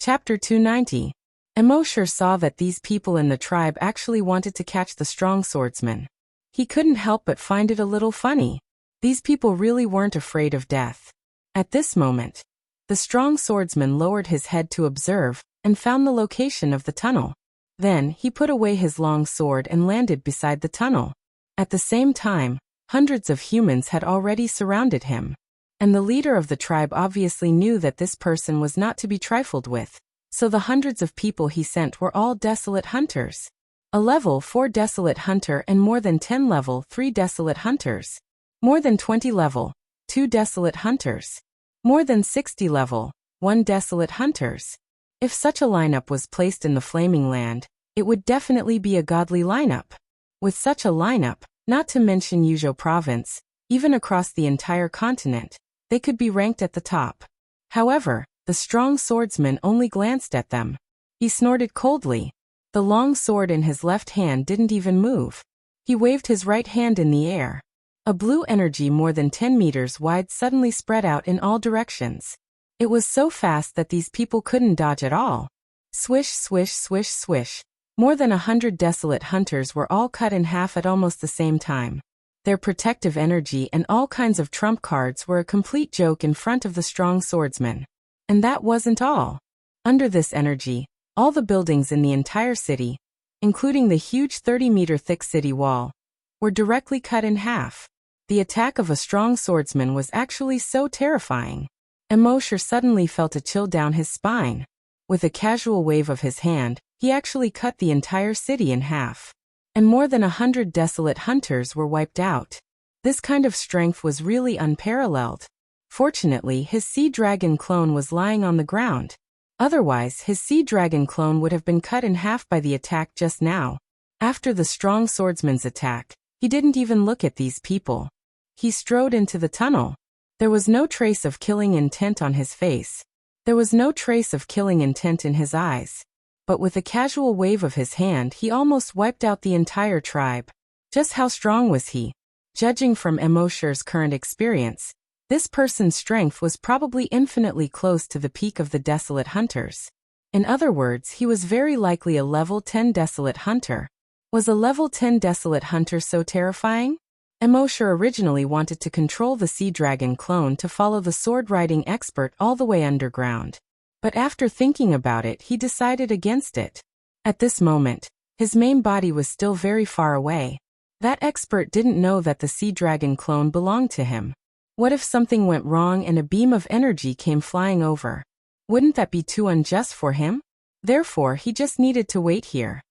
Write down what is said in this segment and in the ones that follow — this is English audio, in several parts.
Chapter 290. Immortal saw that these people in the tribe actually wanted to catch the strong swordsman. He couldn't help but find it a little funny. These people really weren't afraid of death. At this moment, the strong swordsman lowered his head to observe, and found the location of the tunnel. Then, he put away his long sword and landed beside the tunnel. At the same time, hundreds of humans had already surrounded him. And the leader of the tribe obviously knew that this person was not to be trifled with. So the hundreds of people he sent were all desolate hunters. A level 4 desolate hunter and more than 10 level 3 desolate hunters. More than 20 level 2 desolate hunters. More than 60 level 1 desolate hunters. If such a lineup was placed in the Flaming Land, it would definitely be a godly lineup. With such a lineup, not to mention Yuzhou province, even across the entire continent, they could be ranked at the top. However, the strong swordsman only glanced at them. He snorted coldly. The long sword in his left hand didn't even move. He waved his right hand in the air. A blue energy more than 10 meters wide suddenly spread out in all directions. It was so fast that these people couldn't dodge at all. Swish, swish, swish, swish. More than 100 desolate hunters were all cut in half at almost the same time. Their protective energy and all kinds of trump cards were a complete joke in front of the strong swordsman. And that wasn't all. Under this energy, all the buildings in the entire city, including the huge 30-meter thick city wall, were directly cut in half. The attack of a strong swordsman was actually so terrifying. Immortal suddenly felt a chill down his spine. With a casual wave of his hand, he actually cut the entire city in half. And more than 100 desolate hunters were wiped out. This kind of strength was really unparalleled. Fortunately, his sea dragon clone was lying on the ground. Otherwise, his sea dragon clone would have been cut in half by the attack just now. After the strong swordsman's attack, he didn't even look at these people. He strode into the tunnel. There was no trace of killing intent on his face. There was no trace of killing intent in his eyes. But with a casual wave of his hand, he almost wiped out the entire tribe. Just how strong was he? Judging from Immortal's current experience, this person's strength was probably infinitely close to the peak of the desolate hunters. In other words, he was very likely a level 10 desolate hunter. Was a level 10 desolate hunter so terrifying? Immortal originally wanted to control the sea dragon clone to follow the sword-riding expert all the way underground. But after thinking about it, he decided against it. At this moment, his main body was still very far away. That expert didn't know that the sea dragon clone belonged to him. What if something went wrong and a beam of energy came flying over? Wouldn't that be too unjust for him? Therefore, he just needed to wait here.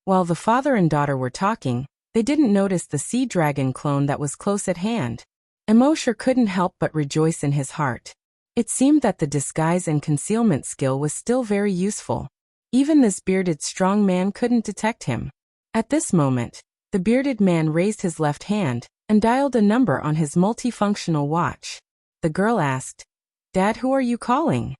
While the father and daughter were talking, they didn't notice the sea dragon clone that was close at hand. Immortal couldn't help but rejoice in his heart. It seemed that the disguise and concealment skill was still very useful. Even this bearded strong man couldn't detect him. At this moment, the bearded man raised his left hand and dialed a number on his multifunctional watch. The girl asked, "Dad, who are you calling?"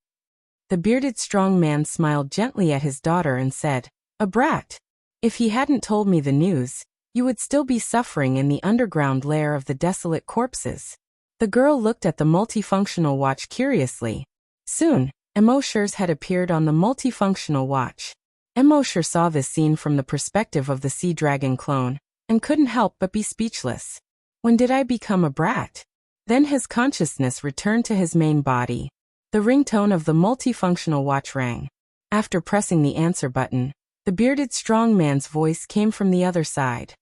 The bearded strong man smiled gently at his daughter and said, "A brat. If he hadn't told me the news, you would still be suffering in the underground lair of the desolate corpses." The girl looked at the multifunctional watch curiously. Soon, Immortal's had appeared on the multifunctional watch. Immortal saw this scene from the perspective of the sea dragon clone, and couldn't help but be speechless. When did I become a brat? Then his consciousness returned to his main body. The ringtone of the multifunctional watch rang. After pressing the answer button, the bearded strong man's voice came from the other side.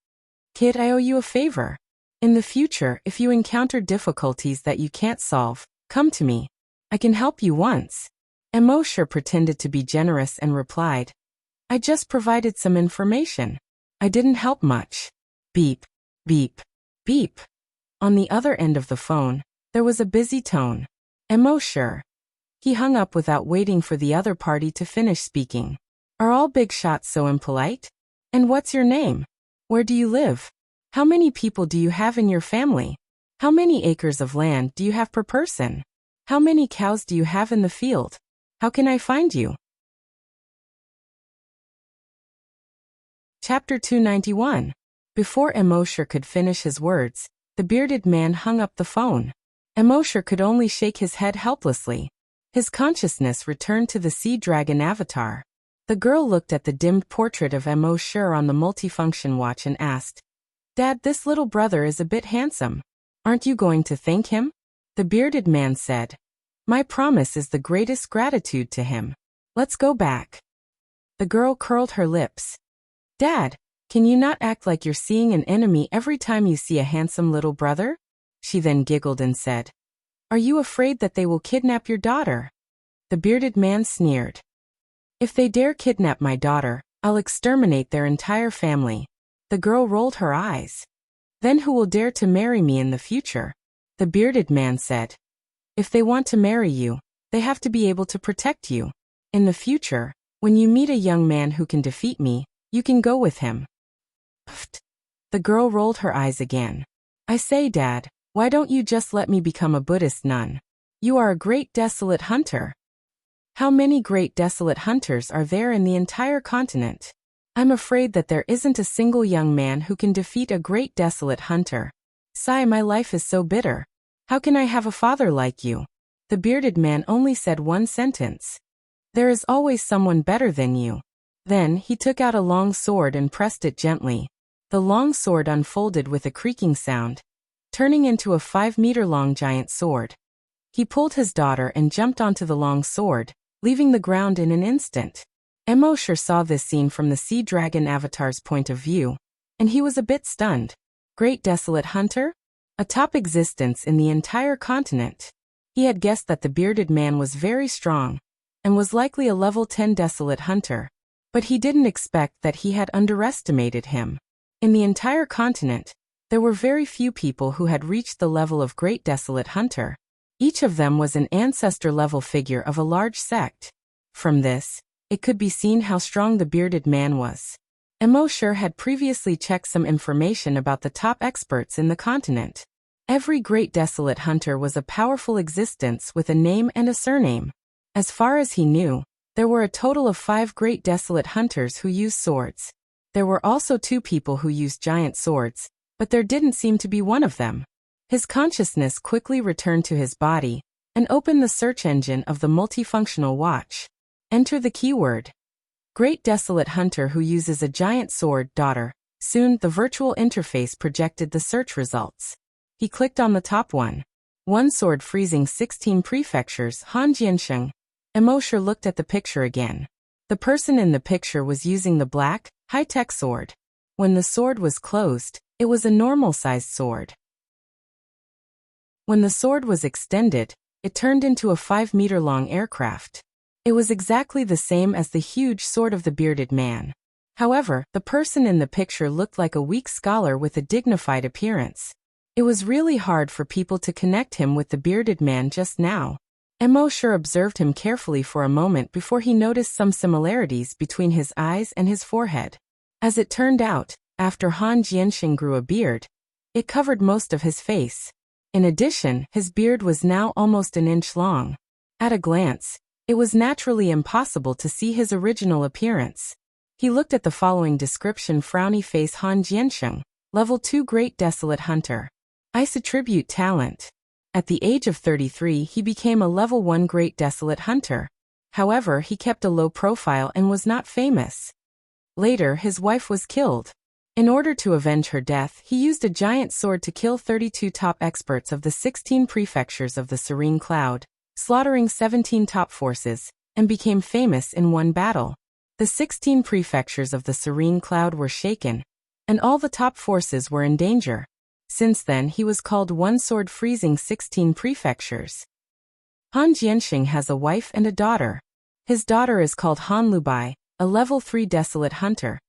"Kid, I owe you a favor. In the future, if you encounter difficulties that you can't solve, come to me. I can help you once." Immortal pretended to be generous and replied, "I just provided some information. I didn't help much." Beep, beep, beep. On the other end of the phone, there was a busy tone. Immortal. He hung up without waiting for the other party to finish speaking. "Are all big shots so impolite? And what's your name? Where do you live? How many people do you have in your family? How many acres of land do you have per person? How many cows do you have in the field? How can I find you?" Chapter 291. Before Immortal could finish his words, the bearded man hung up the phone. Immortal could only shake his head helplessly. His consciousness returned to the sea dragon avatar. The girl looked at the dimmed portrait of Immortal on the multifunction watch and asked, "Dad, this little brother is a bit handsome. Aren't you going to thank him?" The bearded man said, "My promise is the greatest gratitude to him. Let's go back." The girl curled her lips. "Dad, can you not act like you're seeing an enemy every time you see a handsome little brother?" She then giggled and said, "Are you afraid that they will kidnap your daughter?" The bearded man sneered. "If they dare kidnap my daughter, I'll exterminate their entire family." The girl rolled her eyes. "Then who will dare to marry me in the future?" The bearded man said, "If they want to marry you, they have to be able to protect you. In the future, when you meet a young man who can defeat me, you can go with him." Pfft. The girl rolled her eyes again. "I say, Dad, why don't you just let me become a Buddhist nun? You are a great desolate hunter." "How many great desolate hunters are there in the entire continent? I'm afraid that there isn't a single young man who can defeat a great desolate hunter. Sigh, my life is so bitter. How can I have a father like you?" The bearded man only said one sentence. "There is always someone better than you." Then he took out a long sword and pressed it gently. The long sword unfolded with a creaking sound, turning into a 5-meter-long giant sword. He pulled his daughter and jumped onto the long sword, leaving the ground in an instant. Immortal saw this scene from the sea dragon avatar's point of view, and he was a bit stunned. Great desolate hunter? A top existence in the entire continent. He had guessed that the bearded man was very strong, and was likely a level 10 desolate hunter, but he didn't expect that he had underestimated him. In the entire continent, there were very few people who had reached the level of Great Desolate Hunter. Each of them was an ancestor-level figure of a large sect. From this, it could be seen how strong the bearded man was. Immortal had previously checked some information about the top experts in the continent. Every Great Desolate Hunter was a powerful existence with a name and a surname. As far as he knew, there were a total of 5 Great Desolate Hunters who used swords. There were also 2 people who used giant swords, but there didn't seem to be one of them. His consciousness quickly returned to his body, and opened the search engine of the multifunctional watch. Enter the keyword, Great Desolate Hunter who uses a giant sword, daughter. Soon, the virtual interface projected the search results. He clicked on the top one. One sword freezing 16 prefectures, Han Jiansheng. Immortal looked at the picture again. The person in the picture was using the black, high-tech sword. When the sword was closed, it was a normal-sized sword. When the sword was extended, it turned into a 5-meter-long aircraft. It was exactly the same as the huge sword of the bearded man. However, the person in the picture looked like a weak scholar with a dignified appearance. It was really hard for people to connect him with the bearded man just now. Immortal observed him carefully for a moment before he noticed some similarities between his eyes and his forehead. As it turned out, after Han Jiansheng grew a beard, it covered most of his face. In addition, his beard was now almost an inch long. At a glance, it was naturally impossible to see his original appearance. He looked at the following description: frowny face Han Jiansheng, level 2 Great Desolate Hunter. Ice attribute talent. At the age of 33 he became a level 1 Great Desolate Hunter. However, he kept a low profile and was not famous. Later his wife was killed. In order to avenge her death, he used a giant sword to kill 32 top experts of the 16 prefectures of the Serene Cloud, slaughtering 17 top forces, and became famous in one battle. The 16 prefectures of the Serene Cloud were shaken, and all the top forces were in danger. Since then he was called One Sword, freezing 16 prefectures. Han Jiansheng has a wife and a daughter. His daughter is called Han Lubai, a level 3 Desolate Hunter.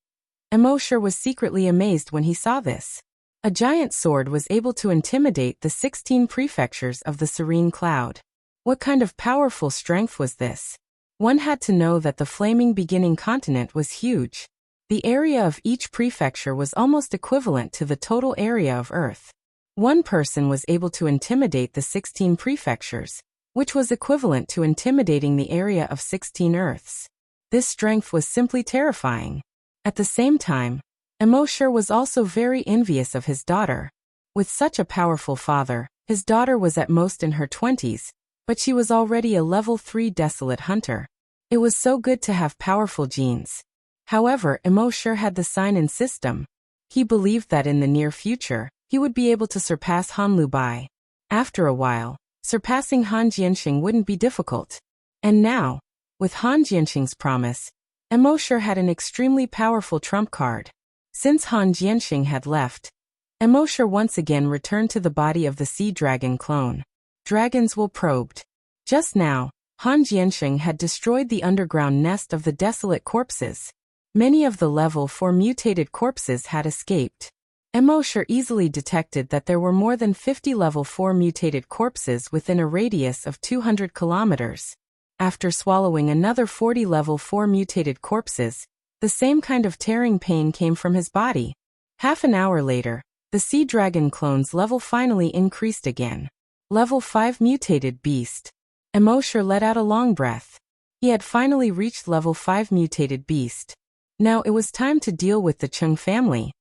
Immortal was secretly amazed when he saw this. A giant sword was able to intimidate the 16 prefectures of the Serene Cloud. What kind of powerful strength was this? One had to know that the flaming beginning continent was huge. The area of each prefecture was almost equivalent to the total area of Earth. One person was able to intimidate the 16 prefectures, which was equivalent to intimidating the area of 16 Earths. This strength was simply terrifying. At the same time, Immortal was also very envious of his daughter. With such a powerful father, his daughter was at most in her 20s, but she was already a level 3 desolate hunter. It was so good to have powerful genes. However, Immortal had the sign in system. He believed that in the near future, he would be able to surpass Han Lubai. After a while, surpassing Han Jianxing wouldn't be difficult. And now, with Han Jianxing's promise, Immortal had an extremely powerful trump card. Since Han Jianxing had left, Immortal once again returned to the body of the sea dragon clone. Dragons will probed. Just now, Han Jianxing had destroyed the underground nest of the desolate corpses. Many of the level 4 mutated corpses had escaped. Immortal easily detected that there were more than 50 level 4 mutated corpses within a radius of 200 kilometers. After swallowing another 40 level 4 mutated corpses, the same kind of tearing pain came from his body. Half an hour later, the sea dragon clone's level finally increased again. Level 5 mutated beast. Immortal let out a long breath. He had finally reached level 5 mutated beast. Now it was time to deal with the Cheng family.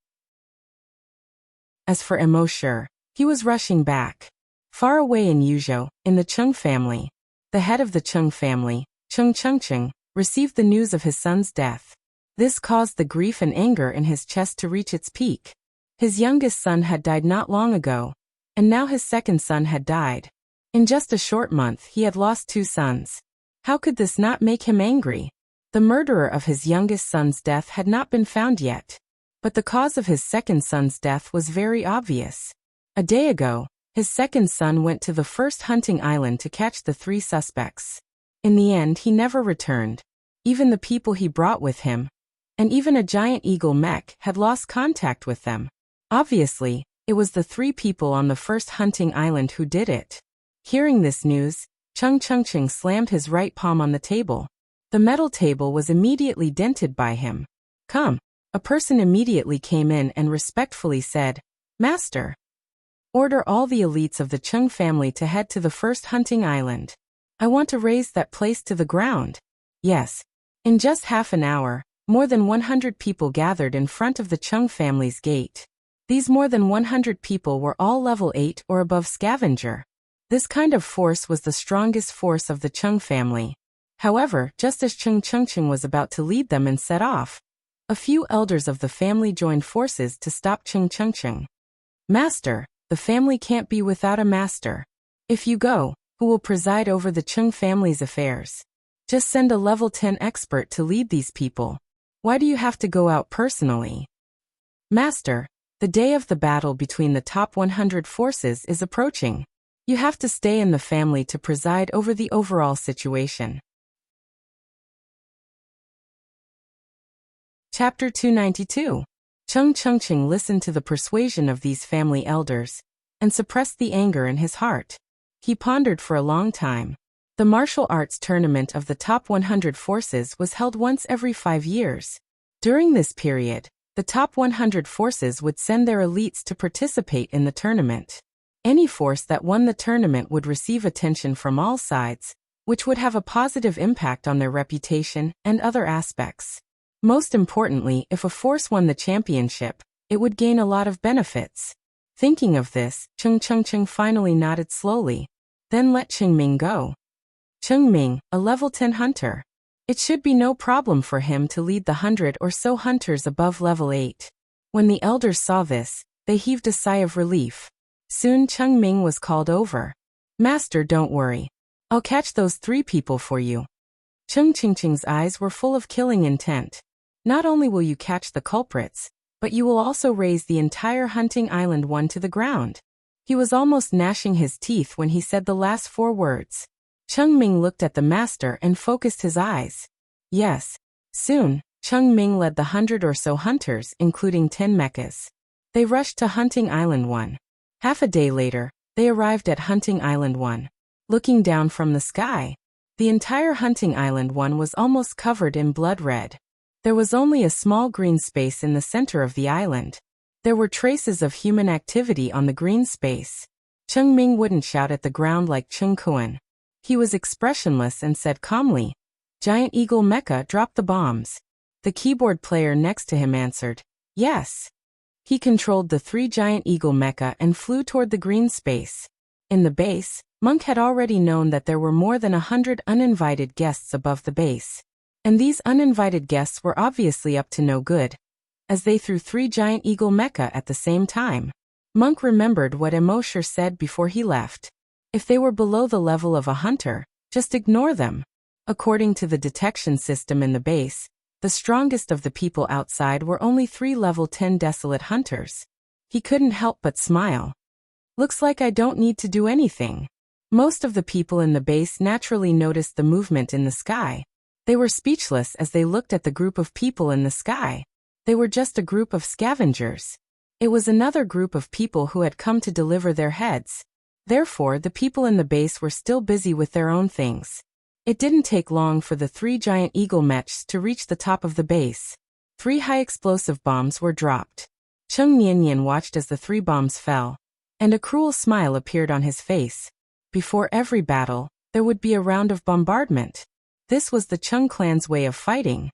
As for Immortal, he was rushing back. Far away in Yuzhou, in the Cheng family, the head of the Cheng family, Cheng Chengcheng, received the news of his son's death. This caused the grief and anger in his chest to reach its peak. His youngest son had died not long ago, and now his second son had died. In just a short month he had lost 2 sons. How could this not make him angry? The murderer of his youngest son's death had not been found yet. But the cause of his second son's death was very obvious. A day ago, his second son went to the first hunting island to catch the 3 suspects. In the end he never returned. Even the people he brought with him, and even a giant eagle mech, had lost contact with them. Obviously, it was the 3 people on the first hunting island who did it. Hearing this news, Cheng Chengcheng slammed his right palm on the table. The metal table was immediately dented by him. "Come." A person immediately came in and respectfully said, "Master, order all the elites of the Cheng family to head to the first hunting island. I want to raise that place to the ground." Yes. In just half an hour, more than 100 people gathered in front of the Cheng family's gate. These more than 100 people were all level 8 or above scavenger. This kind of force was the strongest force of the Cheng family. However, just as Cheng Chengcheng was about to lead them and set off, a few elders of the family joined forces to stop Cheng Chengcheng. "Master, the family can't be without a master. If you go, who will preside over the Cheng family's affairs? Just send a level 10 expert to lead these people. Why do you have to go out personally?" "Master, the day of the battle between the top 100 forces is approaching. You have to stay in the family to preside over the overall situation." Chapter 292. Cheng Chengcheng listened to the persuasion of these family elders and suppressed the anger in his heart. He pondered for a long time. The martial arts tournament of the top 100 forces was held once every 5 years. During this period, the top 100 forces would send their elites to participate in the tournament. Any force that won the tournament would receive attention from all sides, which would have a positive impact on their reputation and other aspects. Most importantly, if a force won the championship, it would gain a lot of benefits. Thinking of this, Cheng Chengcheng finally nodded slowly, then let Cheng Ming go. Cheng Ming, a level 10 hunter. It should be no problem for him to lead the 100 or so hunters above level 8. When the elders saw this, they heaved a sigh of relief. Soon Cheng Ming was called over. "Master, don't worry. I'll catch those 3 people for you." Cheng Chengcheng's eyes were full of killing intent. "Not only will you catch the culprits, but you will also raise the entire hunting island one to the ground." He was almost gnashing his teeth when he said the last 4 words. Cheng Ming looked at the master and focused his eyes. Yes. Soon, Cheng Ming led the 100 or so hunters, including 10 mechas. They rushed to Hunting Island 1. Half a day later, they arrived at Hunting Island 1. Looking down from the sky, the entire Hunting Island 1 was almost covered in blood red. There was only a small green space in the center of the island. There were traces of human activity on the green space. Cheng Ming wouldn't shout at the ground like Cheng Kuan. He was expressionless and said calmly, "Giant Eagle Mecha, drop the bombs." The keyboard player next to him answered, "Yes." He controlled the 3 Giant Eagle Mecha and flew toward the green space. In the base, Monk had already known that there were more than 100 uninvited guests above the base. And these uninvited guests were obviously up to no good, as they threw 3 giant eagle mecha at the same time. Monk remembered what Immortal said before he left. If they were below the level of a hunter, just ignore them. According to the detection system in the base, the strongest of the people outside were only 3 level 10 desolate hunters. He couldn't help but smile. Looks like I don't need to do anything. Most of the people in the base naturally noticed the movement in the sky. They were speechless as they looked at the group of people in the sky. They were just a group of scavengers. It was another group of people who had come to deliver their heads. Therefore, the people in the base were still busy with their own things. It didn't take long for the 3 giant eagle mechs to reach the top of the base. 3 high explosive bombs were dropped. Cheng Nianyan watched as the 3 bombs fell, and a cruel smile appeared on his face. Before every battle, there would be a round of bombardment. This was the Cheng clan's way of fighting.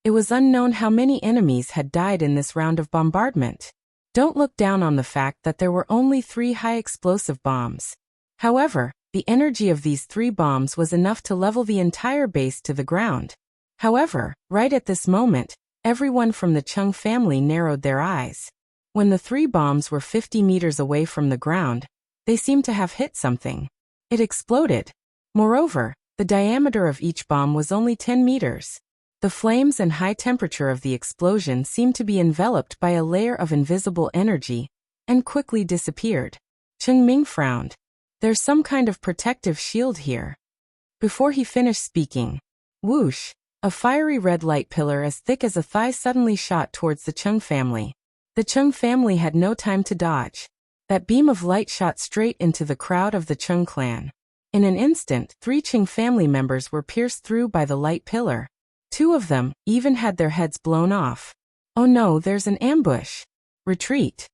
It was unknown how many enemies had died in this round of bombardment. Don't look down on the fact that there were only 3 high explosive bombs. However, the energy of these 3 bombs was enough to level the entire base to the ground. However, right at this moment, everyone from the Cheng family narrowed their eyes. When the 3 bombs were 50 meters away from the ground, they seemed to have hit something. It exploded. Moreover, the diameter of each bomb was only 10 meters. The flames and high temperature of the explosion seemed to be enveloped by a layer of invisible energy, and quickly disappeared. Cheng Ming frowned. There's some kind of protective shield here. Before he finished speaking, whoosh, a fiery red light pillar as thick as a thigh suddenly shot towards the Cheng family. The Cheng family had no time to dodge. That beam of light shot straight into the crowd of the Cheng clan. In an instant, 3 Cheng family members were pierced through by the light pillar. 2 of them even had their heads blown off. Oh no, there's an ambush. Retreat.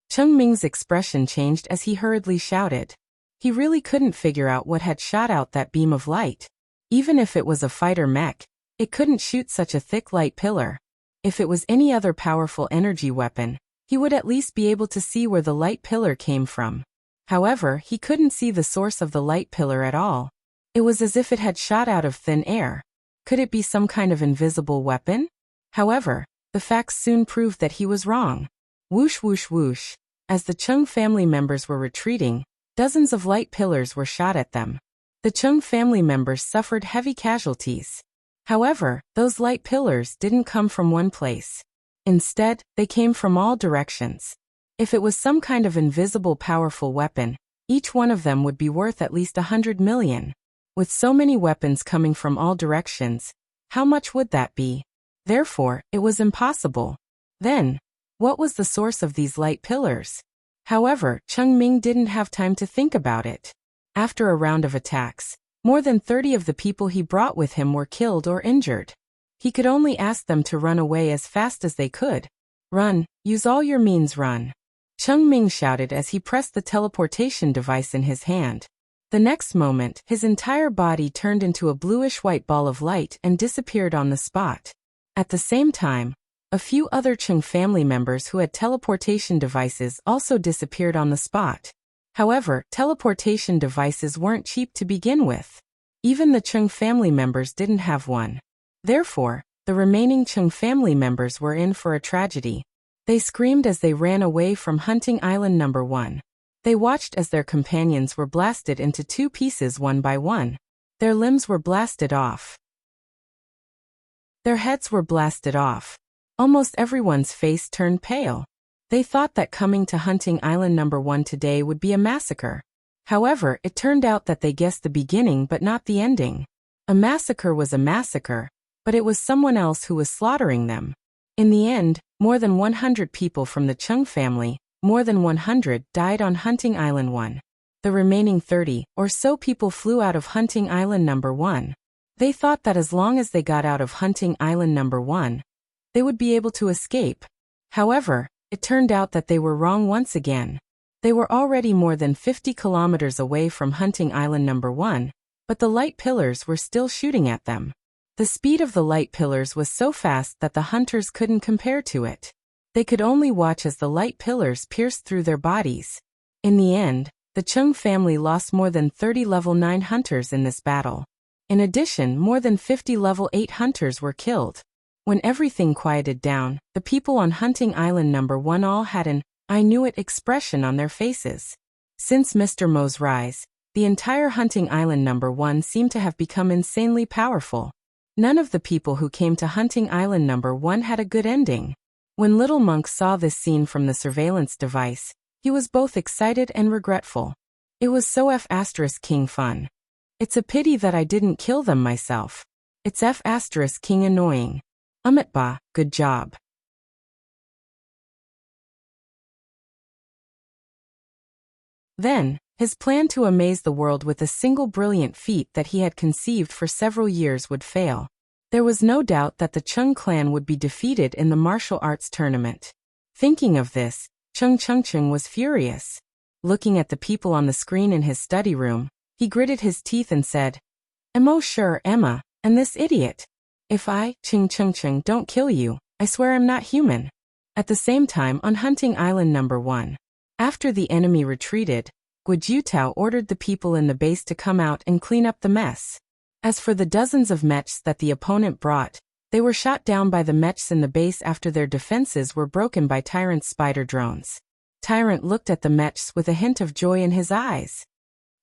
Cheng Ming's expression changed as he hurriedly shouted. He really couldn't figure out what had shot out that beam of light. Even if it was a fighter mech, it couldn't shoot such a thick light pillar. If it was any other powerful energy weapon, he would at least be able to see where the light pillar came from. However, he couldn't see the source of the light pillar at all. It was as if it had shot out of thin air. Could it be some kind of invisible weapon? However, the facts soon proved that he was wrong. Whoosh whoosh whoosh. As the Cheng family members were retreating, dozens of light pillars were shot at them. The Cheng family members suffered heavy casualties. However, those light pillars didn't come from one place. Instead, they came from all directions. If it was some kind of invisible powerful weapon, each one of them would be worth at least 100 million. With so many weapons coming from all directions, how much would that be? Therefore, it was impossible. Then, what was the source of these light pillars? However, Cheng Ming didn't have time to think about it. After a round of attacks, more than 30 of the people he brought with him were killed or injured. He could only ask them to run away as fast as they could. Run, use all your means, run. Cheng Ming shouted as he pressed the teleportation device in his hand. The next moment, his entire body turned into a bluish-white ball of light and disappeared on the spot. At the same time, a few other Cheng family members who had teleportation devices also disappeared on the spot. However, teleportation devices weren't cheap to begin with. Even the Cheng family members didn't have one. Therefore, the remaining Cheng family members were in for a tragedy. They screamed as they ran away from Hunting Island No. 1. They watched as their companions were blasted into 2 pieces one by one. Their limbs were blasted off. Their heads were blasted off. Almost everyone's face turned pale. They thought that coming to Hunting Island No. 1 today would be a massacre. However, it turned out that they guessed the beginning but not the ending. A massacre was a massacre, but it was someone else who was slaughtering them. In the end, more than 100 people from the Cheng family, more than 100 died on Hunting Island 1. The remaining 30 or so people flew out of Hunting Island No. 1. They thought that as long as they got out of Hunting Island No. 1, they would be able to escape. However, it turned out that they were wrong once again. They were already more than 50 kilometers away from Hunting Island No. 1, but the light pillars were still shooting at them. The speed of the light pillars was so fast that the hunters couldn't compare to it. They could only watch as the light pillars pierced through their bodies. In the end, The Chung family lost more than 30 level 9 hunters in this battle. In addition, more than 50 level 8 hunters were killed. When everything quieted down, the people on Hunting Island number 1 all had an "I knew it" expression on their faces. Since Mr. Mo's rise, the entire Hunting Island number 1 seemed to have become insanely powerful. None of the people who came to Hunting Island number 1 had a good ending. When Little Monk saw this scene from the surveillance device, he was both excited and regretful. It was so F***king fun. It's a pity that I didn't kill them myself. It's F***king annoying. Ba, good job. Then, his plan to amaze the world with a single brilliant feat that he had conceived for several years would fail. There was no doubt that the Chung clan would be defeated in the martial arts tournament. Thinking of this, Chung was furious. Looking at the people on the screen in his study room, he gritted his teeth and said, Sure, Emma, and this idiot. If I, Chung, don't kill you, I swear I'm not human." At the same time on Hunting Island number 1. After the enemy retreated, Guojutao ordered the people in the base to come out and clean up the mess. As for the dozens of mechs that the opponent brought, they were shot down by the mechs in the base after their defenses were broken by Tyrant's spider drones. Tyrant looked at the mechs with a hint of joy in his eyes.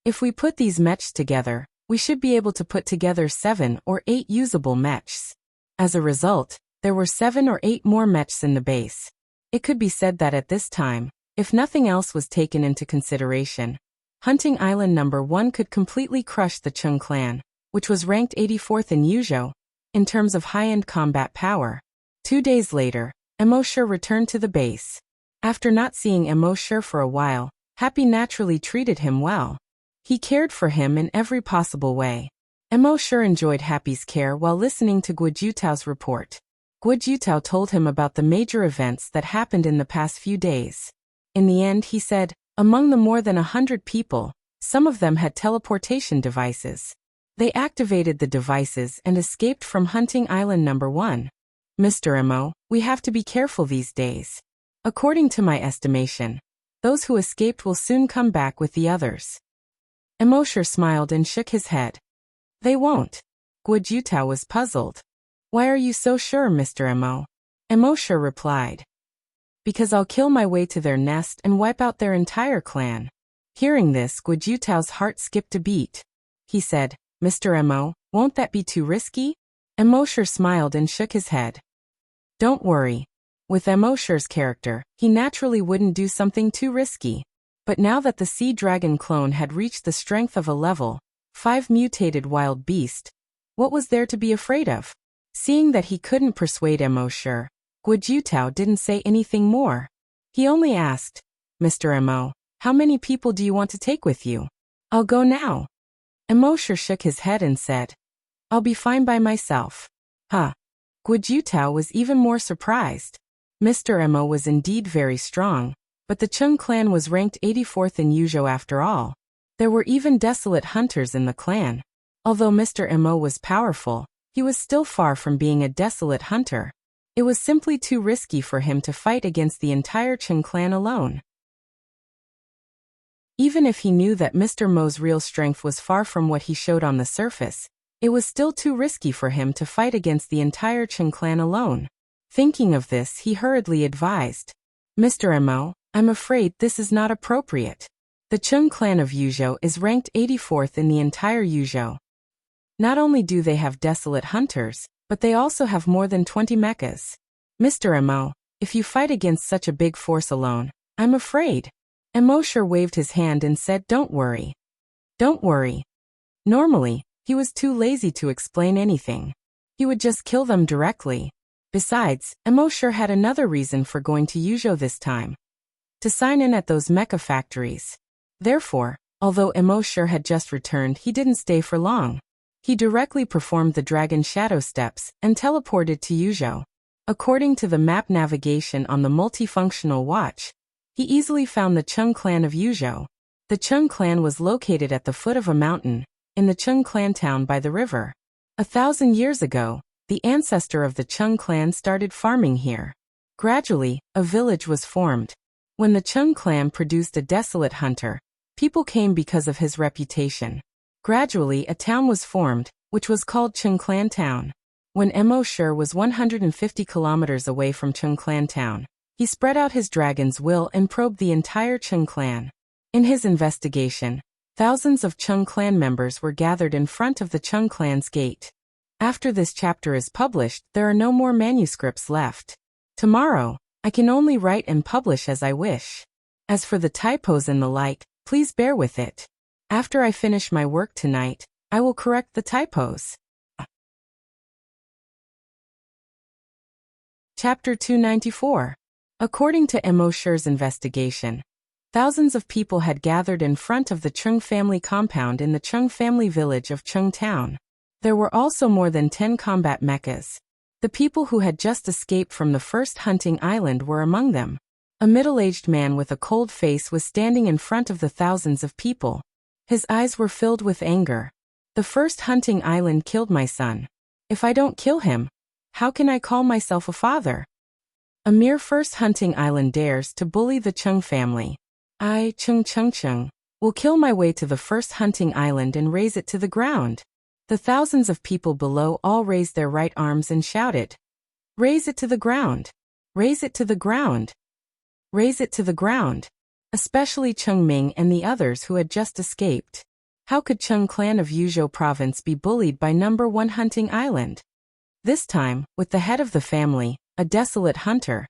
"If we put these mechs together, we should be able to put together 7 or 8 usable mechs." As a result, there were 7 or 8 more mechs in the base. It could be said that at this time, if nothing else was taken into consideration, Hunting Island number 1 could completely crush the Chung clan, which was ranked 84th in Yuzhou, in terms of high-end combat power. 2 days later, Emosure returned to the base. After not seeing Emosure for a while, Happy naturally treated him well. He cared for him in every possible way. Emosure enjoyed Happy's care while listening to Guojutao's report. Guojutao told him about the major events that happened in the past few days. In the end, he said, among the more than 100 people, some of them had teleportation devices. They activated the devices and escaped from Hunting Island number 1. Mr. Mo, we have to be careful these days. According to my estimation, those who escaped will soon come back with the others. Emosure smiled and shook his head. They won't. Guojutao was puzzled. Why are you so sure, Mr. Mo? Emosure replied. Because I'll kill my way to their nest and wipe out their entire clan. Hearing this, Guojutao's heart skipped a beat. He said, Mr. Mo, won't that be too risky? Emosure smiled and shook his head. Don't worry. With Emosure's character, he naturally wouldn't do something too risky. But now that the Sea Dragon clone had reached the strength of a level 5 mutated wild beast, what was there to be afraid of? Seeing that he couldn't persuade Emosure, Guojutao didn't say anything more. He only asked, Mr. Mo, how many people do you want to take with you? I'll go now. Emosure shook his head and said, I'll be fine by myself. Huh. Guojutao was even more surprised. Mr. Mo was indeed very strong, but the Chung clan was ranked 84th in Yuzhou after all. There were even desolate hunters in the clan. Although Mr. Mo was powerful, he was still far from being a desolate hunter. It was simply too risky for him to fight against the entire Chung clan alone. Even if he knew that Mr. Mo's real strength was far from what he showed on the surface, it was still too risky for him to fight against the entire Chung clan alone. Thinking of this, he hurriedly advised, Mr. Mo, I'm afraid this is not appropriate. The Chung clan of Yuzhou is ranked 84th in the entire Yuzhou. Not only do they have desolate hunters, but they also have more than 20 mechas. Mr. Mo, if you fight against such a big force alone, I'm afraid. Emosure waved his hand and said, Don't worry. Don't worry. Normally, he was too lazy to explain anything. He would just kill them directly. Besides, Emosure had another reason for going to Yuzhou this time. To sign in at those mecha factories. Therefore, although Emosure had just returned, he didn't stay for long. He directly performed the Dragon Shadow Steps and teleported to Yuzhou. According to the map navigation on the multifunctional watch, he easily found the Chung clan of Yuzhou. The Chung clan was located at the foot of a mountain, in the Chung clan town by the river. 1,000 years ago, the ancestor of the Chung clan started farming here. Gradually, a village was formed. When the Chung clan produced a desolate hunter, People came because of his reputation. Gradually, a town was formed, which was called Chung Clan Town. When Emosher was 150 kilometers away from Chung Clan Town, he spread out his dragon's will and probed the entire Chung Clan. In his investigation, thousands of Chung Clan members were gathered in front of the Chung Clan's gate. After this chapter is published, there are no more manuscripts left. Tomorrow, I can only write and publish as I wish. As for the typos and the like, please bear with it. After I finish my work tonight, I will correct the typos. Chapter 294. According to Emosher's investigation, thousands of people had gathered in front of the Chung family compound in the Chung family village of Chung Town. There were also more than 10 combat mechas. The people who had just escaped from the first hunting island were among them. A middle-aged man with a cold face was standing in front of the thousands of people. His eyes were filled with anger. The first hunting island killed my son. If I don't kill him, how can I call myself a father? A mere first hunting island dares to bully the Chung family. I, Chung, will kill my way to the first hunting island and raze it to the ground. The thousands of people below all raised their right arms and shouted, "Raze it to the ground! Raze it to the ground! Raze it to the ground!" Especially Chung Ming and the others who had just escaped. How could Chung Clan of Yuzhou Province be bullied by number 1 hunting island? This time, with the head of the family, a desolate hunter.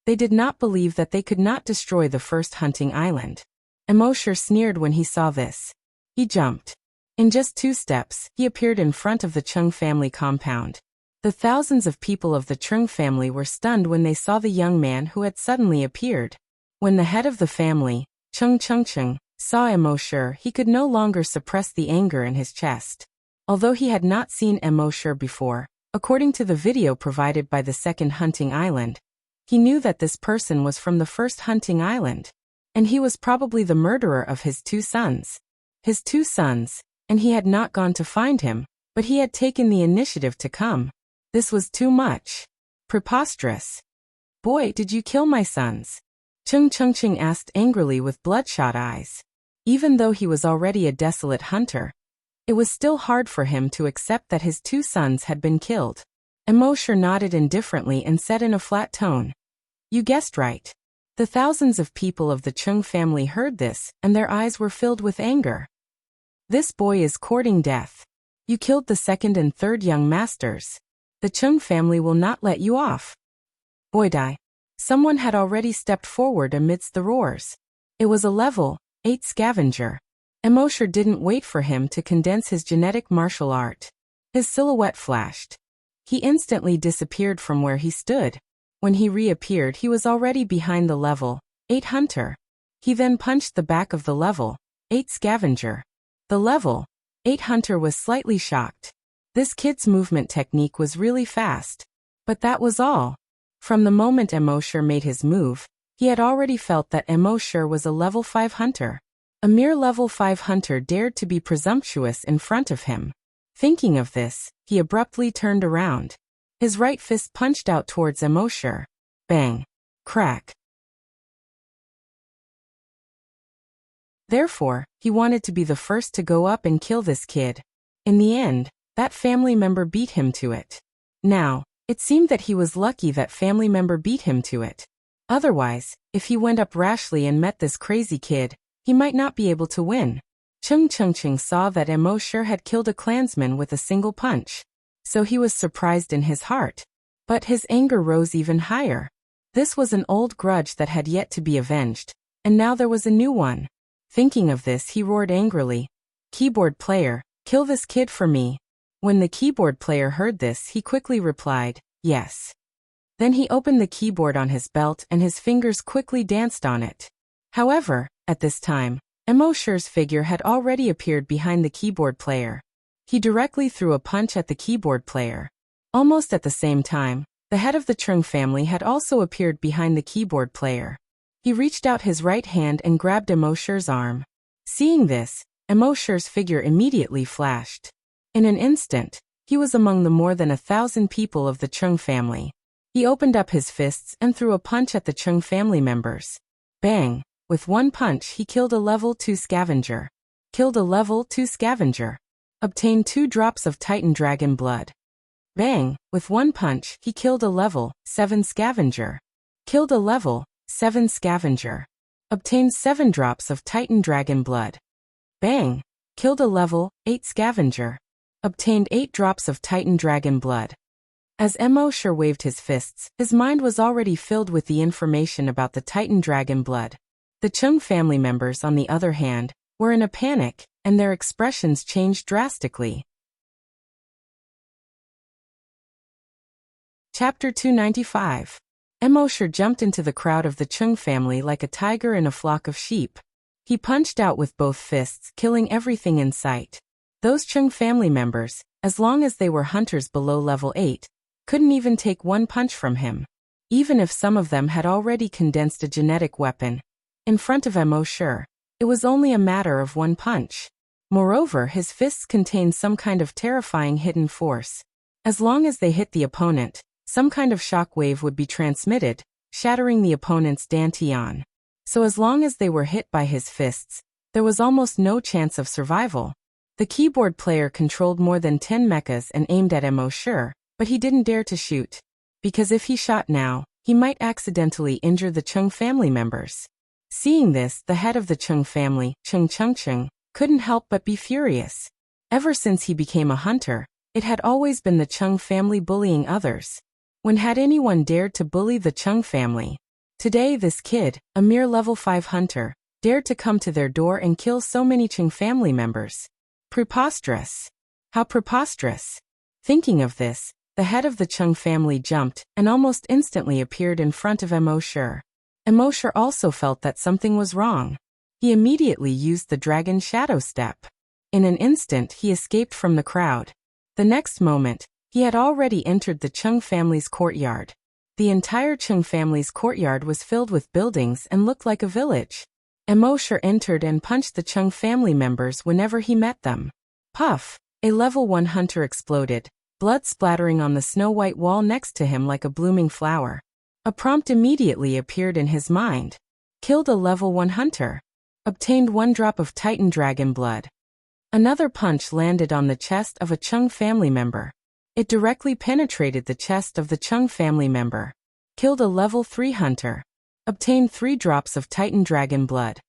They did not believe that they could not destroy the first hunting island. Emosher sneered when he saw this. He jumped. In just 2 steps, he appeared in front of the Chung family compound. The thousands of people of the Chung family were stunned when they saw the young man who had suddenly appeared. When the head of the family, Chung, saw Emosher, he could no longer suppress the anger in his chest. Although he had not seen Emosher before, according to the video provided by the second hunting island, he knew that this person was from the first hunting island. And he was probably the murderer of his 2 sons. His 2 sons, and he had not gone to find him, but he had taken the initiative to come. This was too much. Preposterous. Boy, did you kill my sons? Chung asked angrily with bloodshot eyes. Even though he was already a desolate hunter, it was still hard for him to accept that his 2 sons had been killed. Emosher nodded indifferently and said in a flat tone, "You guessed right." The thousands of people of the Chung family heard this, and their eyes were filled with anger. This boy is courting death. You killed the 2nd and 3rd young masters. The Chung family will not let you off. Boydai. Someone had already stepped forward amidst the roars. It was a level 8 scavenger. Emosher didn't wait for him to condense his genetic martial art. His silhouette flashed. He instantly disappeared from where he stood. When he reappeared, he was already behind the level 8 hunter. He then punched the back of the level 8 scavenger. The level 8 hunter was slightly shocked. This kid's movement technique was really fast. But that was all. From the moment Emosher made his move, he had already felt that Emosher was a level 5 hunter. A mere level 5 hunter dared to be presumptuous in front of him. Thinking of this, he abruptly turned around. His right fist punched out towards Emosher. Bang. Crack. Therefore, he wanted to be the first to go up and kill this kid. In the end, that family member beat him to it. Now, it seemed that he was lucky that family member beat him to it. Otherwise, if he went up rashly and met this crazy kid, he might not be able to win. Chung saw that Emosher had killed a clansman with a single punch. So he was surprised in his heart. But his anger rose even higher. This was an old grudge that had yet to be avenged, and now there was a new one. Thinking of this, he roared angrily, "Keyboard player, kill this kid for me." When the keyboard player heard this, he quickly replied, "Yes." Then he opened the keyboard on his belt and his fingers quickly danced on it. However, at this time, Emosher's figure had already appeared behind the keyboard player. He directly threw a punch at the keyboard player. Almost at the same time, the head of the Chung family had also appeared behind the keyboard player. He reached out his right hand and grabbed Emosher's arm. Seeing this, Emosher's figure immediately flashed. In an instant, he was among the more than 1,000 people of the Chung family. He opened up his fists and threw a punch at the Chung family members. Bang! with one punch he killed a level 2 scavenger. Killed a level 2 scavenger. Obtained 2 drops of Titan Dragon blood. Bang, with one punch he killed a level 7 scavenger. Killed a level 7 scavenger. Obtained 7 drops of Titan Dragon blood. Bang, killed a level 8 scavenger. Obtained 8 drops of Titan Dragon blood. As Emosher waved his fists, his mind was already filled with the information about the Titan Dragon blood. The Chung family members, on the other hand, were in a panic, and their expressions changed drastically. Chapter 295. Emosher jumped into the crowd of the Chung family like a tiger in a flock of sheep. He punched out with both fists, killing everything in sight. Those Chung family members, as long as they were hunters below level 8, couldn't even take one punch from him. Even if some of them had already condensed a genetic weapon in front of Emosher, it was only a matter of one punch. Moreover, his fists contained some kind of terrifying hidden force. As long as they hit the opponent, some kind of shock wave would be transmitted, shattering the opponent's dantian. So as long as they were hit by his fists, there was almost no chance of survival. The keyboard player controlled more than 10 mechas and aimed at Emosher, but he didn't dare to shoot. Because if he shot now, he might accidentally injure the Chung family members. Seeing this, the head of the Chung family, Chung Chungchung, couldn't help but be furious. Ever since he became a hunter, it had always been the Chung family bullying others. When had anyone dared to bully the Chung family? Today this kid, a mere level 5 hunter, dared to come to their door and kill so many Chung family members. Preposterous. How preposterous. Thinking of this, the head of the Chung family jumped and almost instantly appeared in front of Emosher. Emosher also felt that something was wrong. He immediately used the Dragon Shadow Step. In an instant he escaped from the crowd. The next moment, he had already entered the Chung family's courtyard. The entire Chung family's courtyard was filled with buildings and looked like a village. Emosher entered and punched the Chung family members whenever he met them. Puff! A level 1 hunter exploded, blood splattering on the snow-white wall next to him like a blooming flower. A prompt immediately appeared in his mind. Killed a level 1 hunter. Obtained 1 drop of Titan Dragon blood. Another punch landed on the chest of a Chung family member. It directly penetrated the chest of the Chung family member. Killed a level 3 hunter. Obtained 3 drops of Titan Dragon blood.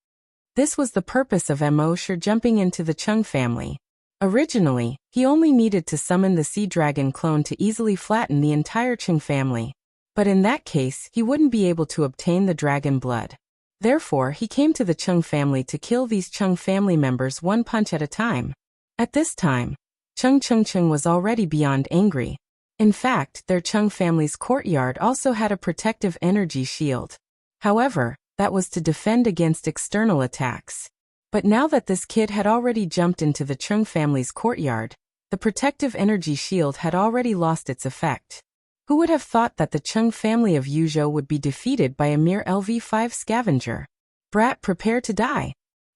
This was the purpose of Emosher jumping into the Chung family. Originally, he only needed to summon the Sea Dragon clone to easily flatten the entire Chung family. But in that case, he wouldn't be able to obtain the dragon blood. Therefore, he came to the Chung family to kill these Chung family members one punch at a time. At this time, Chung Chungchung was already beyond angry. In fact, their Chung family's courtyard also had a protective energy shield. However, that was to defend against external attacks. But now that this kid had already jumped into the Chung family's courtyard, the protective energy shield had already lost its effect. Who would have thought that the Chung family of Yuzhou would be defeated by a mere LV5 scavenger? Brat, prepare to die!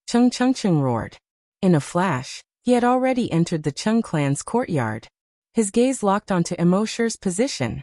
Chung Chungchung roared. In a flash, he had already entered the Chung clan's courtyard. His gaze locked onto Emosher's position.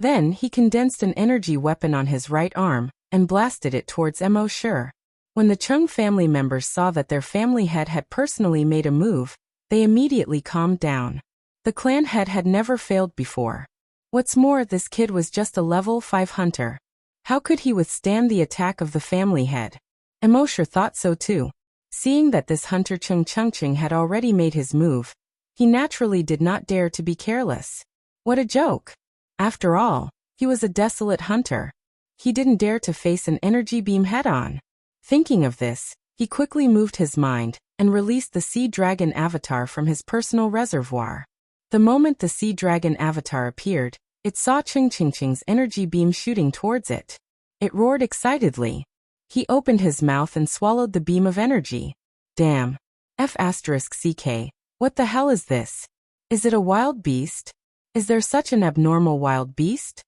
Then he condensed an energy weapon on his right arm and blasted it towards Emosher. When the Chung family members saw that their family head had personally made a move, they immediately calmed down. The clan head had never failed before. What's more, this kid was just a level 5 hunter. How could he withstand the attack of the family head? Emosher thought so too. Seeing that this hunter Chung Chungchung had already made his move, he naturally did not dare to be careless. What a joke! After all, he was a desolate hunter. He didn't dare to face an energy beam head-on. Thinking of this, he quickly moved his mind and released the Sea Dragon avatar from his personal reservoir. The moment the Sea Dragon avatar appeared, it saw Chung Chungchung's energy beam shooting towards it. It roared excitedly. He opened his mouth and swallowed the beam of energy. Damn. F***CK. What the hell is this? Is it a wild beast? Is there such an abnormal wild beast?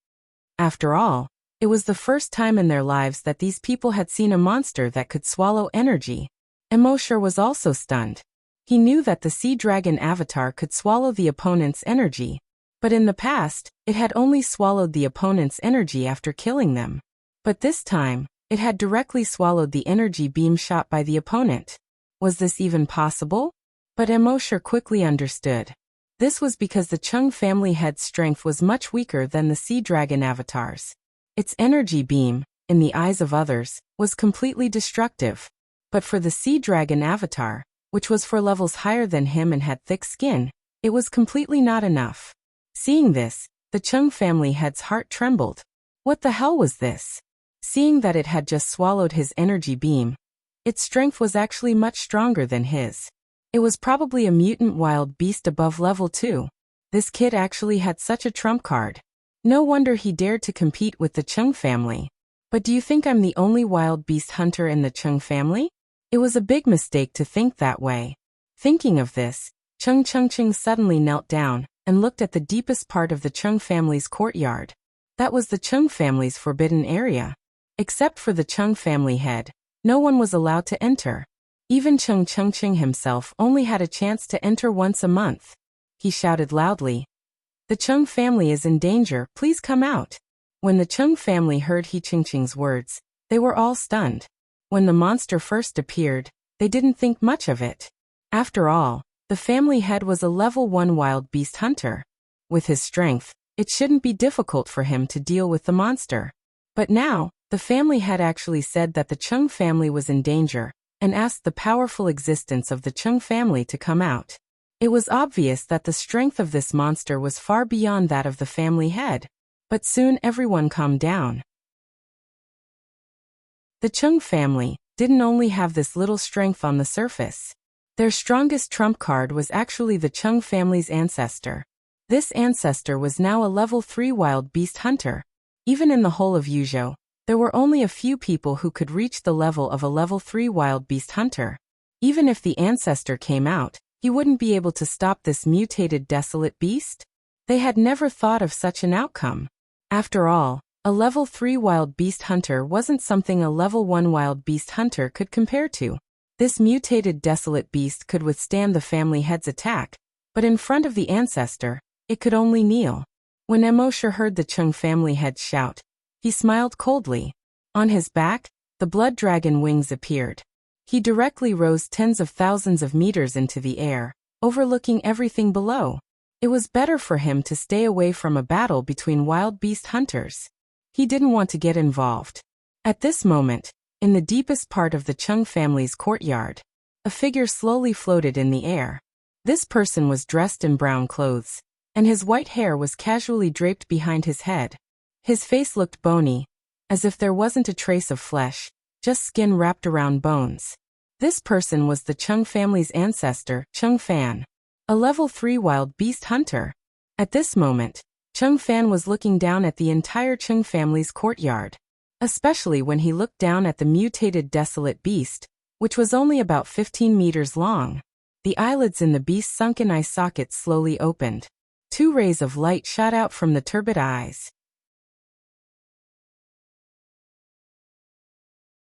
After all, it was the first time in their lives that these people had seen a monster that could swallow energy. Emosher was also stunned. He knew that the Sea Dragon avatar could swallow the opponent's energy, but in the past, it had only swallowed the opponent's energy after killing them. But this time, It had directly swallowed the energy beam shot by the opponent. Was this even possible? But Emosher quickly understood. This was because the Chung family head's strength was much weaker than the Sea Dragon avatar's. Its energy beam, in the eyes of others, was completely destructive. But for the Sea Dragon avatar, which was 4 levels higher than him and had thick skin, it was completely not enough. Seeing this, the Chung family head's heart trembled. What the hell was this? Seeing that it had just swallowed his energy beam, its strength was actually much stronger than his. It was probably a mutant wild beast above level 2. This kid actually had such a trump card. No wonder he dared to compete with the Chung family. But do you think I'm the only wild beast hunter in the Chung family? It was a big mistake to think that way. Thinking of this, Chung suddenly knelt down and looked at the deepest part of the Chung family's courtyard. That was the Chung family's forbidden area. Except for the Chung family head, no one was allowed to enter. Even Chung himself only had a chance to enter once a month. He shouted loudly, "The Chung family is in danger, please come out." When the Chung family heard He Ching's words, they were all stunned. When the monster first appeared, they didn't think much of it. After all, the family head was a level 1 wild beast hunter. With his strength, it shouldn't be difficult for him to deal with the monster. But now, the family head actually said that the Chung family was in danger, and asked the powerful existence of the Chung family to come out. It was obvious that the strength of this monster was far beyond that of the family head. But soon everyone calmed down. The Chung family didn't only have this little strength on the surface. Their strongest trump card was actually the Chung family's ancestor. This ancestor was now a level 3 wild beast hunter. Even in the whole of Yuzhou, there were only a few people who could reach the level of a level 3 wild beast hunter. Even if the ancestor came out, he wouldn't be able to stop this mutated desolate beast. They had never thought of such an outcome. After all, a level 3 wild beast hunter wasn't something a level 1 wild beast hunter could compare to. This mutated desolate beast could withstand the family head's attack, but in front of the ancestor, it could only kneel. When Emosher heard the Chung family head shout, he smiled coldly. On his back, the blood dragon wings appeared. He directly rose tens of thousands of meters into the air, overlooking everything below. It was better for him to stay away from a battle between wild beast hunters. He didn't want to get involved. At this moment, in the deepest part of the Chung family's courtyard, a figure slowly floated in the air. This person was dressed in brown clothes, and his white hair was casually draped behind his head. His face looked bony, as if there wasn't a trace of flesh, just skin wrapped around bones. This person was the Chung family's ancestor, Chung Fan, a level 3 wild beast hunter. At this moment, Chung Fan was looking down at the entire Chung family's courtyard, especially when he looked down at the mutated desolate beast, which was only about 15 meters long. The eyelids in the beast's sunken eye sockets slowly opened. 2 rays of light shot out from the turbid eyes.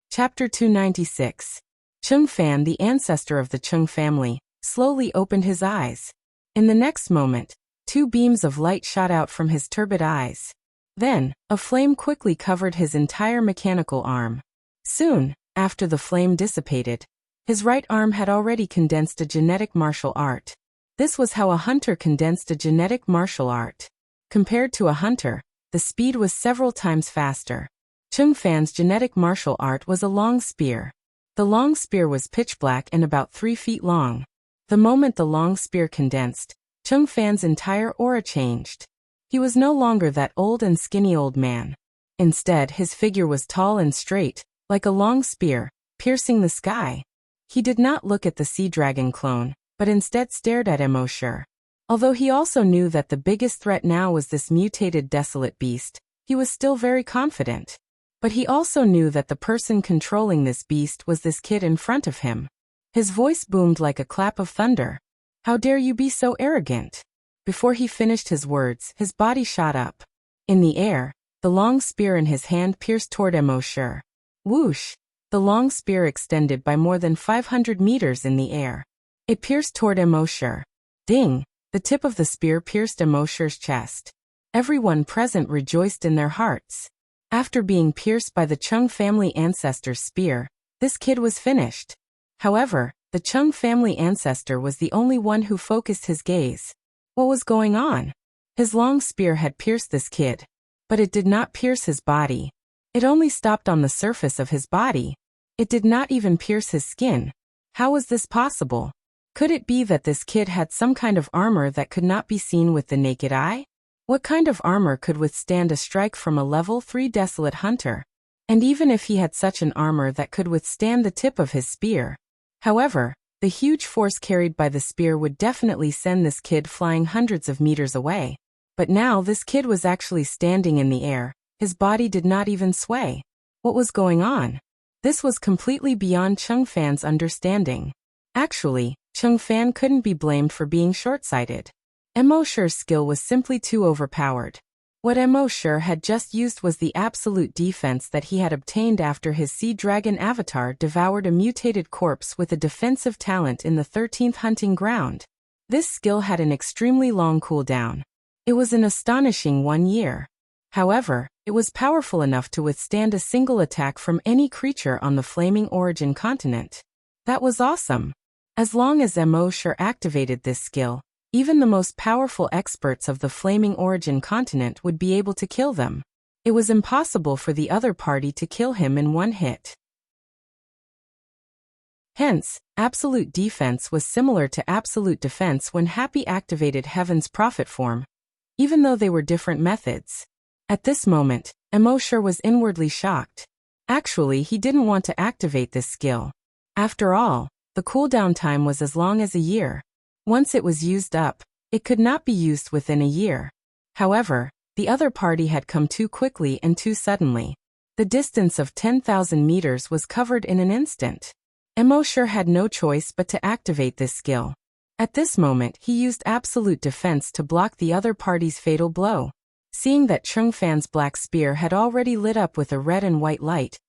Chapter 296. Chung Fan, the ancestor of the Chung family, slowly opened his eyes. In the next moment, 2 beams of light shot out from his turbid eyes. Then, a flame quickly covered his entire mechanical arm. Soon, after the flame dissipated, his right arm had already condensed a genetic martial art. This was how a hunter condensed a genetic martial art. Compared to a hunter, the speed was several times faster. Chung Fan's genetic martial art was a long spear. The long spear was pitch black and about 3 feet long. The moment the long spear condensed, Chung Fan's entire aura changed. He was no longer that old and skinny old man. Instead, his figure was tall and straight, like a long spear, piercing the sky. He did not look at the sea dragon clone, but instead stared at Emosher. Although he also knew that the biggest threat now was this mutated desolate beast, he was still very confident. But he also knew that the person controlling this beast was this kid in front of him. His voice boomed like a clap of thunder. "How dare you be so arrogant?" Before he finished his words, his body shot up. In the air, the long spear in his hand pierced toward Emosher. Whoosh! The long spear extended by more than 500 meters in the air. It pierced toward Emosher. Ding! The tip of the spear pierced Emosher's chest. Everyone present rejoiced in their hearts. After being pierced by the Chung family ancestor's spear, this kid was finished. However, the Chung family ancestor was the only one who focused his gaze. What was going on? His long spear had pierced this kid, but it did not pierce his body. It only stopped on the surface of his body. It did not even pierce his skin. How was this possible? Could it be that this kid had some kind of armor that could not be seen with the naked eye? What kind of armor could withstand a strike from a level 3 desolate hunter? And even if he had such an armor that could withstand the tip of his spear. However, the huge force carried by the spear would definitely send this kid flying hundreds of meters away. But now this kid was actually standing in the air. His body did not even sway. What was going on? This was completely beyond Chung Fan's understanding. Actually, Chung Fan couldn't be blamed for being short-sighted. Emosher's skill was simply too overpowered. What Emosher had just used was the absolute defense that he had obtained after his Sea Dragon avatar devoured a mutated corpse with a defensive talent in the 13th hunting ground. This skill had an extremely long cooldown. It was an astonishing 1 year. However, it was powerful enough to withstand a single attack from any creature on the Flaming Origin continent. That was awesome. As long as Emosher activated this skill, even the most powerful experts of the Flaming Origin continent would be able to kill them. It was impossible for the other party to kill him in one hit. Hence, absolute defense was similar to absolute defense when Happy activated Heaven's Prophet form, even though they were different methods. At this moment, Emosher was inwardly shocked. Actually, he didn't want to activate this skill. After all, the cooldown time was as long as a year. Once it was used up, it could not be used within a year. However, the other party had come too quickly and too suddenly. The distance of 10,000 meters was covered in an instant. Emosher had no choice but to activate this skill. At this moment, he used absolute defense to block the other party's fatal blow. Seeing that Chung Fan's black spear had already lit up with a red and white light,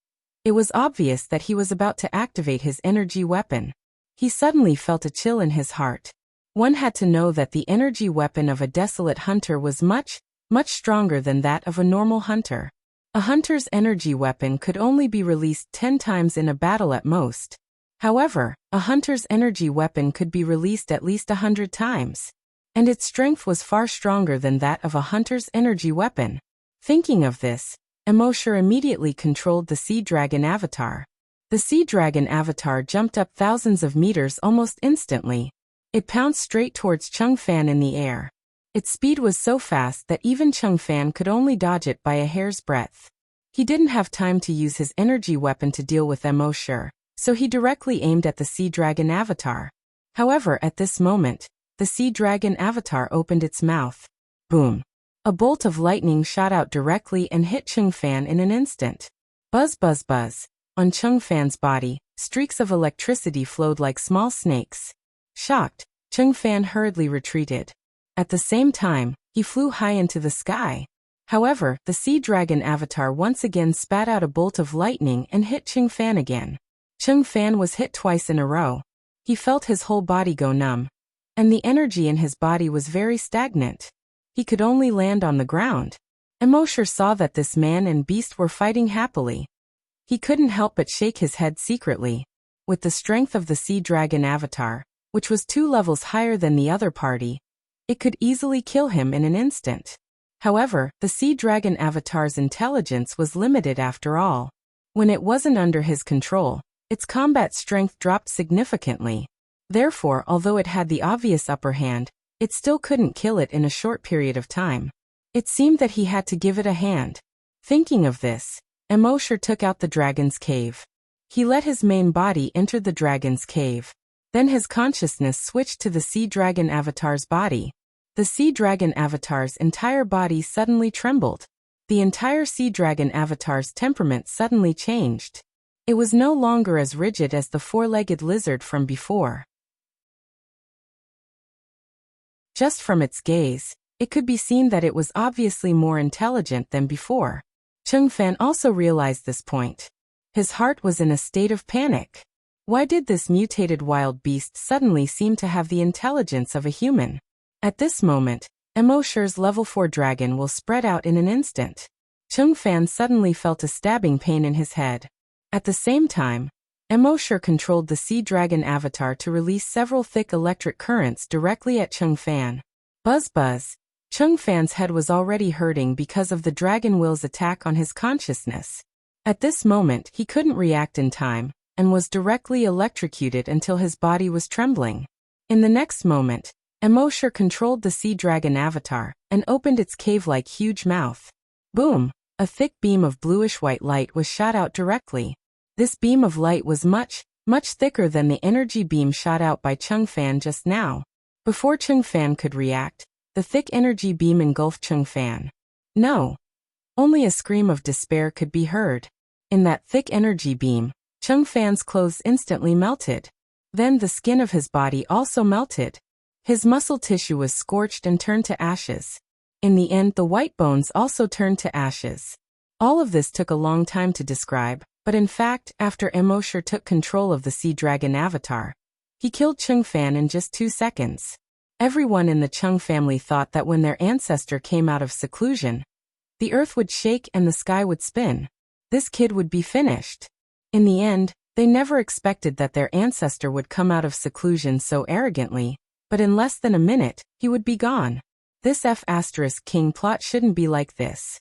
it was obvious that he was about to activate his energy weapon. He suddenly felt a chill in his heart. One had to know that the energy weapon of a desolate hunter was much stronger than that of a normal hunter. A hunter's energy weapon could only be released 10 times in a battle at most. However, a hunter's energy weapon could be released at least 100 times. And its strength was far stronger than that of a hunter's energy weapon. Thinking of this, Emosher immediately controlled the Sea Dragon avatar. The Sea Dragon avatar jumped up thousands of meters almost instantly. It pounced straight towards Chung Fan in the air. Its speed was so fast that even Chung Fan could only dodge it by a hair's breadth. He didn't have time to use his energy weapon to deal with Emosher, so he directly aimed at the Sea Dragon avatar. However, at this moment, the Sea Dragon avatar opened its mouth. Boom! A bolt of lightning shot out directly and hit Chung Fan in an instant. Buzz buzz buzz. On Chung Fan's body, streaks of electricity flowed like small snakes. Shocked, Chung Fan hurriedly retreated. At the same time, he flew high into the sky. However, the Sea Dragon avatar once again spat out a bolt of lightning and hit Chung Fan again. Chung Fan was hit twice in a row. He felt his whole body go numb. And the energy in his body was very stagnant. He could only land on the ground. Emosher saw that this man and beast were fighting happily. He couldn't help but shake his head secretly. With the strength of the Sea Dragon avatar, which was 2 levels higher than the other party, it could easily kill him in an instant. However, the Sea Dragon avatar's intelligence was limited after all. When it wasn't under his control, its combat strength dropped significantly. Therefore, although it had the obvious upper hand, it still couldn't kill it in a short period of time. It seemed that he had to give it a hand. Thinking of this, Emosher took out the dragon's cave. He let his main body enter the dragon's cave. Then his consciousness switched to the Sea Dragon avatar's body. The Sea Dragon avatar's entire body suddenly trembled. The entire Sea Dragon avatar's temperament suddenly changed. It was no longer as rigid as the 4-legged lizard from before. Just from its gaze, it could be seen that it was obviously more intelligent than before. Chung Fan also realized this point. His heart was in a state of panic. Why did this mutated wild beast suddenly seem to have the intelligence of a human? At this moment, Emosher's level 4 dragon will spread out in an instant. Chung Fan suddenly felt a stabbing pain in his head. At the same time, Emoshur controlled the Sea Dragon avatar to release several thick electric currents directly at Chung Fan. Buzz buzz. Chung Fan's head was already hurting because of the Dragon Will's attack on his consciousness. At this moment, he couldn't react in time, and was directly electrocuted until his body was trembling. In the next moment, Emoshur controlled the Sea Dragon avatar, and opened its cave-like huge mouth. Boom! A thick beam of bluish-white light was shot out directly. This beam of light was much thicker than the energy beam shot out by Chung Fan just now. Before Chung Fan could react, the thick energy beam engulfed Chung Fan. No! Only a scream of despair could be heard. In that thick energy beam, Chung Fan's clothes instantly melted. Then the skin of his body also melted. His muscle tissue was scorched and turned to ashes. In the end, the white bones also turned to ashes. All of this took a long time to describe, but in fact, after Emoshur took control of the Sea Dragon avatar, he killed Chung Fan in just 2 seconds. Everyone in the Chung family thought that when their ancestor came out of seclusion, the earth would shake and the sky would spin. This kid would be finished. In the end, they never expected that their ancestor would come out of seclusion so arrogantly, but in less than a minute, he would be gone. This F***king plot shouldn't be like this.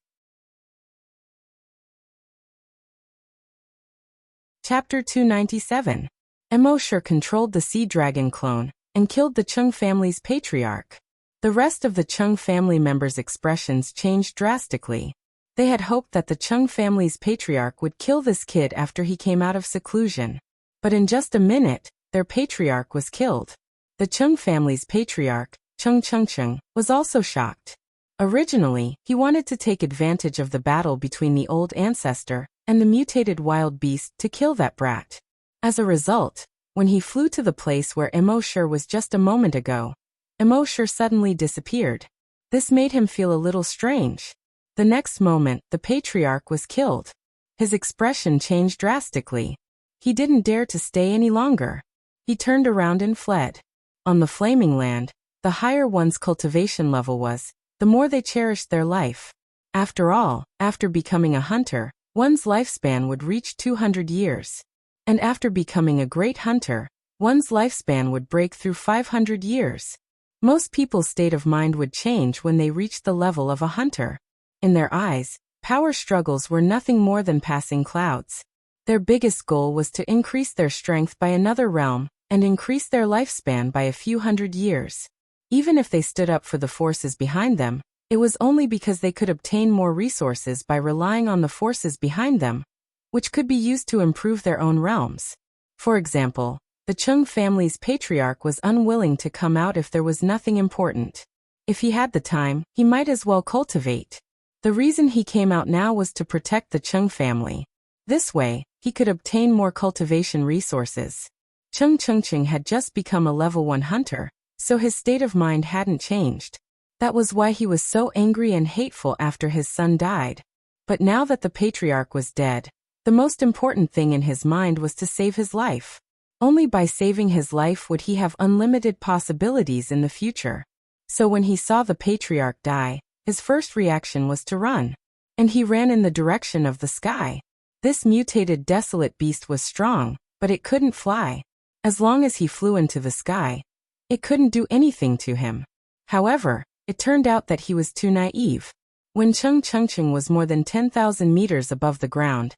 Chapter 297. Emoshur controlled the Sea Dragon clone, and killed the Chung family's patriarch. The rest of the Chung family members' expressions changed drastically. They had hoped that the Chung family's patriarch would kill this kid after he came out of seclusion. But in just a minute, their patriarch was killed. The Chung family's patriarch, Chung Chungchung, was also shocked. Originally, he wanted to take advantage of the battle between the old ancestor and the mutated wild beast to kill that brat. As a result, when he flew to the place where Emoshur was just a moment ago, Emoshur suddenly disappeared. This made him feel a little strange. The next moment, the patriarch was killed. His expression changed drastically. He didn't dare to stay any longer. He turned around and fled. On the Flaming Land, the higher one's cultivation level was, the more they cherished their life. After all, after becoming a hunter, one's lifespan would reach 200 years. And after becoming a great hunter, one's lifespan would break through 500 years. Most people's state of mind would change when they reached the level of a hunter. In their eyes, power struggles were nothing more than passing clouds. Their biggest goal was to increase their strength by another realm, and increase their lifespan by a few hundred years. Even if they stood up for the forces behind them, it was only because they could obtain more resources by relying on the forces behind them, which could be used to improve their own realms. For example, the Chung family's patriarch was unwilling to come out if there was nothing important. If he had the time, he might as well cultivate. The reason he came out now was to protect the Chung family. This way, he could obtain more cultivation resources. Chung Chungching had just become a level 1 hunter, so his state of mind hadn't changed. That was why he was so angry and hateful after his son died. But now that the patriarch was dead, the most important thing in his mind was to save his life. Only by saving his life would he have unlimited possibilities in the future. So when he saw the patriarch die, his first reaction was to run. And he ran in the direction of the sky. This mutated desolate beast was strong, but it couldn't fly. As long as he flew into the sky, it couldn't do anything to him. However, it turned out that he was too naive. When Chung Chungching was more than 10,000 meters above the ground,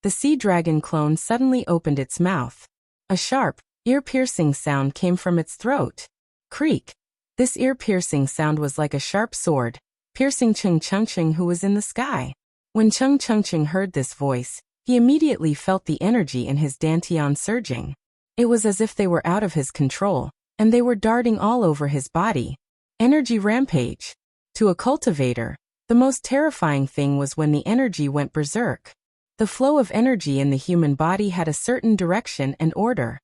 the Sea Dragon clone suddenly opened its mouth. A sharp, ear-piercing sound came from its throat. Creak. This ear-piercing sound was like a sharp sword, piercing Chung Chungching who was in the sky. When Chung Chungching heard this voice, he immediately felt the energy in his dantian surging. It was as if they were out of his control, and they were darting all over his body. Energy rampage. To a cultivator, the most terrifying thing was when the energy went berserk. The flow of energy in the human body had a certain direction and order.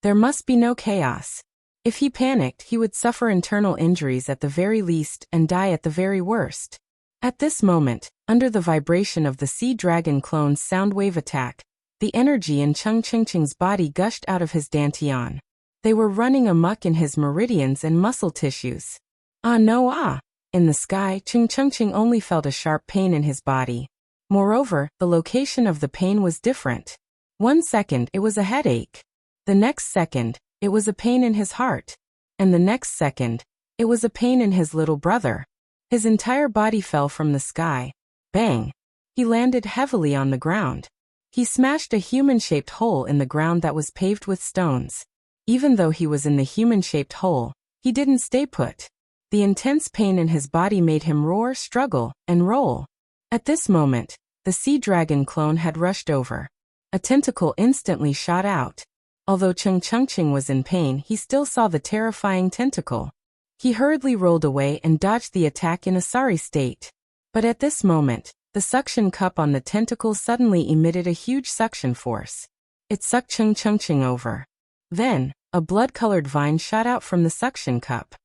There must be no chaos. If he panicked, he would suffer internal injuries at the very least and die at the very worst. At this moment, under the vibration of the Sea Dragon clone's sound wave attack, the energy in Chung Chungching's body gushed out of his dantian. They were running amok in his meridians and muscle tissues. Ah no ah! In the sky, Ching only felt a sharp pain in his body. Moreover, the location of the pain was different. 1 second, it was a headache. The next second, it was a pain in his heart. And the next second, it was a pain in his little brother. His entire body fell from the sky. Bang! He landed heavily on the ground. He smashed a human-shaped hole in the ground that was paved with stones. Even though he was in the human-shaped hole, he didn't stay put. The intense pain in his body made him roar, struggle, and roll. At this moment, the sea dragon clone had rushed over. A tentacle instantly shot out. Although Ching was in pain, he still saw the terrifying tentacle. He hurriedly rolled away and dodged the attack in a sorry state. But at this moment, the suction cup on the tentacle suddenly emitted a huge suction force. It sucked Ching over. Then, a blood-colored vine shot out from the suction cup.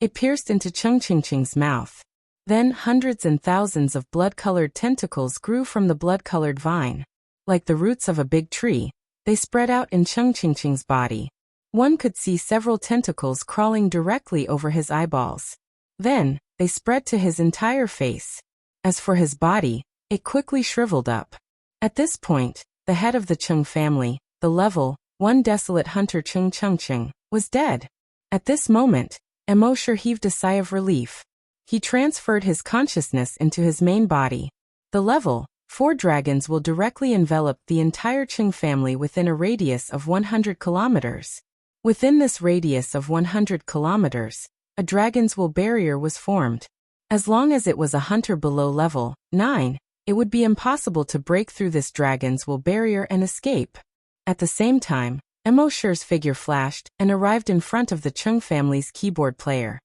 It pierced into Ching's mouth. Then hundreds and thousands of blood-colored tentacles grew from the blood-colored vine. Like the roots of a big tree, they spread out in Ching's body. One could see several tentacles crawling directly over his eyeballs. Then, they spread to his entire face. As for his body, it quickly shriveled up. At this point, the head of the Cheng family, the level 1 desolate hunter Ching, was dead. At this moment, Immortal heaved a sigh of relief. He transferred his consciousness into his main body. The level 4 dragons will directly envelop the entire Cheng family within a radius of 100 kilometers. Within this radius of 100 kilometers, a dragon's will barrier was formed. As long as it was a hunter below level 9, it would be impossible to break through this dragon's will barrier and escape. At the same time, Immortal's figure flashed and arrived in front of the Cheng family's keyboard player.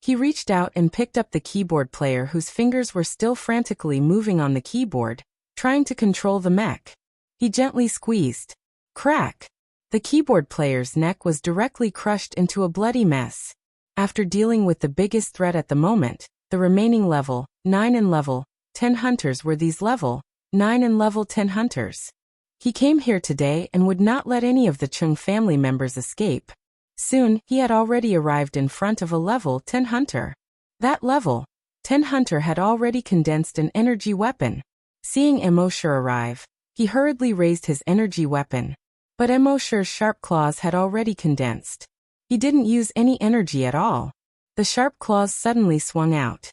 He reached out and picked up the keyboard player whose fingers were still frantically moving on the keyboard, trying to control the mech. He gently squeezed. Crack! The keyboard player's neck was directly crushed into a bloody mess. After dealing with the biggest threat at the moment, the remaining level 9 and level 10 hunters were these level 9 and level 10 hunters. He came here today and would not let any of the Cheng family members escape. Soon, he had already arrived in front of a level 10 hunter. That level 10 hunter had already condensed an energy weapon. Seeing Immortal arrive, he hurriedly raised his energy weapon. But Immortal's sharp claws had already condensed. He didn't use any energy at all. The sharp claws suddenly swung out.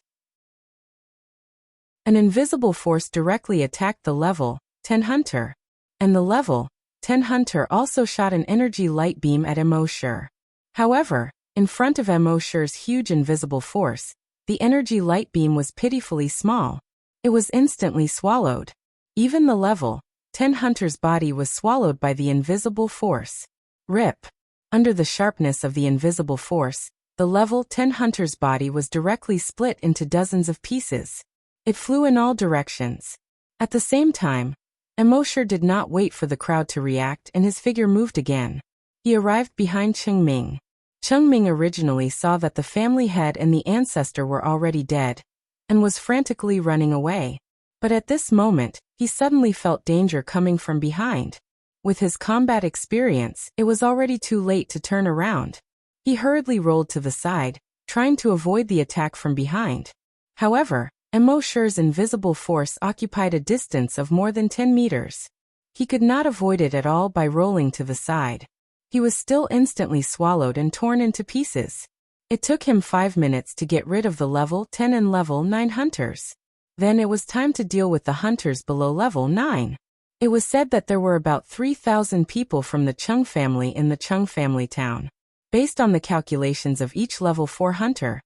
An invisible force directly attacked the level 10 hunter. And the level 10 hunter also shot an energy light beam at Immortal. However, in front of Immortal's huge invisible force, the energy light beam was pitifully small. It was instantly swallowed. Even the level 10 hunter's body was swallowed by the invisible force. Rip! Under the sharpness of the invisible force, the level 10 hunter's body was directly split into dozens of pieces. It flew in all directions. At the same time, Immortal did not wait for the crowd to react and his figure moved again. He arrived behind Chengming. Chengming originally saw that the family head and the ancestor were already dead, and was frantically running away. But at this moment, he suddenly felt danger coming from behind. With his combat experience, it was already too late to turn around. He hurriedly rolled to the side, trying to avoid the attack from behind. However, Immortal's invisible force occupied a distance of more than 10 meters. He could not avoid it at all by rolling to the side. He was still instantly swallowed and torn into pieces. It took him 5 minutes to get rid of the level 10 and level 9 hunters. Then it was time to deal with the hunters below level 9. It was said that there were about 3,000 people from the Cheng family in the Cheng family town. Based on the calculations of each level 4 hunter,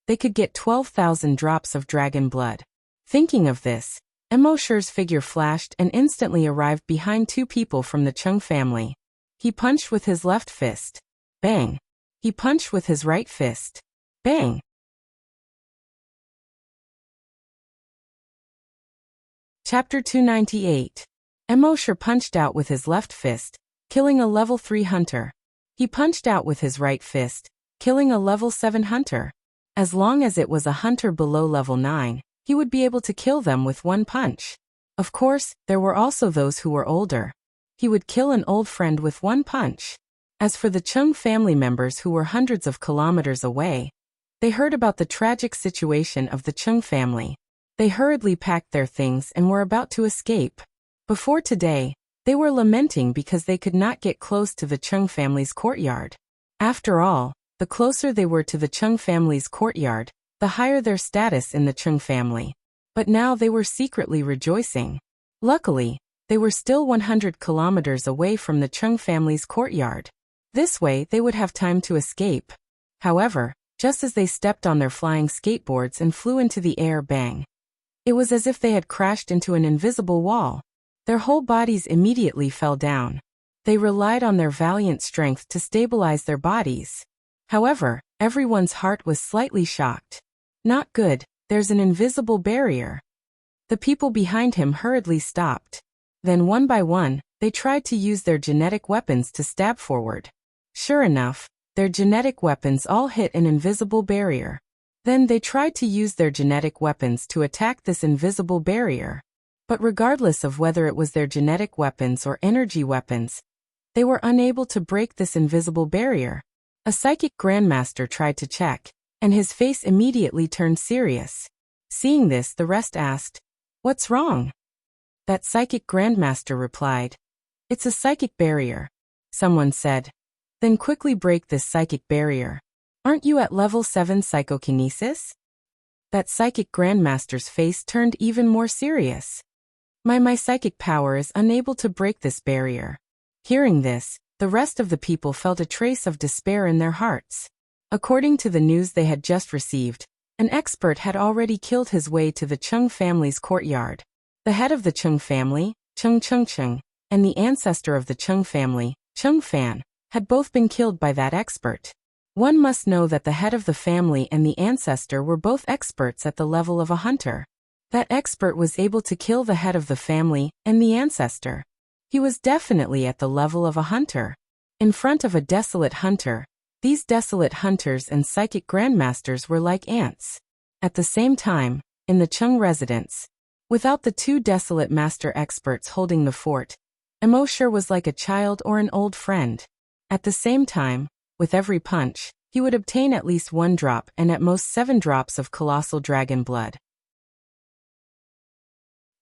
they could get 12,000 drops of dragon blood. Thinking of this, Immortal's figure flashed and instantly arrived behind 2 people from the Cheng family. He punched with his left fist. Bang! He punched with his right fist. Bang! Chapter 298. Immortal punched out with his left fist, killing a level 3 hunter. He punched out with his right fist, killing a level 7 hunter. As long as it was a hunter below level 9, he would be able to kill them with one punch. Of course, there were also those who were older. He would kill an old friend with one punch. As for the Cheng family members who were hundreds of kilometers away, They heard about the tragic situation of the Chung family. They hurriedly packed their things and were about to escape. Before today, they were lamenting because they could not get close to the Chung family's courtyard. After all, the closer they were to the Chung family's courtyard, the higher their status in the Chung family. But now they were secretly rejoicing. Luckily, they were still 100 kilometers away from the Chung family's courtyard. This way they would have time to escape. However, just as they stepped on their flying skateboards and flew into the air, bang! It was as if they had crashed into an invisible wall. Their whole bodies immediately fell down. They relied on their valiant strength to stabilize their bodies. However, everyone's heart was slightly shocked. Not good, there's an invisible barrier. The people behind him hurriedly stopped. Then one by one, they tried to use their genetic weapons to stab forward. Sure enough, their genetic weapons all hit an invisible barrier. Then they tried to use their genetic weapons to attack this invisible barrier. But regardless of whether it was their genetic weapons or energy weapons, they were unable to break this invisible barrier. A psychic grandmaster tried to check, and his face immediately turned serious. Seeing this, the rest asked, "What's wrong?" That psychic grandmaster replied, "It's a psychic barrier." Someone said, "Then quickly break this psychic barrier. Aren't you at level 7 psychokinesis?" That psychic grandmaster's face turned even more serious. My psychic power is unable to break this barrier." Hearing this, the rest of the people felt a trace of despair in their hearts. According to the news they had just received, an expert had already killed his way to the Chung family's courtyard. The head of the Chung family, Chung, and the ancestor of the Chung family, Chung Fan, had both been killed by that expert. One must know that the head of the family and the ancestor were both experts at the level of a hunter. That expert was able to kill the head of the family and the ancestor. He was definitely at the level of a hunter. In front of a desolate hunter, these desolate hunters and psychic grandmasters were like ants. At the same time, in the Chung residence, without the two desolate master experts holding the fort, Emoshur was like a child or an old friend. At the same time, with every punch, he would obtain at least 1 drop and at most 7 drops of colossal dragon blood.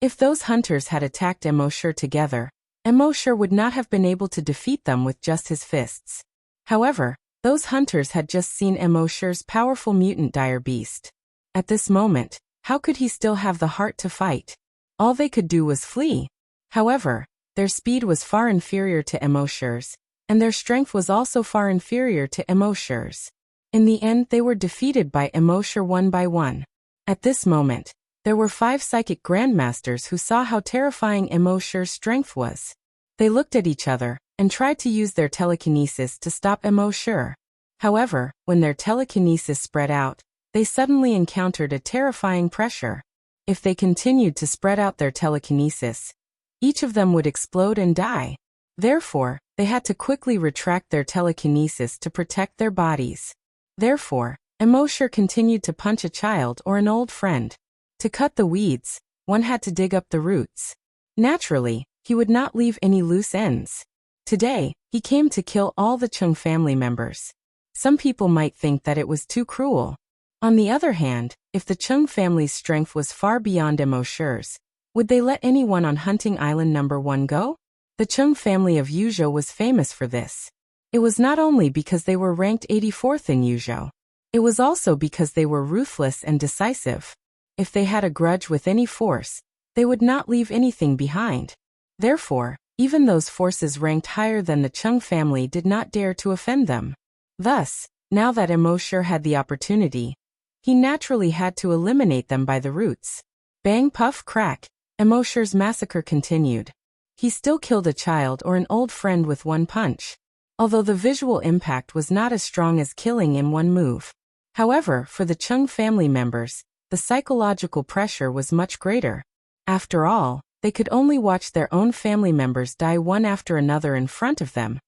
If those hunters had attacked Emoshur together, Emoshur would not have been able to defeat them with just his fists. However, those hunters had just seen Emoshur's powerful mutant dire beast. At this moment, how could he still have the heart to fight? All they could do was flee. However, their speed was far inferior to Emoshur's, and their strength was also far inferior to Emoshur's. In the end, they were defeated by Emoshur one by one. At this moment, there were 5 psychic grandmasters who saw how terrifying Emoshur's strength was. They looked at each other and tried to use their telekinesis to stop Emoshur. However, when their telekinesis spread out, they suddenly encountered a terrifying pressure. If they continued to spread out their telekinesis, each of them would explode and die. Therefore, they had to quickly retract their telekinesis to protect their bodies. Therefore, Emoshur continued to punch a child or an old friend. To cut the weeds, one had to dig up the roots. Naturally, he would not leave any loose ends. Today, he came to kill all the Chung family members. Some people might think that it was too cruel. On the other hand, if the Chung family's strength was far beyond Emoshur's, would they let anyone on Hunting Island number 1 go? The Chung family of Yuzhou was famous for this. It was not only because they were ranked 84th in Yuzhou. It was also because they were ruthless and decisive. If they had a grudge with any force, they would not leave anything behind. Therefore, even those forces ranked higher than the Chung family did not dare to offend them. Thus, now that Emoshur had the opportunity, he naturally had to eliminate them by the roots. Bang, puff, crack, Emoshur's massacre continued. He still killed a child or an old friend with 1 punch, although the visual impact was not as strong as killing in 1 move. However, for the Chung family members, the psychological pressure was much greater. After all, they could only watch their own family members die one after another in front of them,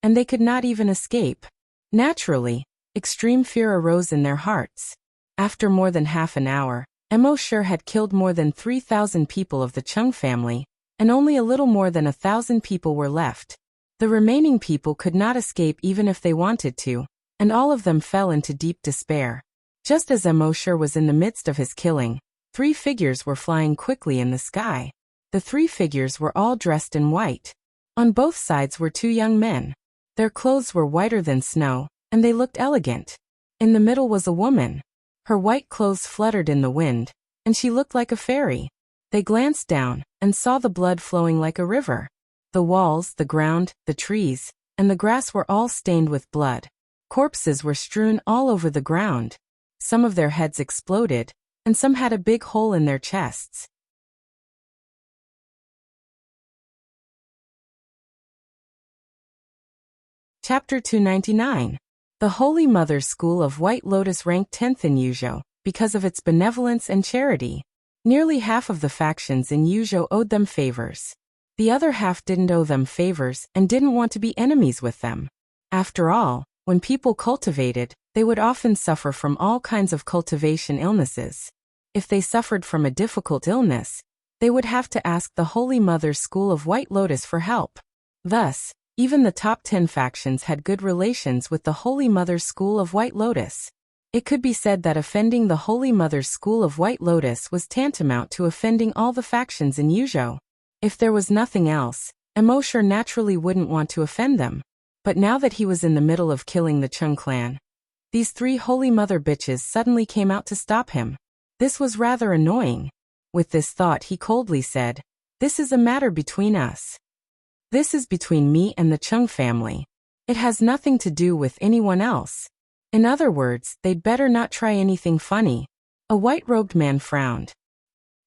and they could not even escape. Naturally, extreme fear arose in their hearts. After more than half an hour, Emoshur had killed more than 3,000 people of the Chung family, and only a little more than 1,000 people were left. The remaining people could not escape even if they wanted to, and all of them fell into deep despair. Just as Emosher was in the midst of his killing, 3 figures were flying quickly in the sky. The 3 figures were all dressed in white. On both sides were 2 young men. Their clothes were whiter than snow, and they looked elegant. In the middle was a woman. Her white clothes fluttered in the wind, and she looked like a fairy. They glanced down, and saw the blood flowing like a river. The walls, the ground, the trees, and the grass were all stained with blood. Corpses were strewn all over the ground. Some of their heads exploded, and some had a big hole in their chests. Chapter 299. The Holy Mother's School of White Lotus ranked 10th in Yuzhou, because of its benevolence and charity. Nearly half of the factions in Yuzhou owed them favors. The other half didn't owe them favors and didn't want to be enemies with them. After all, when people cultivated, they would often suffer from all kinds of cultivation illnesses. If they suffered from a difficult illness, they would have to ask the Holy Mother's School of White Lotus for help. Thus, even the top 10 factions had good relations with the Holy Mother's School of White Lotus. It could be said that offending the Holy Mother's School of White Lotus was tantamount to offending all the factions in Yuzhou. If there was nothing else, Emosher naturally wouldn't want to offend them. But now that he was in the middle of killing the Chung clan, these 3 Holy Mother bitches suddenly came out to stop him. This was rather annoying. With this thought he coldly said, "This is a matter between us. This is between me and the Chung family. It has nothing to do with anyone else. In other words, they'd better not try anything funny." A white-robed man frowned.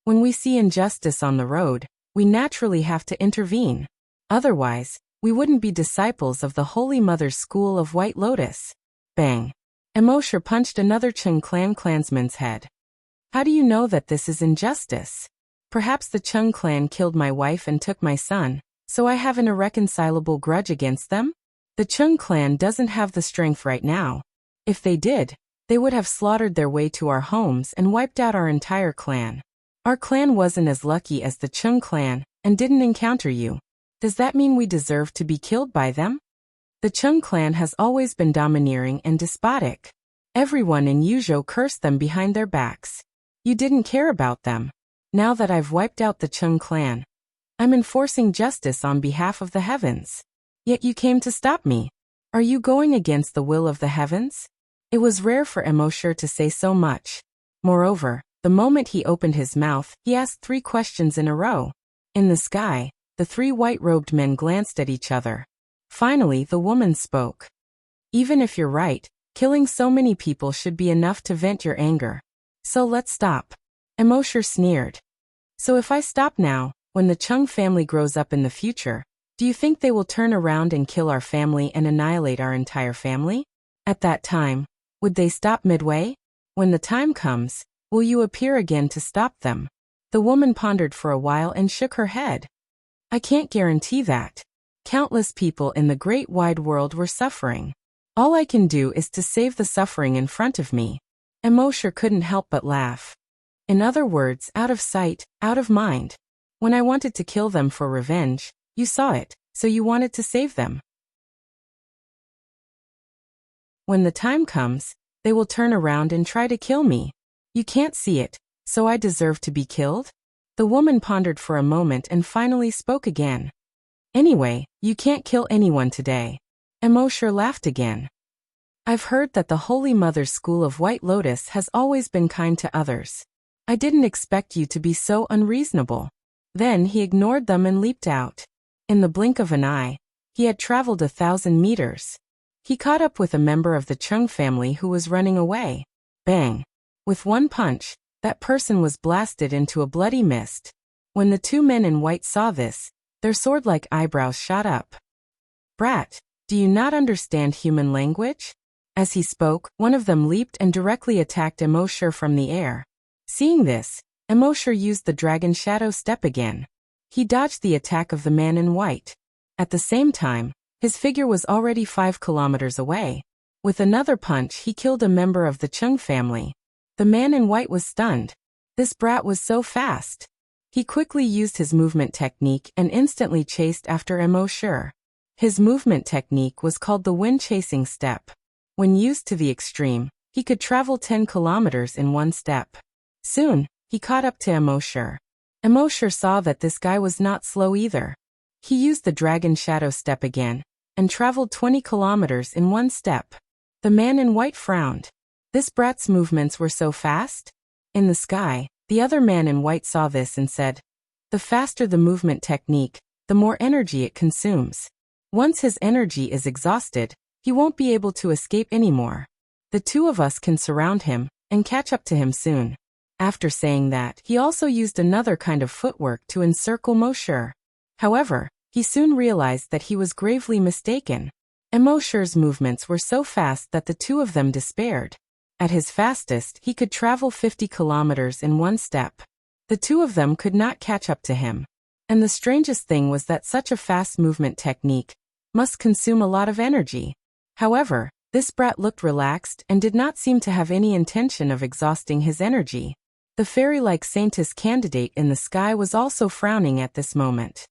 "When we see injustice on the road, we naturally have to intervene. Otherwise, we wouldn't be disciples of the Holy Mother's School of White Lotus." Bang! Emosher punched another Chung clan clansman's head. "How do you know that this is injustice? Perhaps the Chung clan killed my wife and took my son, so I have an irreconcilable grudge against them? The Chung clan doesn't have the strength right now. If they did, they would have slaughtered their way to our homes and wiped out our entire clan. Our clan wasn't as lucky as the Chung clan and didn't encounter you. Does that mean we deserve to be killed by them? The Chung clan has always been domineering and despotic. Everyone in Yuzhou cursed them behind their backs. You didn't care about them. Now that I've wiped out the Chung clan, I'm enforcing justice on behalf of the heavens. Yet you came to stop me. Are you going against the will of the heavens?" It was rare for Emosher to say so much. Moreover, the moment he opened his mouth, he asked 3 questions in a row. In the sky, the 3 white-robed men glanced at each other. Finally, the woman spoke. "Even if you're right, killing so many people should be enough to vent your anger. So let's stop." Emosher sneered. "So if I stop now, when the Chung family grows up in the future, do you think they will turn around and kill our family and annihilate our entire family? At that time, would they stop midway? When the time comes, will you appear again to stop them?" The woman pondered for a while and shook her head. "I can't guarantee that. Countless people in the great wide world were suffering. All I can do is to save the suffering in front of me." Emosher couldn't help but laugh. "In other words, out of sight, out of mind. When I wanted to kill them for revenge, you saw it, so you wanted to save them. When the time comes, they will turn around and try to kill me. You can't see it, so I deserve to be killed?" The woman pondered for a moment and finally spoke again. "Anyway, you can't kill anyone today." Emosher laughed again. "I've heard that the Holy Mother's School of White Lotus has always been kind to others. I didn't expect you to be so unreasonable." Then he ignored them and leaped out. In the blink of an eye, he had traveled 1,000 meters. He caught up with a member of the Chung family who was running away. Bang! With one punch, that person was blasted into a bloody mist. When the 2 men in white saw this, their sword-like eyebrows shot up. "Brat, do you not understand human language?" As he spoke, one of them leaped and directly attacked Emosher from the air. Seeing this, Emosher used the dragon shadow step again. He dodged the attack of the man in white. At the same time, his figure was already 5 kilometers away. With another punch, he killed a member of the Chung family. The man in white was stunned. This brat was so fast. He quickly used his movement technique and instantly chased after Emosher. His movement technique was called the wind chasing step. When used to the extreme, He could travel 10 kilometers in one step. Soon, he caught up to Immortal. Immortal saw that this guy was not slow either. He used the dragon shadow step again, and traveled 20 kilometers in one step. The man in white frowned. This brat's movements were so fast? In the sky, the other man in white saw this and said, "The faster the movement technique, the more energy it consumes. Once his energy is exhausted, he won't be able to escape anymore. The two of us can surround him and catch up to him soon." After saying that, he also used another kind of footwork to encircle Immortal. However, he soon realized that he was gravely mistaken. Immortal's movements were so fast that the two of them despaired. At his fastest, he could travel 50 kilometers in one step. The two of them could not catch up to him. And the strangest thing was that such a fast movement technique must consume a lot of energy. However, this brat looked relaxed and did not seem to have any intention of exhausting his energy. The fairy-like saintess candidate in the sky was also frowning at this moment.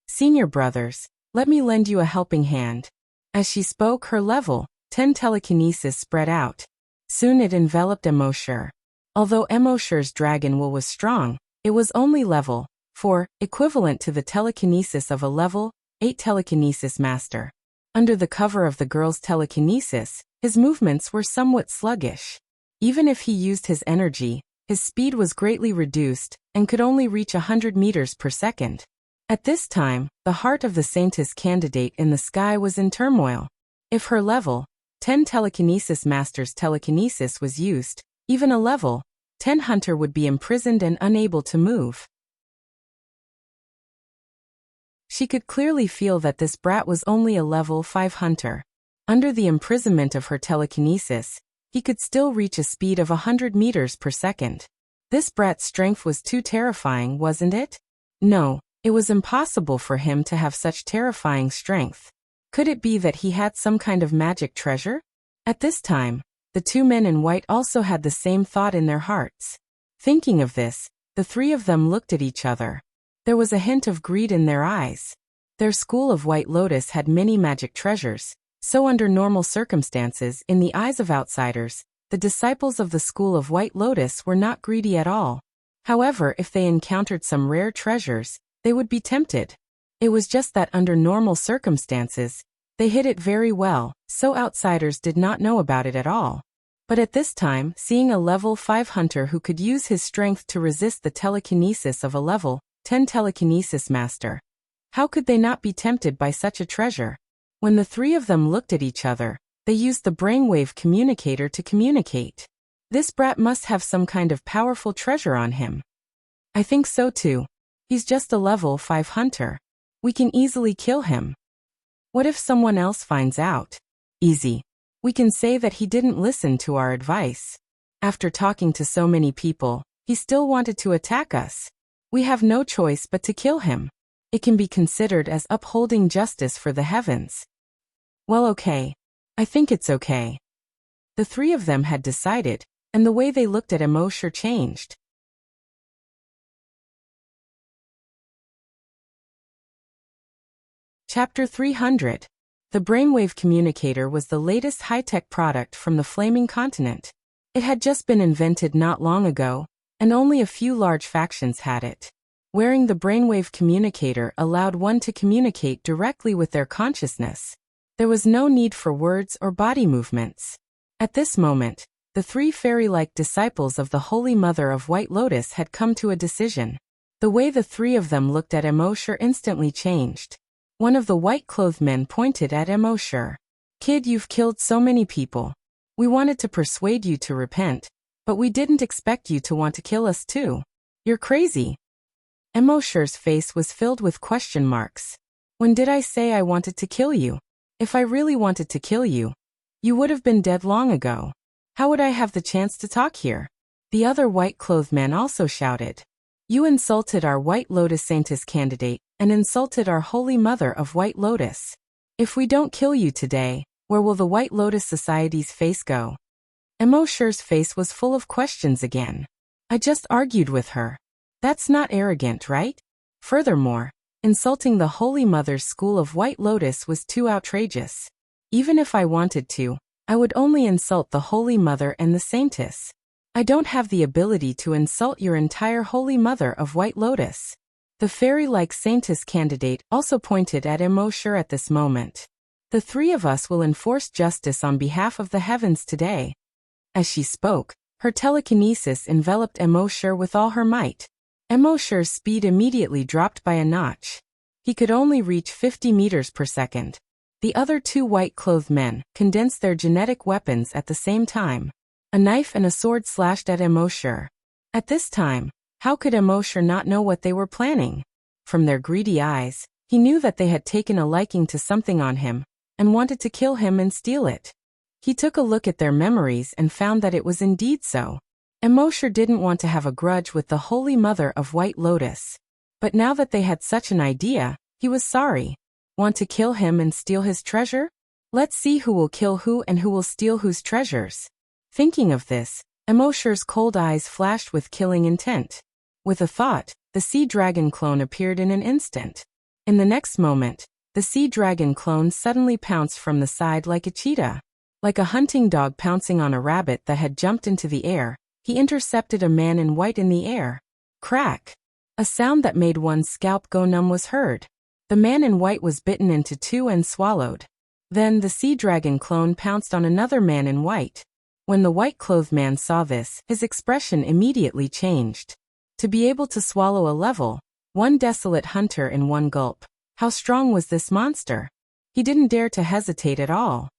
"Senior brothers, let me lend you a helping hand." As she spoke, her level 10 telekinesis spread out. Soon it enveloped Immortal. Although Immortal's dragon will was strong, it was only level 4, equivalent to the telekinesis of a level 8 telekinesis master. Under the cover of the girl's telekinesis, his movements were somewhat sluggish. Even if he used his energy, his speed was greatly reduced and could only reach 100 meters per second. At this time, the heart of the saintess candidate in the sky was in turmoil. If her level 10 telekinesis master's telekinesis was used, even a level 10 hunter would be imprisoned and unable to move. She could clearly feel that this brat was only a level 5 hunter. Under the imprisonment of her telekinesis, he could still reach a speed of 100 meters per second. This brat's strength was too terrifying, wasn't it? No, it was impossible for him to have such terrifying strength. Could it be that he had some kind of magic treasure? At this time, the two men in white also had the same thought in their hearts. Thinking of this, the three of them looked at each other. There was a hint of greed in their eyes. Their school of White Lotus had many magic treasures. So under normal circumstances, in the eyes of outsiders, the disciples of the school of White Lotus were not greedy at all. However, if they encountered some rare treasures, they would be tempted. It was just that under normal circumstances, they hid it very well, so outsiders did not know about it at all. But at this time, seeing a level 5 hunter who could use his strength to resist the telekinesis of a level 10 telekinesis master, how could they not be tempted by such a treasure? When the three of them looked at each other, they used the brainwave communicator to communicate. This brat must have some kind of powerful treasure on him. I think so too. He's just a level 5 hunter. We can easily kill him. What if someone else finds out? Easy. We can say that he didn't listen to our advice. After talking to so many people, he still wanted to attack us. We have no choice but to kill him. It can be considered as upholding justice for the heavens. Well, okay. I think it's okay. The three of them had decided, and the way they looked at Immortal changed. Chapter 300. The brainwave communicator was the latest high-tech product from the Flaming Continent. It had just been invented not long ago, and only a few large factions had it. Wearing the brainwave communicator allowed one to communicate directly with their consciousness. There was no need for words or body movements. At this moment, the three fairy-like disciples of the Holy Mother of White Lotus had come to a decision. The way the three of them looked at Immortal instantly changed. One of the white-clothed men pointed at Immortal. "Kid, you've killed so many people. We wanted to persuade you to repent, but we didn't expect you to want to kill us too. You're crazy." Immortal's face was filled with question marks. "When did I say I wanted to kill you? If I really wanted to kill you, you would have been dead long ago. How would I have the chance to talk here?" The other white-clothed man also shouted. "You insulted our White Lotus Saintess candidate and insulted our Holy Mother of White Lotus. If we don't kill you today, where will the White Lotus Society's face go?" Immortal's face was full of questions again. "I just argued with her. That's not arrogant, right? Furthermore, insulting the Holy Mother's school of White Lotus was too outrageous. Even if I wanted to, I would only insult the Holy Mother and the Saintess. I don't have the ability to insult your entire Holy Mother of White Lotus. The fairy-like Saintess candidate also pointed at Immortal at this moment. The three of us will enforce justice on behalf of the heavens today. As she spoke, her telekinesis enveloped Immortal with all her might. Immortal's speed immediately dropped by a notch. He could only reach 50 meters per second. The other two white-clothed men condensed their genetic weapons at the same time. A knife and a sword slashed at Immortal. At this time, how could Immortal not know what they were planning? From their greedy eyes, he knew that they had taken a liking to something on him, and wanted to kill him and steal it. He took a look at their memories and found that it was indeed so. Immortal didn't want to have a grudge with the Holy Mother of White Lotus. But now that they had such an idea, he was sorry. Want to kill him and steal his treasure? Let's see who will kill who and who will steal whose treasures. Thinking of this, Immortal's cold eyes flashed with killing intent. With a thought, the sea dragon clone appeared in an instant. In the next moment, the sea dragon clone suddenly pounced from the side like a cheetah. Like a hunting dog pouncing on a rabbit that had jumped into the air, he intercepted a man in white in the air. Crack! A sound that made one's scalp go numb was heard. The man in white was bitten into two and swallowed. Then the sea dragon clone pounced on another man in white. When the white-clothed man saw this, his expression immediately changed. To be able to swallow a level, one desolate hunter in one gulp. How strong was this monster? He didn't dare to hesitate at all.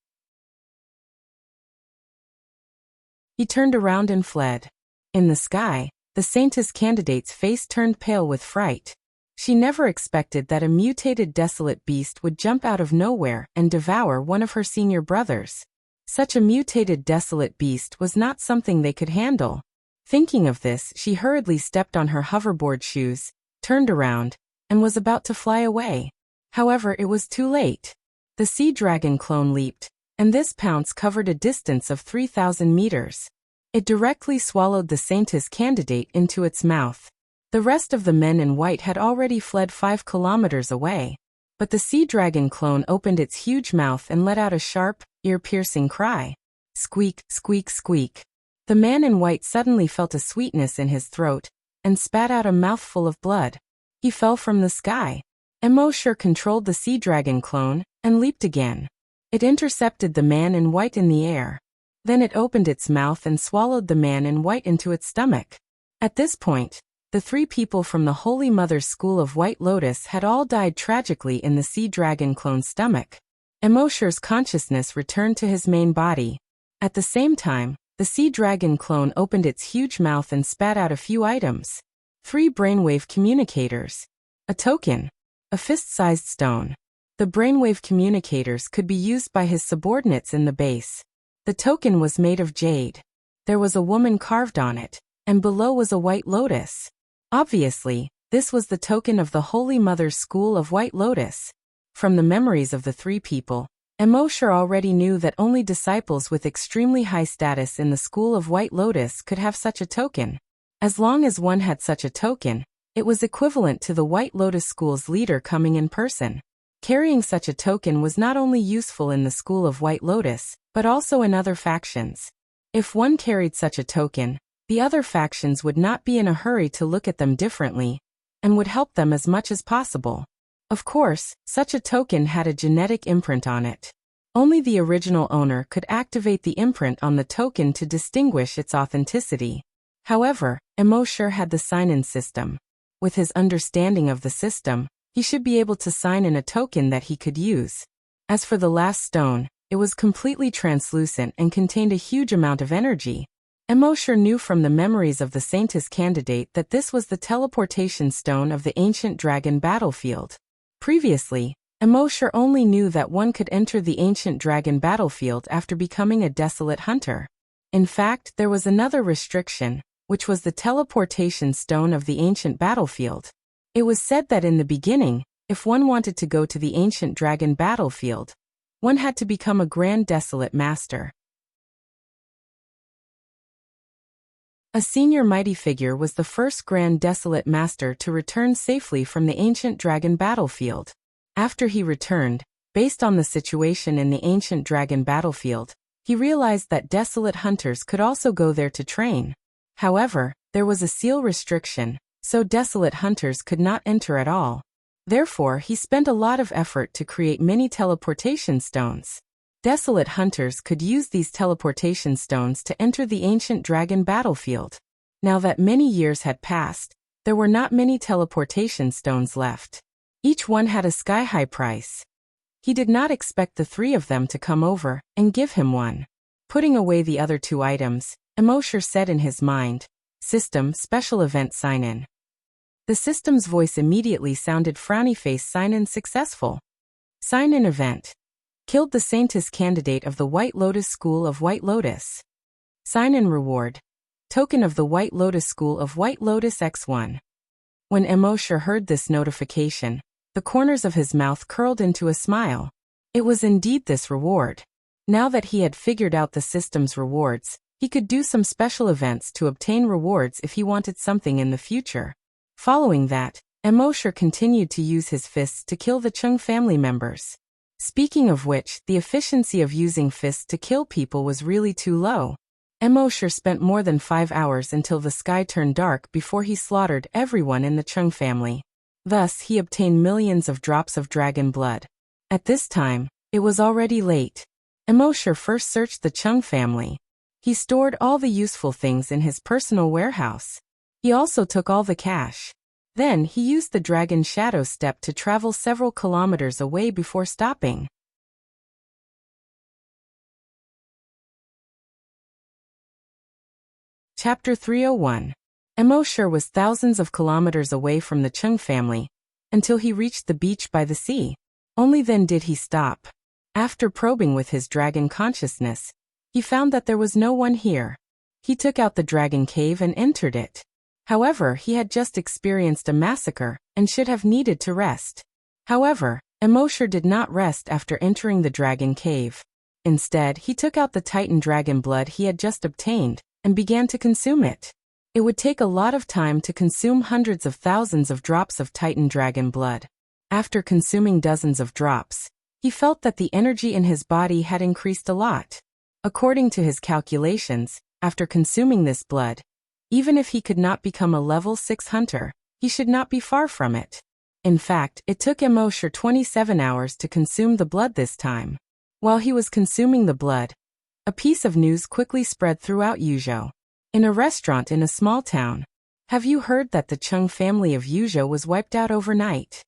He turned around and fled. In the sky, the Saintess candidate's face turned pale with fright. She never expected that a mutated desolate beast would jump out of nowhere and devour one of her senior brothers. Such a mutated desolate beast was not something they could handle. Thinking of this, she hurriedly stepped on her hoverboard shoes, turned around, and was about to fly away. However, it was too late. The sea dragon clone leaped, and this pounce covered a distance of 3,000 meters. It directly swallowed the Saintess candidate into its mouth. The rest of the men in white had already fled 5 kilometers away. But the sea dragon clone opened its huge mouth and let out a sharp, ear-piercing cry. Squeak, squeak, squeak. The man in white suddenly felt a sweetness in his throat, and spat out a mouthful of blood. He fell from the sky. Immortal controlled the sea dragon clone, and leaped again. It intercepted the man in white in the air. Then it opened its mouth and swallowed the man in white into its stomach. At this point, the 3 people from the Holy Mother's School of White Lotus had all died tragically in the sea dragon clone's stomach. Immortal's consciousness returned to his main body. At the same time, the sea dragon clone opened its huge mouth and spat out a few items. 3 brainwave communicators. A token. A fist-sized stone. The brainwave communicators could be used by his subordinates in the base. The token was made of jade. There was a woman carved on it, and below was a white lotus. Obviously, this was the token of the Holy Mother's School of White Lotus. From the memories of the 3 people, Immortal already knew that only disciples with extremely high status in the School of White Lotus could have such a token. As long as one had such a token, it was equivalent to the White Lotus School's leader coming in person. Carrying such a token was not only useful in the School of White Lotus, but also in other factions. If one carried such a token, the other factions would not be in a hurry to look at them differently, and would help them as much as possible. Of course, such a token had a genetic imprint on it. Only the original owner could activate the imprint on the token to distinguish its authenticity. However, Immortal had the sign-in system. With his understanding of the system, he should be able to sign in a token that he could use. As for the last stone, it was completely translucent and contained a huge amount of energy. Immortal knew from the memories of the Saintess candidate that this was the teleportation stone of the ancient dragon battlefield. Previously, Immortal only knew that one could enter the ancient dragon battlefield after becoming a desolate hunter. In fact, there was another restriction, which was the teleportation stone of the ancient battlefield. It was said that in the beginning, if one wanted to go to the ancient dragon battlefield, one had to become a Grand Desolate Master. A senior mighty figure was the first Grand Desolate Master to return safely from the ancient dragon battlefield. After he returned, based on the situation in the ancient dragon battlefield, He realized that desolate hunters could also go there to train. However, there was a seal restriction, so desolate hunters could not enter at all. Therefore, he spent a lot of effort to create many teleportation stones. Desolate hunters could use these teleportation stones to enter the ancient dragon battlefield. Now that many years had passed, there were not many teleportation stones left. Each one had a sky-high price. He did not expect the three of them to come over and give him one. Putting away the other two items, Immortal said in his mind, "System Special Event Sign-in." The system's voice immediately sounded frowny face sign-in successful. Sign-in event. Killed the Saintess candidate of the White Lotus School of White Lotus. Sign-in reward. Token of the White Lotus School of White Lotus X1. When Immortal heard this notification, the corners of his mouth curled into a smile. It was indeed this reward. Now that he had figured out the system's rewards, he could do some special events to obtain rewards if he wanted something in the future. Following that, Immortal continued to use his fists to kill the Chung family members. Speaking of which, the efficiency of using fists to kill people was really too low. Immortal spent more than 5 hours until the sky turned dark before he slaughtered everyone in the Chung family. Thus, he obtained millions of drops of dragon blood. At this time, it was already late. Immortal first searched the Chung family. He stored all the useful things in his personal warehouse. He also took all the cash. Then he used the dragon shadow step to travel several kilometers away before stopping. Chapter 301. Immortal was thousands of kilometers away from the Chung family, until he reached the beach by the sea. Only then did he stop. After probing with his dragon consciousness, he found that there was no one here. He took out the dragon cave and entered it. However, he had just experienced a massacre and should have needed to rest. However, Immortal did not rest after entering the dragon cave. Instead, he took out the Titan dragon blood he had just obtained and began to consume it. It would take a lot of time to consume hundreds of thousands of drops of Titan dragon blood. After consuming dozens of drops, he felt that the energy in his body had increased a lot. According to his calculations, after consuming this blood, even if he could not become a level 6 hunter, he should not be far from it. In fact, it took Immortal 27 hours to consume the blood this time. While he was consuming the blood, a piece of news quickly spread throughout Yuzhou. In a restaurant in a small town. Have you heard that the Chung family of Yuzhou was wiped out overnight?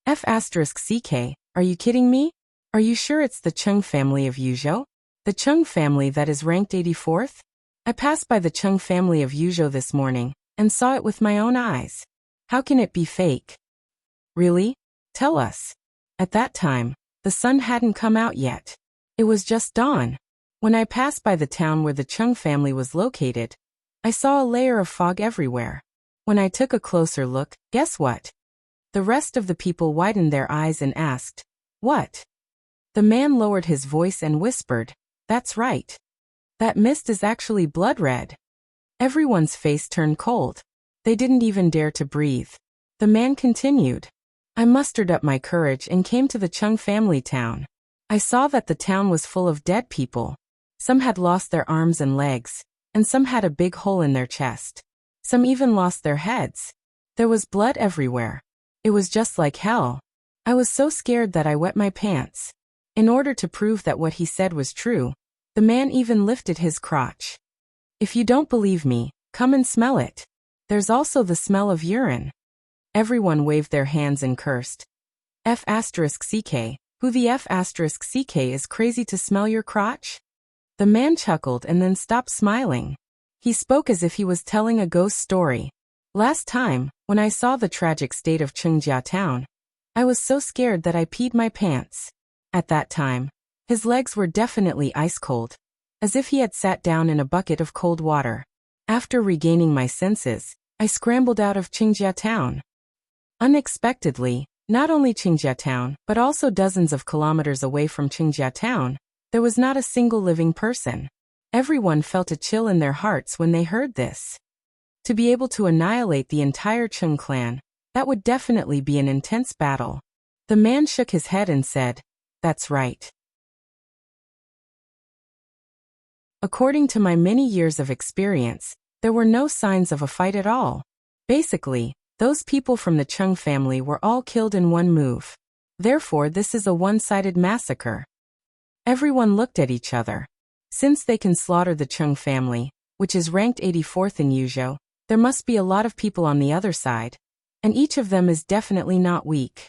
F***CK, are you kidding me? Are you sure it's the Chung family of Yuzhou? The Chung family that is ranked 84th? I passed by the Chung family of Yuzhou this morning, and saw it with my own eyes. How can it be fake? Really? Tell us. At that time, the sun hadn't come out yet. It was just dawn. When I passed by the town where the Chung family was located, I saw a layer of fog everywhere. When I took a closer look, guess what? The rest of the people widened their eyes and asked, "What?" The man lowered his voice and whispered, "That's right. That mist is actually blood red." Everyone's face turned cold. They didn't even dare to breathe. The man continued. I mustered up my courage and came to the Chung family town. I saw that the town was full of dead people. Some had lost their arms and legs, and some had a big hole in their chest. Some even lost their heads. There was blood everywhere. It was just like hell. I was so scared that I wet my pants. In order to prove that what he said was true, the man even lifted his crotch. If you don't believe me, come and smell it. There's also the smell of urine. Everyone waved their hands and cursed. F***CK, who the F***CK is crazy to smell your crotch? The man chuckled and then stopped smiling. He spoke as if he was telling a ghost story. Last time, when I saw the tragic state of Chengjia town, I was so scared that I peed my pants. At that time, his legs were definitely ice cold, as if he had sat down in a bucket of cold water. After regaining my senses, I scrambled out of Chengjia town. Unexpectedly, not only Chengjia town, but also dozens of kilometers away from Chengjia town, there was not a single living person. Everyone felt a chill in their hearts when they heard this. To be able to annihilate the entire Chung clan, that would definitely be an intense battle. The man shook his head and said, "That's right. According to my many years of experience, there were no signs of a fight at all. Basically, those people from the Chung family were all killed in one move. Therefore, this is a one-sided massacre. Everyone looked at each other. Since they can slaughter the Chung family, which is ranked 84th in Yuzhou, there must be a lot of people on the other side. And each of them is definitely not weak.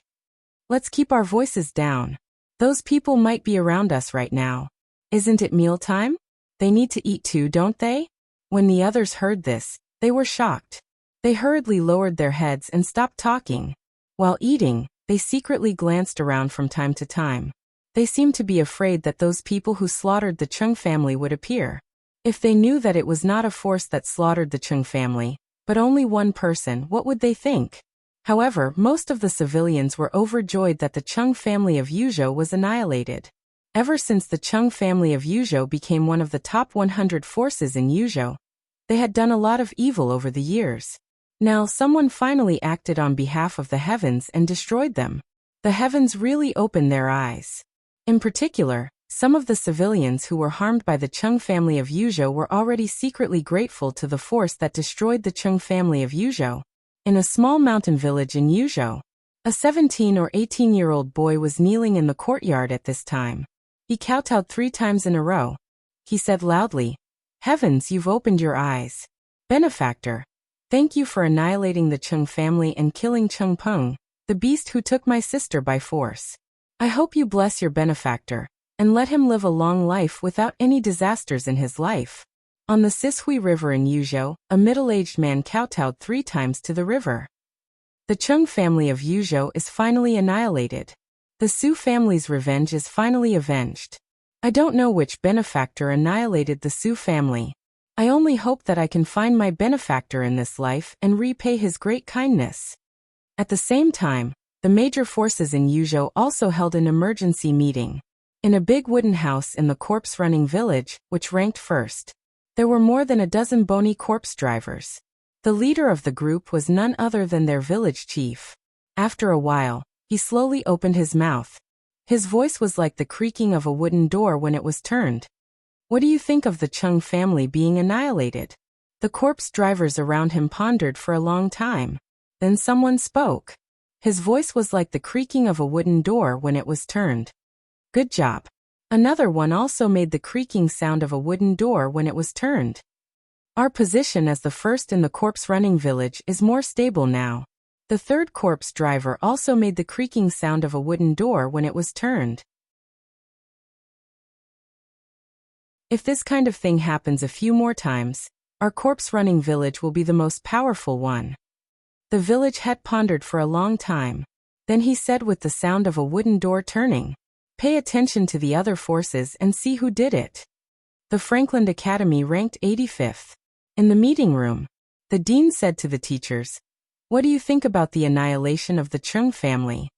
Let's keep our voices down. Those people might be around us right now. Isn't it mealtime? They need to eat too, don't they? When the others heard this, they were shocked. They hurriedly lowered their heads and stopped talking. While eating, they secretly glanced around from time to time. They seemed to be afraid that those people who slaughtered the Chung family would appear. If they knew that it was not a force that slaughtered the Chung family, but only one person, what would they think? However, most of the civilians were overjoyed that the Chung family of Yuzhou was annihilated. Ever since the Chung family of Yuzhou became one of the top 100 forces in Yuzhou, they had done a lot of evil over the years. Now someone finally acted on behalf of the heavens and destroyed them. The heavens really opened their eyes. In particular, some of the civilians who were harmed by the Chung family of Yuzhou were already secretly grateful to the force that destroyed the Chung family of Yuzhou. In a small mountain village in Yuzhou, a 17 or 18-year-old boy was kneeling in the courtyard at this time. He kowtowed 3 times in a row. He said loudly, "Heavens, you've opened your eyes. Benefactor, thank you for annihilating the Chung family and killing Chung Peng, the beast who took my sister by force. I hope you bless your benefactor, and let him live a long life without any disasters in his life." On the Sishui River in Yuzhou, a middle-aged man kowtowed 3 times to the river. The Chung family of Yuzhou is finally annihilated. The Su family's revenge is finally avenged. I don't know which benefactor annihilated the Su family. I only hope that I can find my benefactor in this life and repay his great kindness. At the same time, the major forces in Yuzhou also held an emergency meeting. In a big wooden house in the corpse-running village, which ranked first, there were more than a dozen bony corpse drivers. The leader of the group was none other than their village chief. After a while, he slowly opened his mouth. His voice was like the creaking of a wooden door when it was turned. "What do you think of the Chung family being annihilated?" The corpse drivers around him pondered for a long time. Then someone spoke. His voice was like the creaking of a wooden door when it was turned. "Good job." Another one also made the creaking sound of a wooden door when it was turned. "Our position as the first in the corpse-running village is more stable now." The third corpse driver also made the creaking sound of a wooden door when it was turned. If this kind of thing happens a few more times, our corpse-running village will be the most powerful one. The village head pondered for a long time. Then he said with the sound of a wooden door turning, "Pay attention to the other forces and see who did it." The Franklin Academy ranked 85th. In the meeting room, the dean said to the teachers, "What do you think about the annihilation of the Chung family?"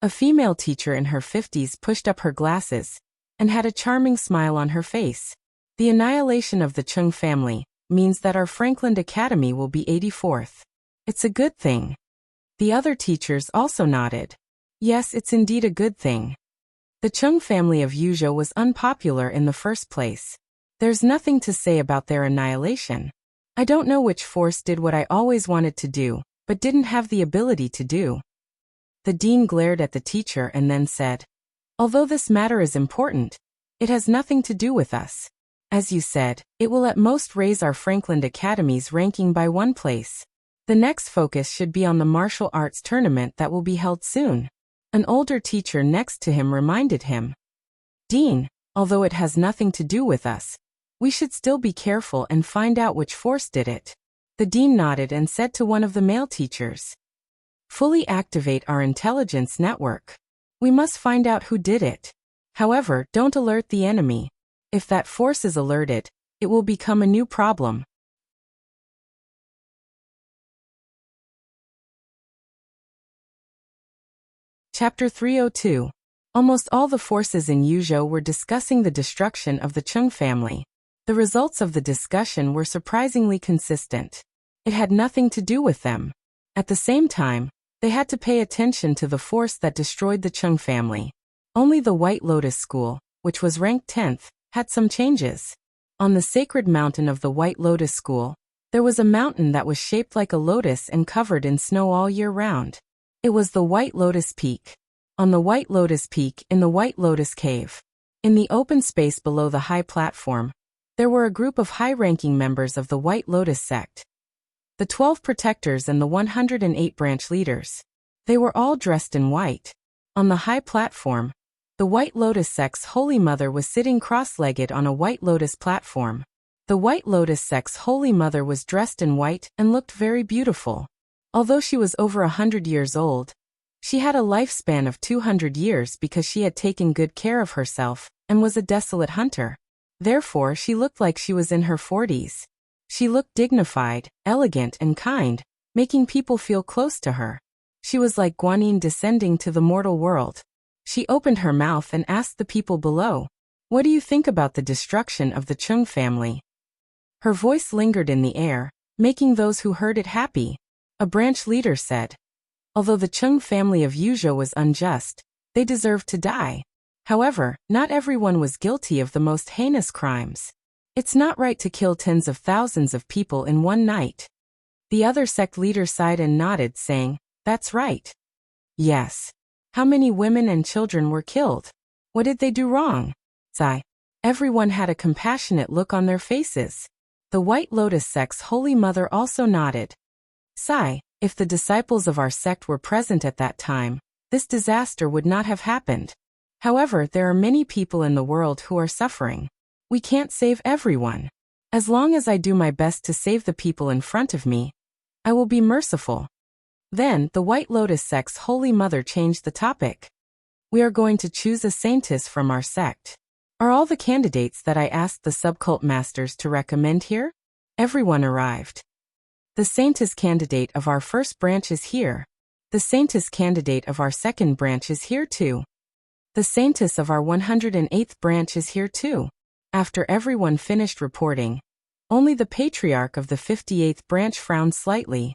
A female teacher in her 50s pushed up her glasses and had a charming smile on her face. "The annihilation of the Chung family means that our Franklin Academy will be 84th. It's a good thing." The other teachers also nodded. Yes, it's indeed a good thing. The Chung family of Yuzhou was unpopular in the first place. There's nothing to say about their annihilation. I don't know which force did what I always wanted to do, but didn't have the ability to do. The dean glared at the teacher and then said, "Although this matter is important, it has nothing to do with us. As you said, it will at most raise our Franklin Academy's ranking by 1 place. The next focus should be on the martial arts tournament that will be held soon." An older teacher next to him reminded him, "Dean, although it has nothing to do with us, we should still be careful and find out which force did it." The dean nodded and said to one of the male teachers, "Fully activate our intelligence network. We must find out who did it. However, don't alert the enemy. If that force is alerted, it will become a new problem." Chapter 302. Almost all the forces in Yuzhou were discussing the destruction of the Chung family. The results of the discussion were surprisingly consistent. It had nothing to do with them. At the same time, they had to pay attention to the force that destroyed the Chung family. Only the White Lotus School, which was ranked 10th, had some changes. On the sacred mountain of the White Lotus School, there was a mountain that was shaped like a lotus and covered in snow all year round. It was the White Lotus Peak. On the White Lotus Peak, in the White Lotus Cave, in the open space below the high platform, there were a group of high-ranking members of the White Lotus sect. The 12 protectors and the 108 branch leaders. They were all dressed in white. On the high platform, the White Lotus sect's Holy Mother was sitting cross-legged on a White Lotus platform. The White Lotus sect's Holy Mother was dressed in white and looked very beautiful. Although she was over 100 years old, she had a lifespan of 200 years because she had taken good care of herself and was a desolate hunter. Therefore, she looked like she was in her 40s. She looked dignified, elegant, and kind, making people feel close to her. She was like Guanyin descending to the mortal world. She opened her mouth and asked the people below, "What do you think about the destruction of the Chung family?" Her voice lingered in the air, making those who heard it happy. A branch leader said, "Although the Chung family of Wuxia was unjust, they deserved to die. However, not everyone was guilty of the most heinous crimes. It's not right to kill tens of thousands of people in one night." The other sect leader sighed and nodded, saying, "That's right." "Yes. How many women and children were killed? What did they do wrong?" Sigh. Everyone had a compassionate look on their faces. The White Lotus sect's Holy Mother also nodded. Sigh. If the disciples of our sect were present at that time, this disaster would not have happened. However, there are many people in the world who are suffering. We can't save everyone. As long as I do my best to save the people in front of me, I will be merciful. Then, the White Lotus sect's Holy Mother changed the topic. "We are going to choose a saintess from our sect. Are all the candidates that I asked the subcult masters to recommend here?" Everyone arrived. "The saintess candidate of our first branch is here. The saintess candidate of our second branch is here too. The saintess of our 108th branch is here too." After everyone finished reporting, only the patriarch of the 58th branch frowned slightly.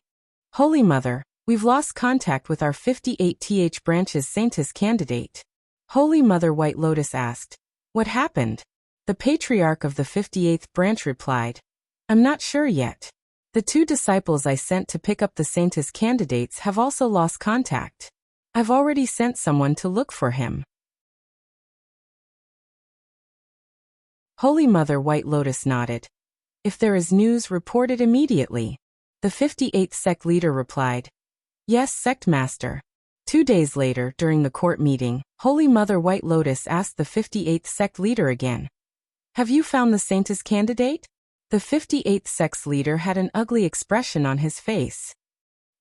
"Holy Mother, we've lost contact with our 58th branch's saintess candidate." Holy Mother White Lotus asked, "What happened?" The patriarch of the 58th branch replied, "I'm not sure yet. The 2 disciples I sent to pick up the saintess candidates have also lost contact. I've already sent someone to look for him." Holy Mother White Lotus nodded. "If there is news, report it immediately." The 58th sect leader replied, "Yes, sect master." 2 days later, during the court meeting, Holy Mother White Lotus asked the 58th sect leader again, "Have you found the saintess candidate?" The 58th sect's leader had an ugly expression on his face.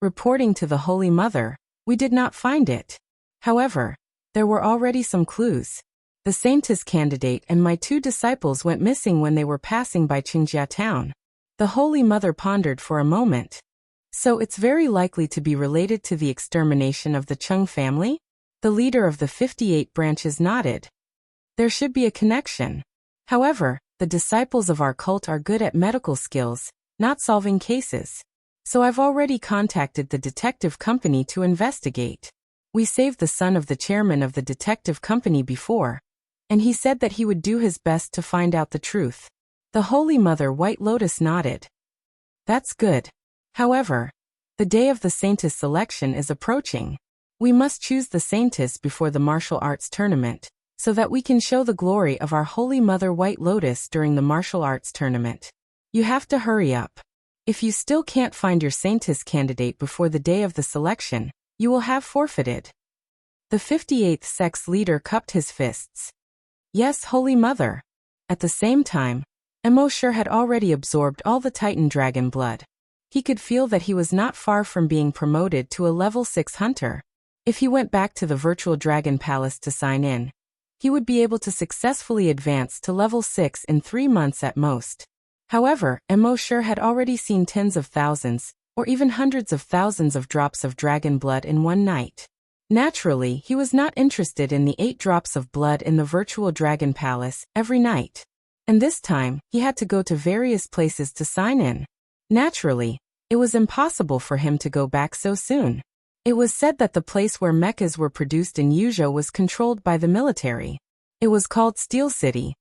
Reporting to the Holy Mother, "We did not find it. However, there were already some clues. The saintess candidate and my 2 disciples went missing when they were passing by Qingjia town." The Holy Mother pondered for a moment. "So it's very likely to be related to the extermination of the Chung family?" The leader of the 58 branches nodded. "There should be a connection. However, the disciples of our cult are good at medical skills, not solving cases. So I've already contacted the detective company to investigate. We saved the son of the chairman of the detective company before, and he said that he would do his best to find out the truth." The Holy Mother White Lotus nodded. "That's good. However, the day of the saintess selection is approaching. We must choose the saintess before the martial arts tournament, so that we can show the glory of our Holy Mother White Lotus during the martial arts tournament. You have to hurry up. If you still can't find your saintess candidate before the day of the selection, you will have forfeited." The 58th sect's leader cupped his fists. "Yes, Holy Mother." At the same time, Emosure had already absorbed all the Titan dragon blood. He could feel that he was not far from being promoted to a level 6 hunter. If he went back to the virtual dragon palace to sign in, he would be able to successfully advance to level 6 in 3 months at most. However, Emosure had already seen tens of thousands, or even hundreds of thousands of drops of dragon blood in one night. Naturally, he was not interested in the 8 drops of blood in the virtual dragon palace every night. And this time, he had to go to various places to sign in. Naturally, it was impossible for him to go back so soon. It was said that the place where mechas were produced in Wuxia was controlled by the military. It was called Steel City,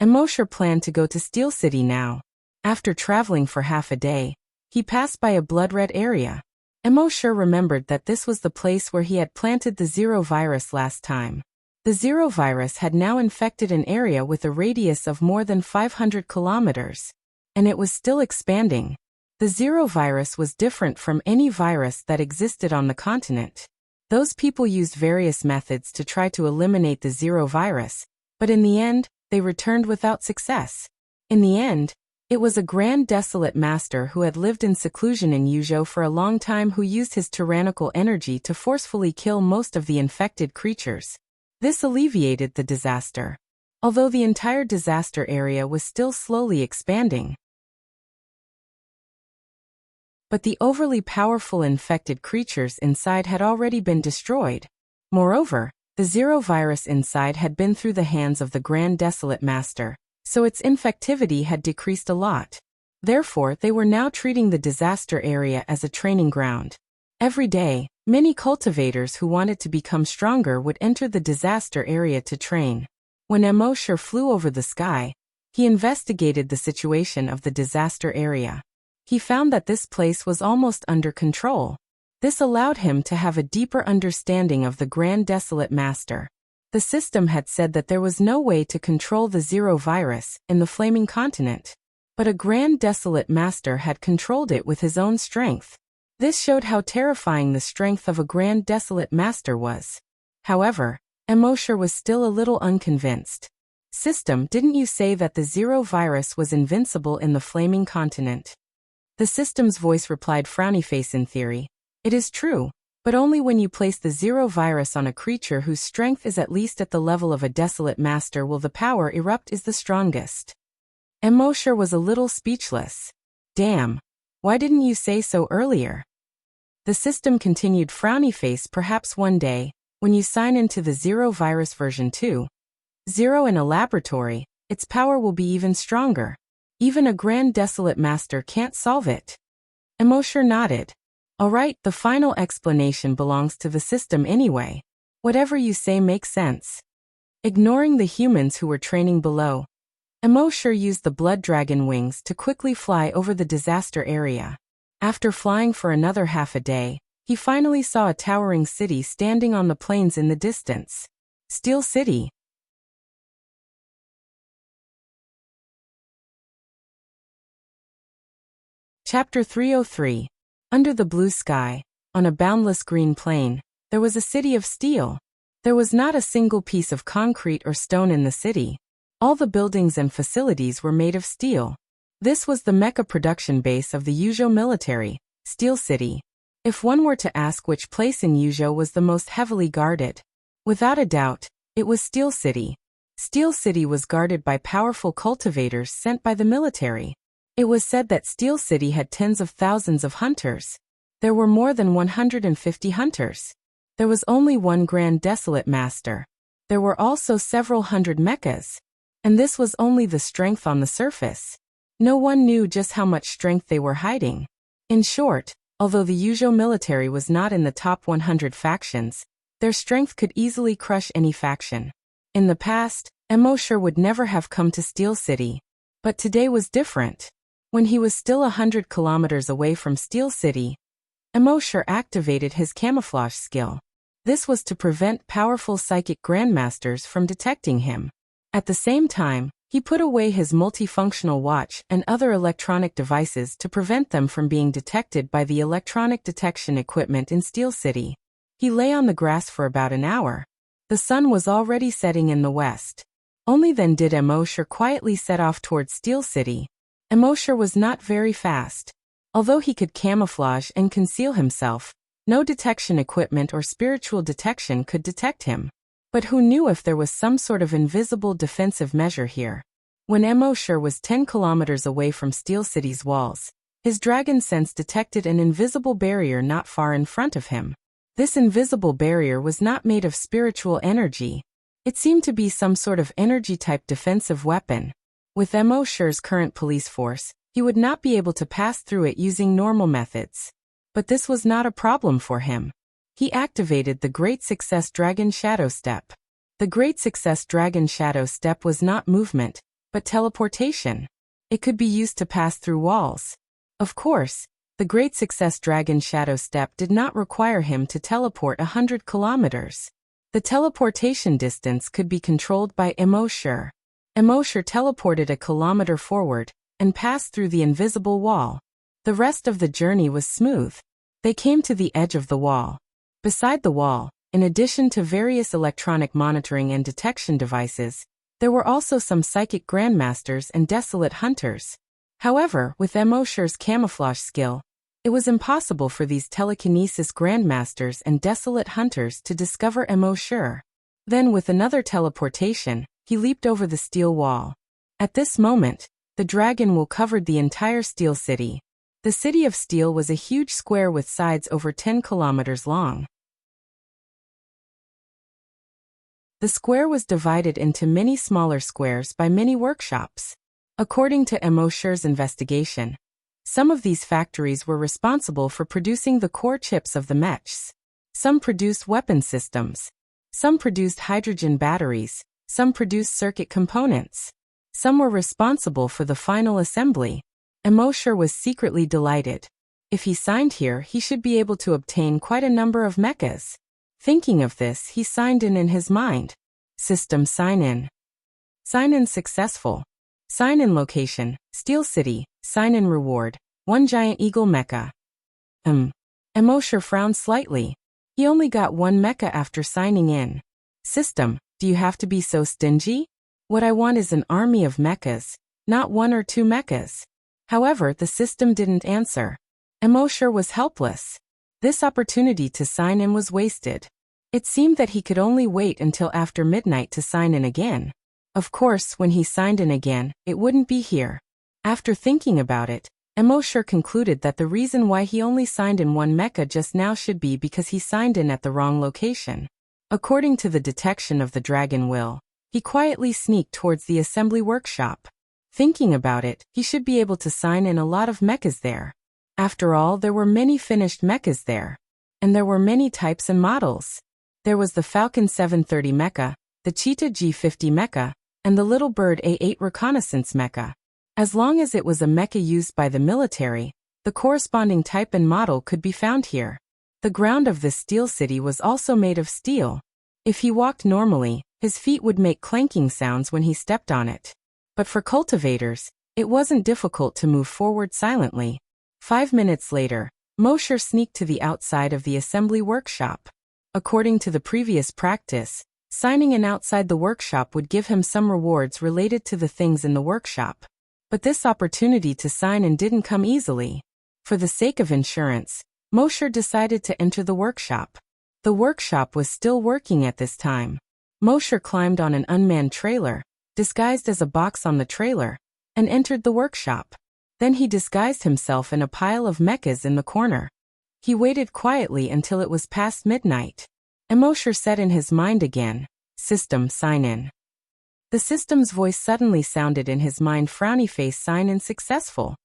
Mosher planned to go to Steel City now. After traveling for half a day, he passed by a blood-red area. Mosher remembered that this was the place where he had planted the Zero virus last time. The Zero virus had now infected an area with a radius of more than 500 kilometers. And it was still expanding. The Zero virus was different from any virus that existed on the continent. Those people used various methods to try to eliminate the Zero virus, but in the end, they returned without success. In the end, it was a grand desolate master who had lived in seclusion in Yuzhou for a long time who used his tyrannical energy to forcefully kill most of the infected creatures. This alleviated the disaster, although the entire disaster area was still slowly expanding. But the overly powerful infected creatures inside had already been destroyed. Moreover, the Zero virus inside had been through the hands of the Grand Desolate Master, so its infectivity had decreased a lot. Therefore, they were now treating the disaster area as a training ground. Every day, many cultivators who wanted to become stronger would enter the disaster area to train. When Mosher flew over the sky, he investigated the situation of the disaster area. He found that this place was almost under control. This allowed him to have a deeper understanding of the Grand Desolate Master. The system had said that there was no way to control the Zero virus in the Flaming Continent. But a Grand Desolate Master had controlled it with his own strength. This showed how terrifying the strength of a Grand Desolate Master was. However, Mosher was still a little unconvinced. System, didn't you say that the Zero virus was invincible in the Flaming Continent? The system's voice replied, frowny face, in theory. It is true, but only when you place the Zero virus on a creature whose strength is at least at the level of a Desolate Master will the power erupt is the strongest. Mosher was a little speechless. Damn. Why didn't you say so earlier? The system continued, frowny face, perhaps one day, when you sign into the Zero virus version 2.0 in a laboratory, its power will be even stronger. Even a Grand Desolate Master can't solve it. Mosher nodded. Alright, the final explanation belongs to the system anyway. Whatever you say makes sense. Ignoring the humans who were training below, Mosher used the blood dragon wings to quickly fly over the disaster area. After flying for another half a day, he finally saw a towering city standing on the plains in the distance. Steel City. Chapter 303. Under the blue sky, on a boundless green plain, there was a city of steel. There was not a single piece of concrete or stone in the city. All the buildings and facilities were made of steel. This was the mecha production base of the Yuzhou military, Steel City. If one were to ask which place in Yuzhou was the most heavily guarded, without a doubt, it was Steel City. Steel City was guarded by powerful cultivators sent by the military. It was said that Steel City had tens of thousands of hunters. There were more than 150 hunters. There was only one Grand Desolate Master. There were also several hundred mechas. And this was only the strength on the surface. No one knew just how much strength they were hiding. In short, although the Yuzhou military was not in the top 100 factions, their strength could easily crush any faction. In the past, Mosher would never have come to Steel City. But today was different. When he was still 100 kilometers away from Steel City, Mosher activated his camouflage skill. This was to prevent powerful psychic grandmasters from detecting him. At the same time, he put away his multifunctional watch and other electronic devices to prevent them from being detected by the electronic detection equipment in Steel City. He lay on the grass for about an hour. The sun was already setting in the west. Only then did Mosher quietly set off towards Steel City. Mosher was not very fast. Although he could camouflage and conceal himself, no detection equipment or spiritual detection could detect him. But who knew if there was some sort of invisible defensive measure here? When Mosher was 10 kilometers away from Steel City's walls, his dragon sense detected an invisible barrier not far in front of him. This invisible barrier was not made of spiritual energy. It seemed to be some sort of energy-type defensive weapon. With Mosher's current police force, he would not be able to pass through it using normal methods. But this was not a problem for him. He activated the Great Success Dragon Shadow Step. The Great Success Dragon Shadow Step was not movement, but teleportation. It could be used to pass through walls. Of course, the great success Dragon Shadow Step did not require him to teleport 100 kilometers. The teleportation distance could be controlled by Immortal. Immortal teleported a kilometer forward and passed through the invisible wall. The rest of the journey was smooth. They came to the edge of the wall. Beside the wall, in addition to various electronic monitoring and detection devices, there were also some psychic grandmasters and desolate hunters. However, with Immortal's camouflage skill, it was impossible for these telekinesis grandmasters and desolate hunters to discover Immortal. Then with another teleportation, he leaped over the steel wall. At this moment, the dragon will covered the entire steel city. The city of steel was a huge square with sides over 10 kilometers long. The square was divided into many smaller squares by many workshops. According to Immortal's investigation, some of these factories were responsible for producing the core chips of the mechs. Some produced weapon systems. Some produced hydrogen batteries. Some produced circuit components. Some were responsible for the final assembly. Immortal was secretly delighted. If he signed here, he should be able to obtain quite a number of mechas. Thinking of this, he signed in his mind. System sign-in. Sign-in successful. Sign-in location, Steel City. Sign-in reward, 1 giant eagle mecha. Immortal frowned slightly. He only got 1 mecha after signing in. System, do you have to be so stingy? What I want is an army of mechas, not 1 or 2 mechas. However, the system didn't answer. Immortal was helpless. This opportunity to sign in was wasted. It seemed that he could only wait until after midnight to sign in again. Of course, when he signed in again, it wouldn't be here. After thinking about it, Immortal concluded that the reason why he only signed in 1 mecha just now should be because he signed in at the wrong location. According to the detection of the dragon will, he quietly sneaked towards the assembly workshop. Thinking about it, he should be able to sign in a lot of mechas there. After all, there were many finished mechas there. And there were many types and models. There was the Falcon 730 mecha, the Cheetah G50 mecha, and the Little Bird A8 reconnaissance mecha. As long as it was a mecha used by the military, the corresponding type and model could be found here. The ground of this steel city was also made of steel. If he walked normally, his feet would make clanking sounds when he stepped on it. But for cultivators, it wasn't difficult to move forward silently. 5 minutes later, Immortal sneaked to the outside of the assembly workshop. According to the previous practice, signing in outside the workshop would give him some rewards related to the things in the workshop. But this opportunity to sign in didn't come easily. For the sake of insurance, Immortal decided to enter the workshop. The workshop was still working at this time. Immortal climbed on an unmanned trailer, disguised as a box on the trailer, and entered the workshop. Then he disguised himself in a pile of mechas in the corner. He waited quietly until it was past midnight. Immortal said in his mind again, "System sign in." The system's voice suddenly sounded in his mind. Frowny face sign in successful.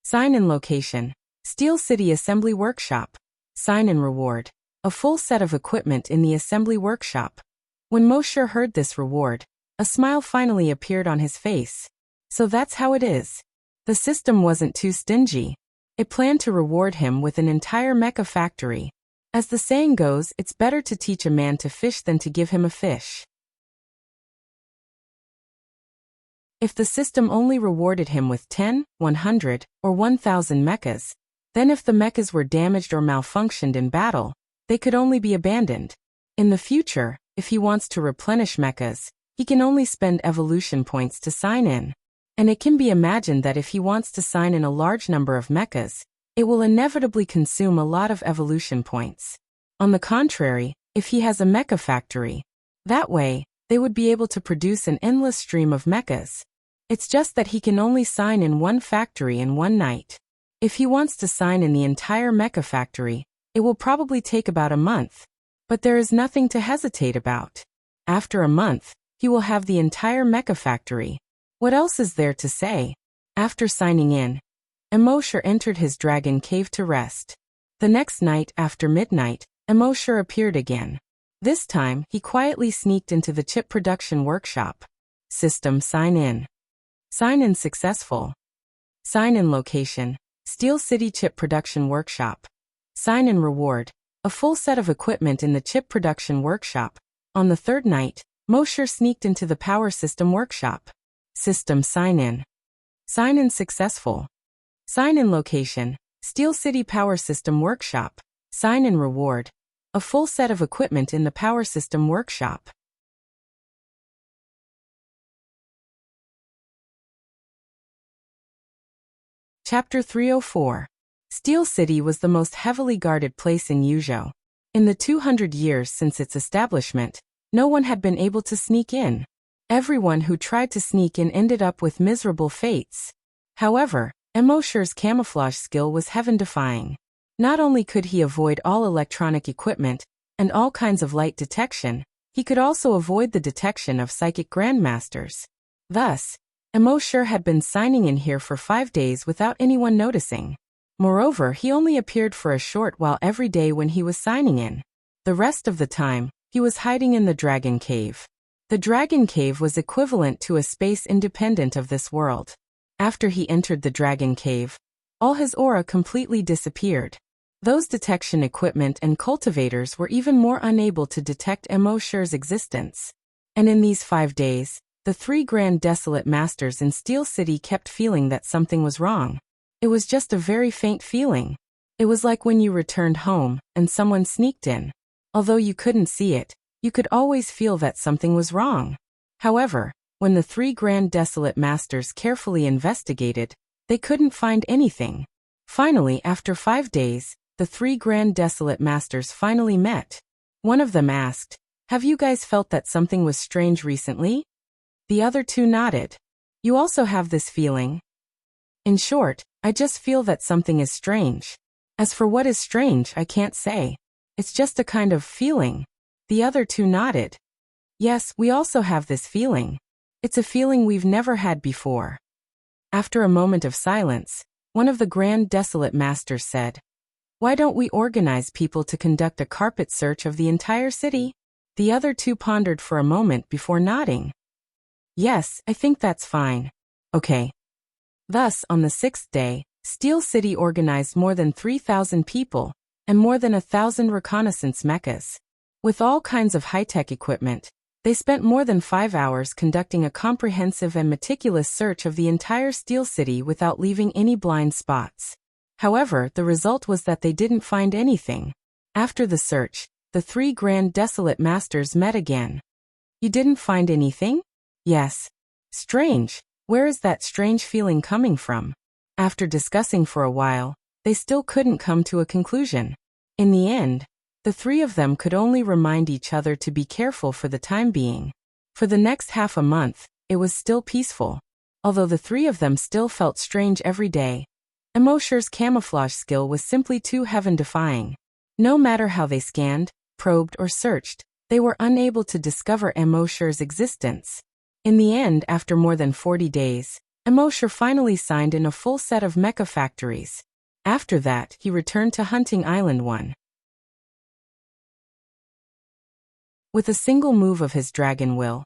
Sign in location, Steel City Assembly Workshop. Sign in reward, a full set of equipment in the assembly workshop. When Immortal heard this reward, a smile finally appeared on his face. So that's how it is. The system wasn't too stingy. It planned to reward him with an entire mecha factory. As the saying goes, it's better to teach a man to fish than to give him a fish. If the system only rewarded him with 10, 100, or 1,000 mechas, then if the mechas were damaged or malfunctioned in battle, they could only be abandoned. In the future, if he wants to replenish mechas, he can only spend evolution points to sign in. And it can be imagined that if he wants to sign in a large number of mechas, it will inevitably consume a lot of evolution points. On the contrary, if he has a mecha factory, that way, they would be able to produce an endless stream of mechas. It's just that he can only sign in 1 factory in 1 night. If he wants to sign in the entire mecha factory, it will probably take about a month. But there is nothing to hesitate about. After a month, he will have the entire mecha factory. What else is there to say? After signing in, Immortal entered his dragon cave to rest. The next night after midnight, Immortal appeared again. This time, he quietly sneaked into the chip production workshop. System sign in. Sign-in successful. Sign-in location, Steel City Chip Production Workshop. Sign-in reward, a full set of equipment in the chip production workshop. On the third night, Mosher sneaked into the power system workshop. System sign-in. Sign-in successful. Sign-in location, Steel City Power System Workshop. Sign-in reward, a full set of equipment in the power system workshop. Chapter 304. Steel City was the most heavily guarded place in Yuzhou. In the 200 years since its establishment, no one had been able to sneak in. Everyone who tried to sneak in ended up with miserable fates. However, Mosher's camouflage skill was heaven-defying. Not only could he avoid all electronic equipment and all kinds of light detection, he could also avoid the detection of psychic grandmasters. Thus, Mosher had been signing in here for 5 days without anyone noticing. Moreover, he only appeared for a short while every day when he was signing in. The rest of the time, he was hiding in the Dragon Cave. The Dragon Cave was equivalent to a space independent of this world. After he entered the Dragon Cave, all his aura completely disappeared. Those detection equipment and cultivators were even more unable to detect Mosher's existence. And in these 5 days, the 3 Grand Desolate Masters in Steel City kept feeling that something was wrong. It was just a very faint feeling. It was like when you returned home and someone sneaked in. Although you couldn't see it, you could always feel that something was wrong. However, when the 3 Grand Desolate Masters carefully investigated, they couldn't find anything. Finally, after 5 days, the 3 Grand Desolate Masters finally met. One of them asked, "Have you guys felt that something was strange recently?" The other 2 nodded. "You also have this feeling?" "In short, I just feel that something is strange. As for what is strange, I can't say. It's just a kind of feeling." The other 2 nodded. "Yes, we also have this feeling. It's a feeling we've never had before." After a moment of silence, one of the Grand Desolate Masters said, "Why don't we organize people to conduct a carpet search of the entire city?" The other 2 pondered for a moment before nodding. "Yes, I think that's fine." "Okay." Thus, on the 6th day, Steel City organized more than 3,000 people and more than 1,000 reconnaissance mechas. With all kinds of high-tech equipment, they spent more than 5 hours conducting a comprehensive and meticulous search of the entire Steel City without leaving any blind spots. However, the result was that they didn't find anything. After the search, the 3 Grand Desolate Masters met again. "You didn't find anything?" "Yes." "Strange. Where is that strange feeling coming from?" After discussing for a while, they still couldn't come to a conclusion. In the end, the 3 of them could only remind each other to be careful for the time being. For the next half a month, it was still peaceful. Although the 3 of them still felt strange every day, Mosher's camouflage skill was simply too heaven-defying. No matter how they scanned, probed, or searched, they were unable to discover Mosher's existence. In the end, after more than 40 days, Mosher finally signed in a full set of mecha factories. After that, he returned to Hunting Island 1. With a single move of his dragon will,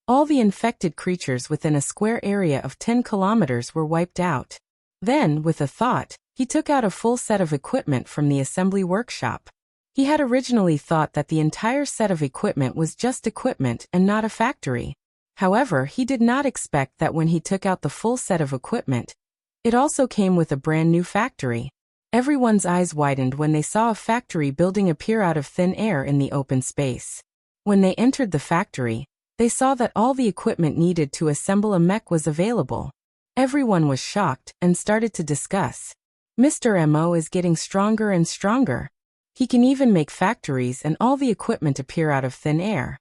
all the infected creatures within a square area of 10 kilometers were wiped out. Then, with a thought, he took out a full set of equipment from the assembly workshop. He had originally thought that the entire set of equipment was just equipment and not a factory. However, he did not expect that when he took out the full set of equipment, it also came with a brand new factory. Everyone's eyes widened when they saw a factory building appear out of thin air in the open space. When they entered the factory, they saw that all the equipment needed to assemble a mech was available. Everyone was shocked and started to discuss. "Mr. Mo is getting stronger and stronger. He can even make factories and all the equipment appear out of thin air.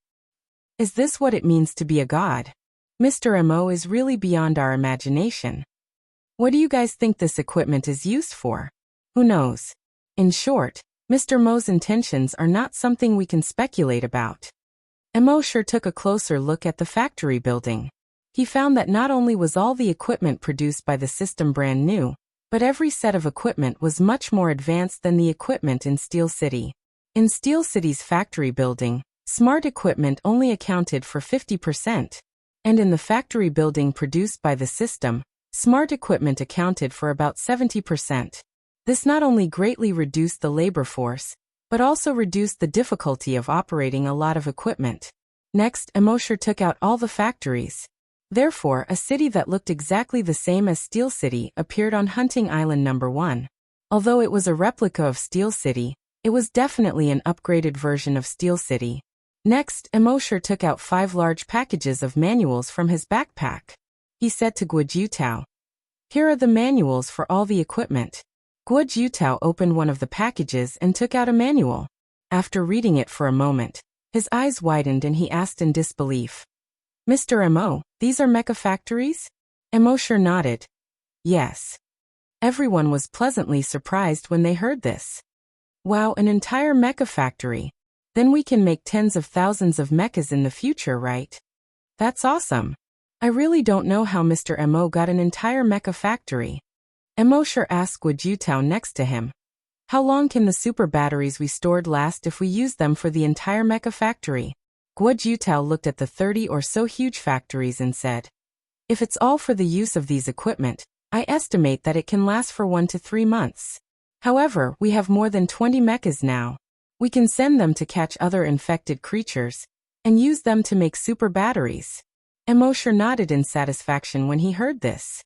Is this what it means to be a god? Mr. Mo is really beyond our imagination. What do you guys think this equipment is used for? Who knows? In short, Mr. Mo's intentions are not something we can speculate about." Mosher took a closer look at the factory building. He found that not only was all the equipment produced by the system brand new, but every set of equipment was much more advanced than the equipment in Steel City. In Steel City's factory building, smart equipment only accounted for 50%. And in the factory building produced by the system, smart equipment accounted for about 70%. This not only greatly reduced the labor force, but also reduced the difficulty of operating a lot of equipment. Next, Emosher took out all the factories. Therefore, a city that looked exactly the same as Steel City appeared on Hunting Island number 1. Although it was a replica of Steel City, it was definitely an upgraded version of Steel City. Next, Emosher took out 5 large packages of manuals from his backpack. He said to Guo Jiutao, "Here are the manuals for all the equipment." Guo Jiutao opened one of the packages and took out a manual. After reading it for a moment, his eyes widened and he asked in disbelief, "Mr. Mo, these are mecha factories?" Emosher nodded. Yes. Everyone was pleasantly surprised when they heard this. Wow, an entire mecha factory. Then we can make tens of thousands of mechas in the future, right? That's awesome. I really don't know how Mr. Mo got an entire mecha factory. Emosher asked Guo Jiutao next to him. How long can the super batteries we stored last if we use them for the entire mecha factory? Guo Jiutao looked at the 30 or so huge factories and said, "If it's all for the use of these equipment, I estimate that it can last for 1 to 3 months. However, we have more than 20 mechas now. We can send them to catch other infected creatures, and use them to make super batteries." Emosher nodded in satisfaction when he heard this.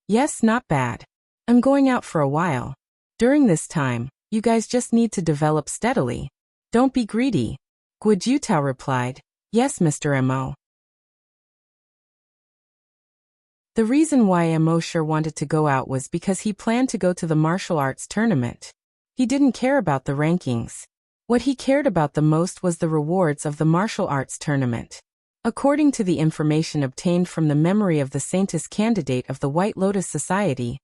Yes, not bad. I'm going out for a while. During this time, you guys just need to develop steadily. Don't be greedy. Guo Jiutao replied, "Yes, Mr. Mo." The reason why Emosher wanted to go out was because he planned to go to the martial arts tournament. He didn't care about the rankings. What he cared about the most was the rewards of the martial arts tournament. According to the information obtained from the memory of the Saintess candidate of the White Lotus Society,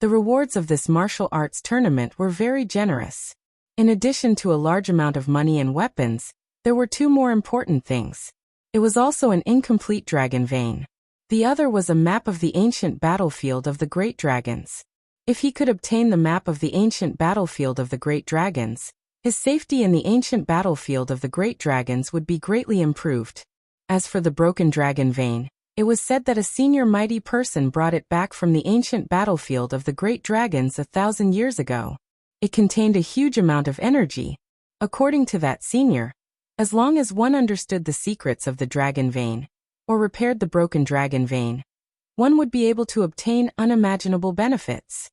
the rewards of this martial arts tournament were very generous. In addition to a large amount of money and weapons, there were 2 more important things. It was also an incomplete dragon vein. The other was a map of the ancient battlefield of the Great Dragons. If he could obtain the map of the ancient battlefield of the Great Dragons, his safety in the ancient battlefield of the Great Dragons would be greatly improved. As for the broken dragon vein, it was said that a senior mighty person brought it back from the ancient battlefield of the Great Dragons 1,000 years ago. It contained a huge amount of energy. According to that senior, as long as one understood the secrets of the dragon vein, or repaired the broken dragon vein, one would be able to obtain unimaginable benefits.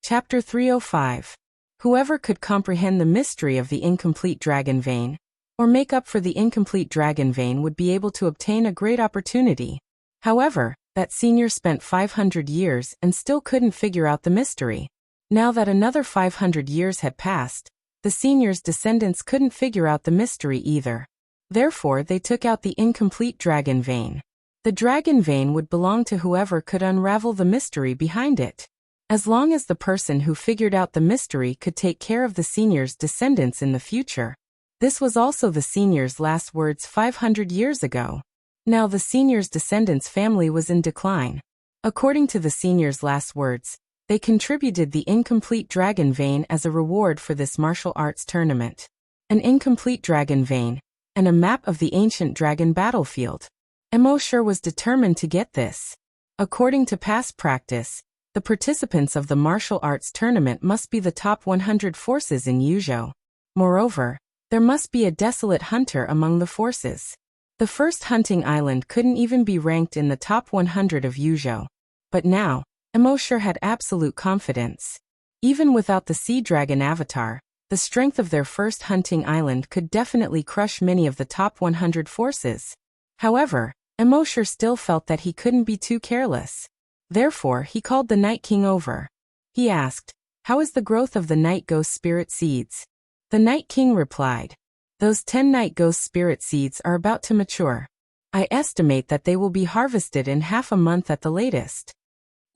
Chapter 305. Whoever could comprehend the mystery of the incomplete dragon vein, or make up for the incomplete dragon vein, would be able to obtain a great opportunity. However, that senior spent 500 years and still couldn't figure out the mystery. Now that another 500 years had passed, the senior's descendants couldn't figure out the mystery either. Therefore, they took out the incomplete dragon vein. The dragon vein would belong to whoever could unravel the mystery behind it. As long as the person who figured out the mystery could take care of the senior's descendants in the future. This was also the senior's last words 500 years ago. Now the senior's descendants' family was in decline. According to the senior's last words, they contributed the incomplete dragon vein as a reward for this martial arts tournament. An incomplete dragon vein, and a map of the ancient dragon battlefield. Emosher was determined to get this. According to past practice, the participants of the martial arts tournament must be the top 100 forces in Yuzhou. Moreover, there must be a desolate hunter among the forces. The first hunting island couldn't even be ranked in the top 100 of Yuzhou. But now, Emosher had absolute confidence. Even without the sea dragon avatar, the strength of their first hunting island could definitely crush many of the top 100 forces. However, Emosher still felt that he couldn't be too careless. Therefore, he called the Night King over. He asked, "How is the growth of the Night Ghost Spirit Seeds?" The Night King replied, "Those 10 Night Ghost Spirit Seeds are about to mature. I estimate that they will be harvested in half a month at the latest."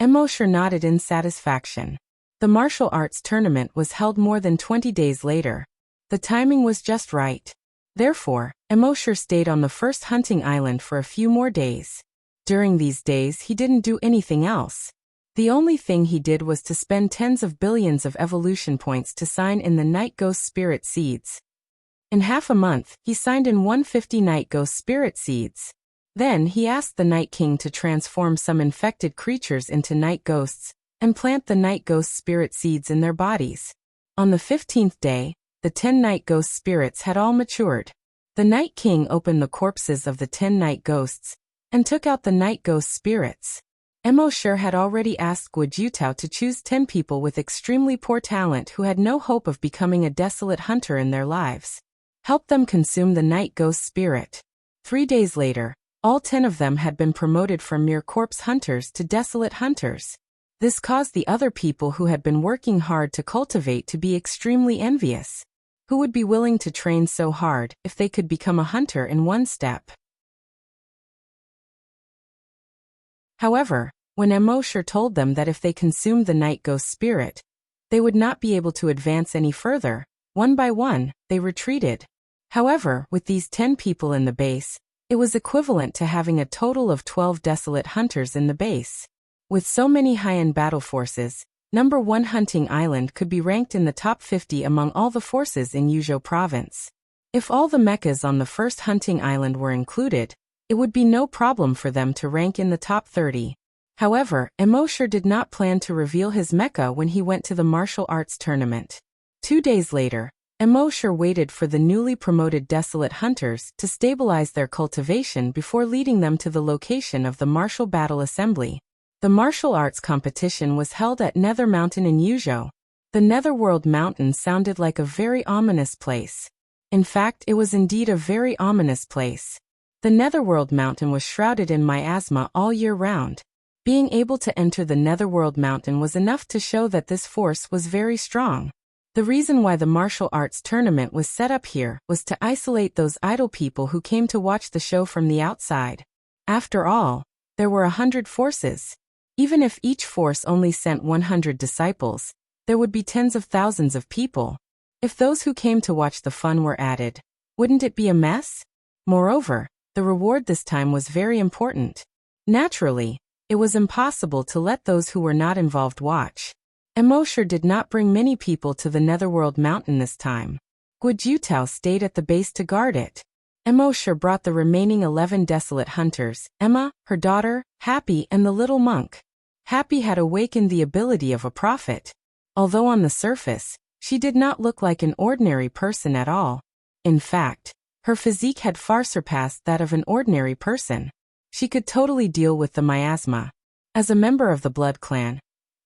Emosher nodded in satisfaction. The martial arts tournament was held more than 20 days later. The timing was just right. Therefore, Emosher stayed on the first hunting island for a few more days. During these days he didn't do anything else. The only thing he did was to spend tens of billions of evolution points to sign in the Night Ghost Spirit Seeds. In half a month, he signed in 150 Night Ghost Spirit Seeds. Then he asked the Night King to transform some infected creatures into night ghosts, and plant the Night Ghost Spirit Seeds in their bodies. On the 15th day, the 10 Night Ghost Spirits had all matured. The Night King opened the corpses of the 10 Night Ghosts, and took out the Night Ghost Spirits. Emosher had already asked Guojutao to choose 10 people with extremely poor talent who had no hope of becoming a desolate hunter in their lives. Help them consume the Night Ghost Spirit. 3 days later, all 10 of them had been promoted from mere corpse hunters to desolate hunters. This caused the other people who had been working hard to cultivate to be extremely envious. Who would be willing to train so hard if they could become a hunter in one step? However, when Emosher told them that if they consumed the Night Ghost Spirit, they would not be able to advance any further, one by one, they retreated. However, with these 10 people in the base, it was equivalent to having a total of 12 desolate hunters in the base. With so many high-end battle forces, number 1 Hunting Island could be ranked in the top 50 among all the forces in Yuzhou province. If all the mechas on the first Hunting Island were included, it would be no problem for them to rank in the top 30. However, Emosher did not plan to reveal his mecha when he went to the martial arts tournament. 2 days later, Emosher waited for the newly promoted desolate hunters to stabilize their cultivation before leading them to the location of the martial battle assembly. The martial arts competition was held at Nether Mountain in Yuzhou. The Netherworld Mountain sounded like a very ominous place. In fact, it was indeed a very ominous place. The Netherworld Mountain was shrouded in miasma all year round. Being able to enter the Netherworld Mountain was enough to show that this force was very strong. The reason why the martial arts tournament was set up here was to isolate those idle people who came to watch the show from the outside. After all, there were 100 forces. Even if each force only sent 100 disciples, there would be tens of thousands of people. If those who came to watch the fun were added, wouldn't it be a mess? Moreover, the reward this time was very important. Naturally, it was impossible to let those who were not involved watch. Emosher did not bring many people to the Netherworld Mountain this time. Guojutao stayed at the base to guard it. Emosher brought the remaining 11 desolate hunters, Emma, her daughter, Happy, and the little monk. Happy had awakened the ability of a prophet. Although on the surface, she did not look like an ordinary person at all. In fact, her physique had far surpassed that of an ordinary person. She could totally deal with the miasma. As a member of the Blood Clan,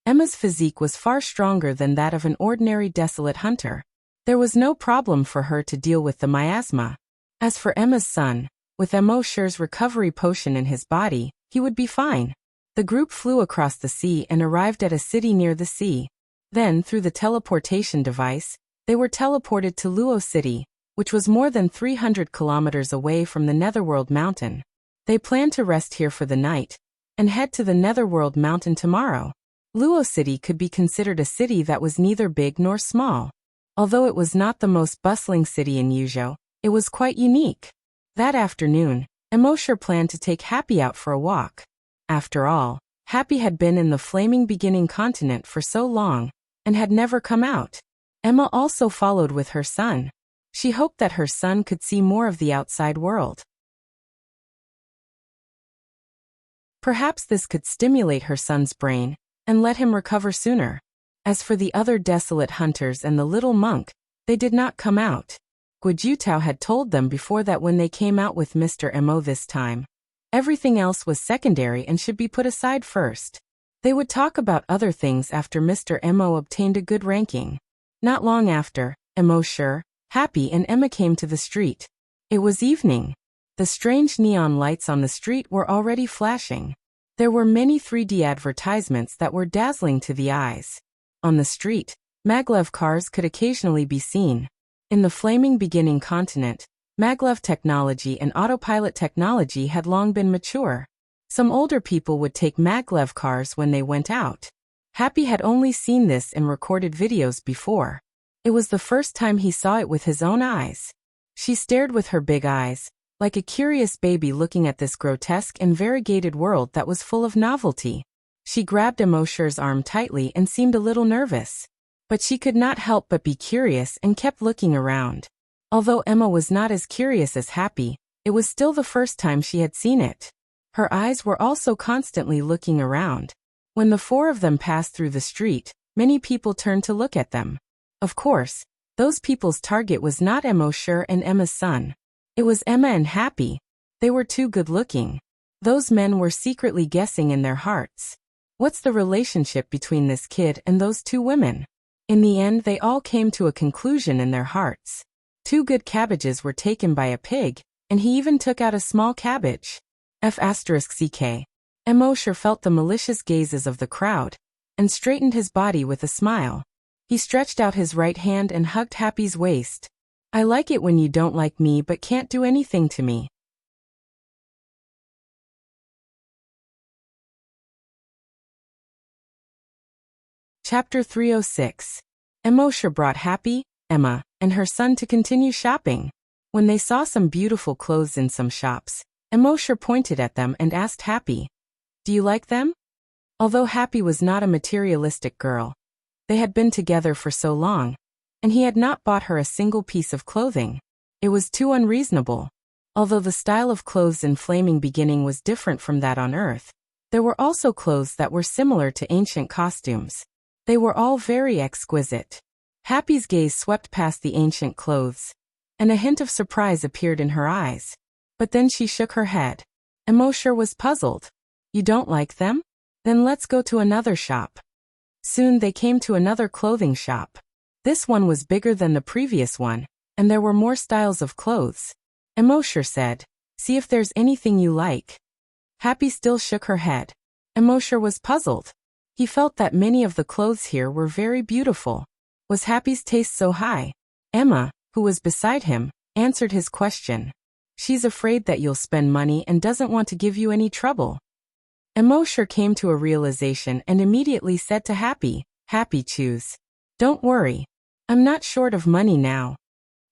Emma's physique was far stronger than that of an ordinary desolate hunter. There was no problem for her to deal with the miasma. As for Emma's son, with Emosher's recovery potion in his body, he would be fine. The group flew across the sea and arrived at a city near the sea. Then, through the teleportation device, they were teleported to Luo City, which was more than 300 kilometers away from the Netherworld Mountain. They planned to rest here for the night, and head to the Netherworld Mountain tomorrow. Luo City could be considered a city that was neither big nor small. Although it was not the most bustling city in Yuzhou, it was quite unique. That afternoon, Emosher planned to take Happy out for a walk. After all, Happy had been in the flaming beginning continent for so long, and had never come out. Emma also followed with her son. She hoped that her son could see more of the outside world. Perhaps this could stimulate her son's brain, and let him recover sooner. As for the other desolate hunters and the little monk, they did not come out. Guojutao had told them before that when they came out with Mr. Mo this time, everything else was secondary and should be put aside first. They would talk about other things after Mr. Mo obtained a good ranking. Not long after, Emosher, Happy, and Emma came to the street. It was evening. The strange neon lights on the street were already flashing. There were many 3D advertisements that were dazzling to the eyes. On the street, maglev cars could occasionally be seen. In the flaming beginning continent, maglev technology and autopilot technology had long been mature. Some older people would take maglev cars when they went out. Happy had only seen this in recorded videos before. It was the first time he saw it with his own eyes. She stared with her big eyes, like a curious baby looking at this grotesque and variegated world that was full of novelty. She grabbed Emosher's arm tightly and seemed a little nervous. But she could not help but be curious and kept looking around. Although Emma was not as curious as Happy, it was still the first time she had seen it. Her eyes were also constantly looking around. When the four of them passed through the street, many people turned to look at them. Of course, those people's target was not Emosher and Emma's son. It was Emma and Happy. They were too good-looking. Those men were secretly guessing in their hearts. What's the relationship between this kid and those two women? In the end, they all came to a conclusion in their hearts. 2 good cabbages were taken by a pig, and he even took out a small cabbage. F***ck. Emosher felt the malicious gazes of the crowd, and straightened his body with a smile. He stretched out his right hand and hugged Happy's waist. I like it when you don't like me but can't do anything to me. Chapter 306. Emosher brought Happy, Emma, and her son to continue shopping. When they saw some beautiful clothes in some shops, Emosher pointed at them and asked Happy, "Do you like them?" Although Happy was not a materialistic girl, they had been together for so long, and he had not bought her a single piece of clothing. It was too unreasonable. Although the style of clothes in Flaming Beginning was different from that on Earth, there were also clothes that were similar to ancient costumes. They were all very exquisite. Happy's gaze swept past the ancient clothes, and a hint of surprise appeared in her eyes. But then she shook her head. Emosher was puzzled. You don't like them? Then let's go to another shop. Soon they came to another clothing shop. This one was bigger than the previous one, and there were more styles of clothes. Emosher said, "See if there's anything you like." Happy still shook her head. Emosher was puzzled. He felt that many of the clothes here were very beautiful. Was Happy's taste so high? Emma, who was beside him, answered his question. She's afraid that you'll spend money and doesn't want to give you any trouble. Emosher came to a realization and immediately said to Happy, "Happy, choose. Don't worry. I'm not short of money now."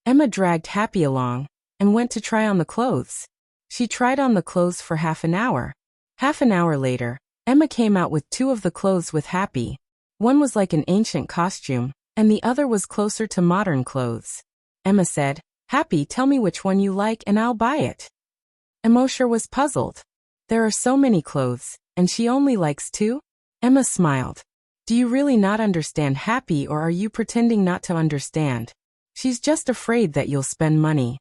Emma dragged Happy along and went to try on the clothes. She tried on the clothes for half an hour. Half an hour later, Emma came out with 2 of the clothes with Happy. One was like an ancient costume, and the other was closer to modern clothes. Emma said, "Happy, tell me which one you like and I'll buy it." Emosher was puzzled. There are so many clothes, and she only likes 2? Emma smiled. Do you really not understand Happy, or are you pretending not to understand? She's just afraid that you'll spend money.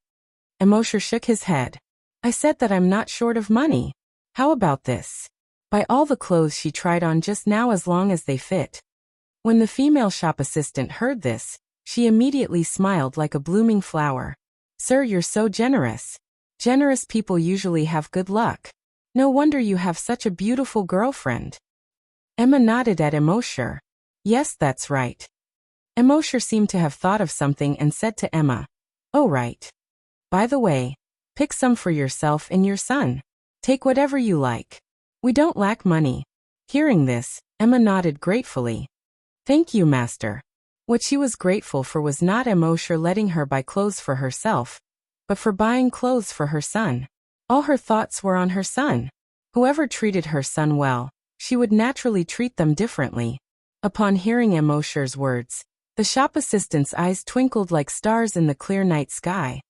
Emosher shook his head. I said that I'm not short of money. How about this? Buy all the clothes she tried on just now as long as they fit. When the female shop assistant heard this, she immediately smiled like a blooming flower. Sir, you're so generous. Generous people usually have good luck. No wonder you have such a beautiful girlfriend. Emma nodded at Emosher. Yes, that's right. Emosher seemed to have thought of something and said to Emma, "Oh right. By the way, pick some for yourself and your son. Take whatever you like. We don't lack money." Hearing this, Emma nodded gratefully. Thank you, master. What she was grateful for was not Emosher letting her buy clothes for herself, but for buying clothes for her son. All her thoughts were on her son. Whoever treated her son well, she would naturally treat them differently. Upon hearing Emosher's words, the shop assistant's eyes twinkled like stars in the clear night sky.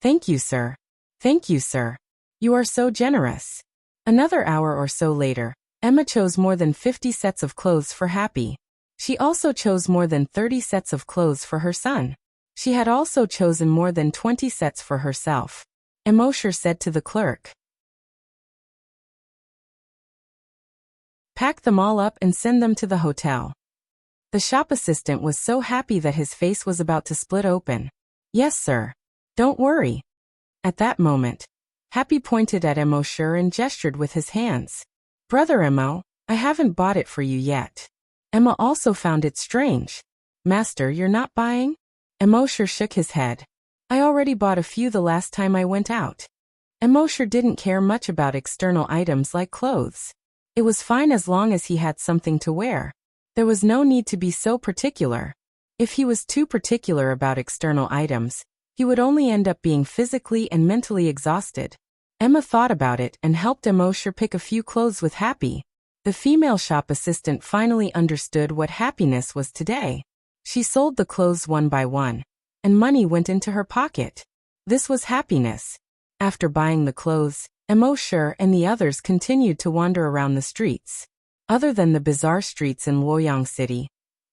Thank you, sir. Thank you, sir. You are so generous. Another hour or so later, Emma chose more than 50 sets of clothes for Happy. She also chose more than 30 sets of clothes for her son. She had also chosen more than 20 sets for herself. Emosher said to the clerk, "Pack them all up and send them to the hotel." The shop assistant was so happy that his face was about to split open. "Yes, sir. Don't worry." At that moment, Happy pointed at Emosher and gestured with his hands. "Brother Emo, I haven't bought it for you yet." Emma also found it strange. "Master, you're not buying?" Emosher shook his head. "I already bought a few the last time I went out." Emosher didn't care much about external items like clothes. It was fine as long as he had something to wear. There was no need to be so particular. If he was too particular about external items, he would only end up being physically and mentally exhausted. Emma thought about it and helped Emosher pick a few clothes with Happy. The female shop assistant finally understood what happiness was today. She sold the clothes one by one, and money went into her pocket. This was happiness. After buying the clothes, Immortal and the others continued to wander around the streets. Other than the bizarre streets in Luoyang City,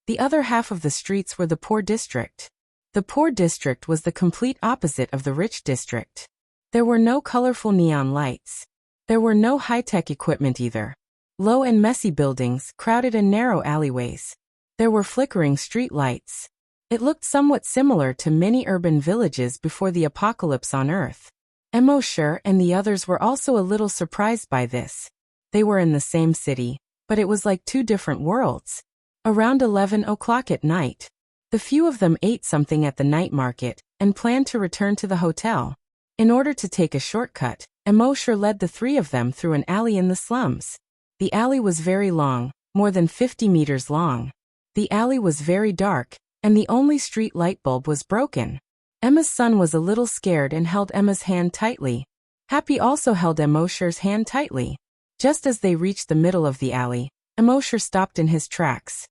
the other half of the streets were the poor district. The poor district was the complete opposite of the rich district. There were no colorful neon lights. There were no high-tech equipment either. Low and messy buildings crowded in narrow alleyways. There were flickering street lights. It looked somewhat similar to many urban villages before the apocalypse on Earth. Immortal and the others were also a little surprised by this. They were in the same city, but it was like two different worlds. Around 11 o'clock at night, the few of them ate something at the night market and planned to return to the hotel. In order to take a shortcut, Immortal led the three of them through an alley in the slums. The alley was very long, more than 50 meters long. The alley was very dark, and the only street light bulb was broken. Emma's son was a little scared and held Emma's hand tightly. Happy also held Immortal's hand tightly. Just as they reached the middle of the alley, Immortal stopped in his tracks.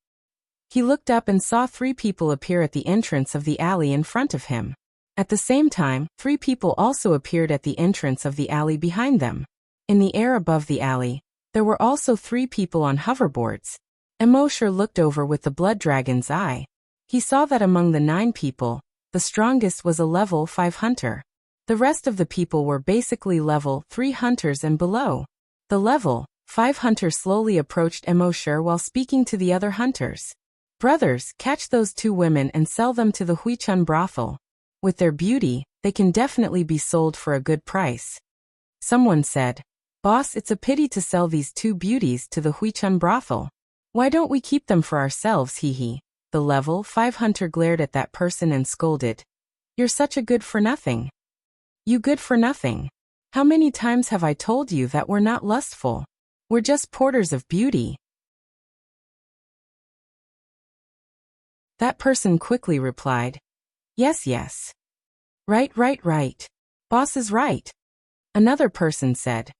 He looked up and saw three people appear at the entrance of the alley in front of him. At the same time, three people also appeared at the entrance of the alley behind them. In the air above the alley, there were also three people on hoverboards. Immortal looked over with the blood dragon's eye. He saw that among the 9 people, the strongest was a level 5 hunter. The rest of the people were basically level 3 hunters and below. The level 5 hunter slowly approached Immortal while speaking to the other hunters. Brothers, catch those 2 women and sell them to the Huichun brothel. With their beauty, they can definitely be sold for a good price. Someone said, Boss, it's a pity to sell these 2 beauties to the Huichun brothel. Why don't we keep them for ourselves, hee. The level 5 hunter glared at that person and scolded. You're such a good for nothing. You good for nothing. How many times have I told you that we're not lustful? We're just porters of beauty. That person quickly replied, Yes. Right. Boss is right. Another person said,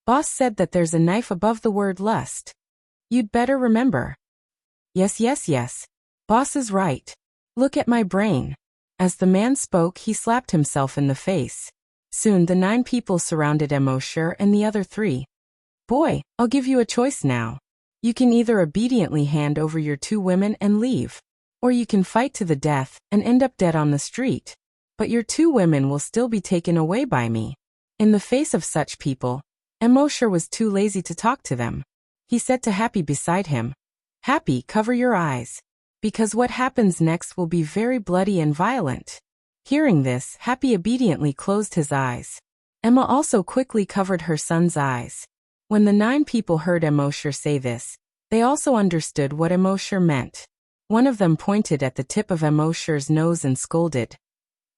Boss said that there's a knife above the word lust. You'd better remember. Yes. Boss is right. Look at my brain. As the man spoke, he slapped himself in the face. Soon the 9 people surrounded Immortal and the other 3. Boy, I'll give you a choice now. You can either obediently hand over your 2 women and leave, or you can fight to the death and end up dead on the street. But your 2 women will still be taken away by me. In the face of such people, Immortal was too lazy to talk to them. He said to Happy beside him, Happy, cover your eyes, because what happens next will be very bloody and violent. Hearing this, Happy obediently closed his eyes. Emma also quickly covered her son's eyes. When the 9 people heard Immortal say this, they also understood what Immortal meant. One of them pointed at the tip of Immortal's nose and scolded,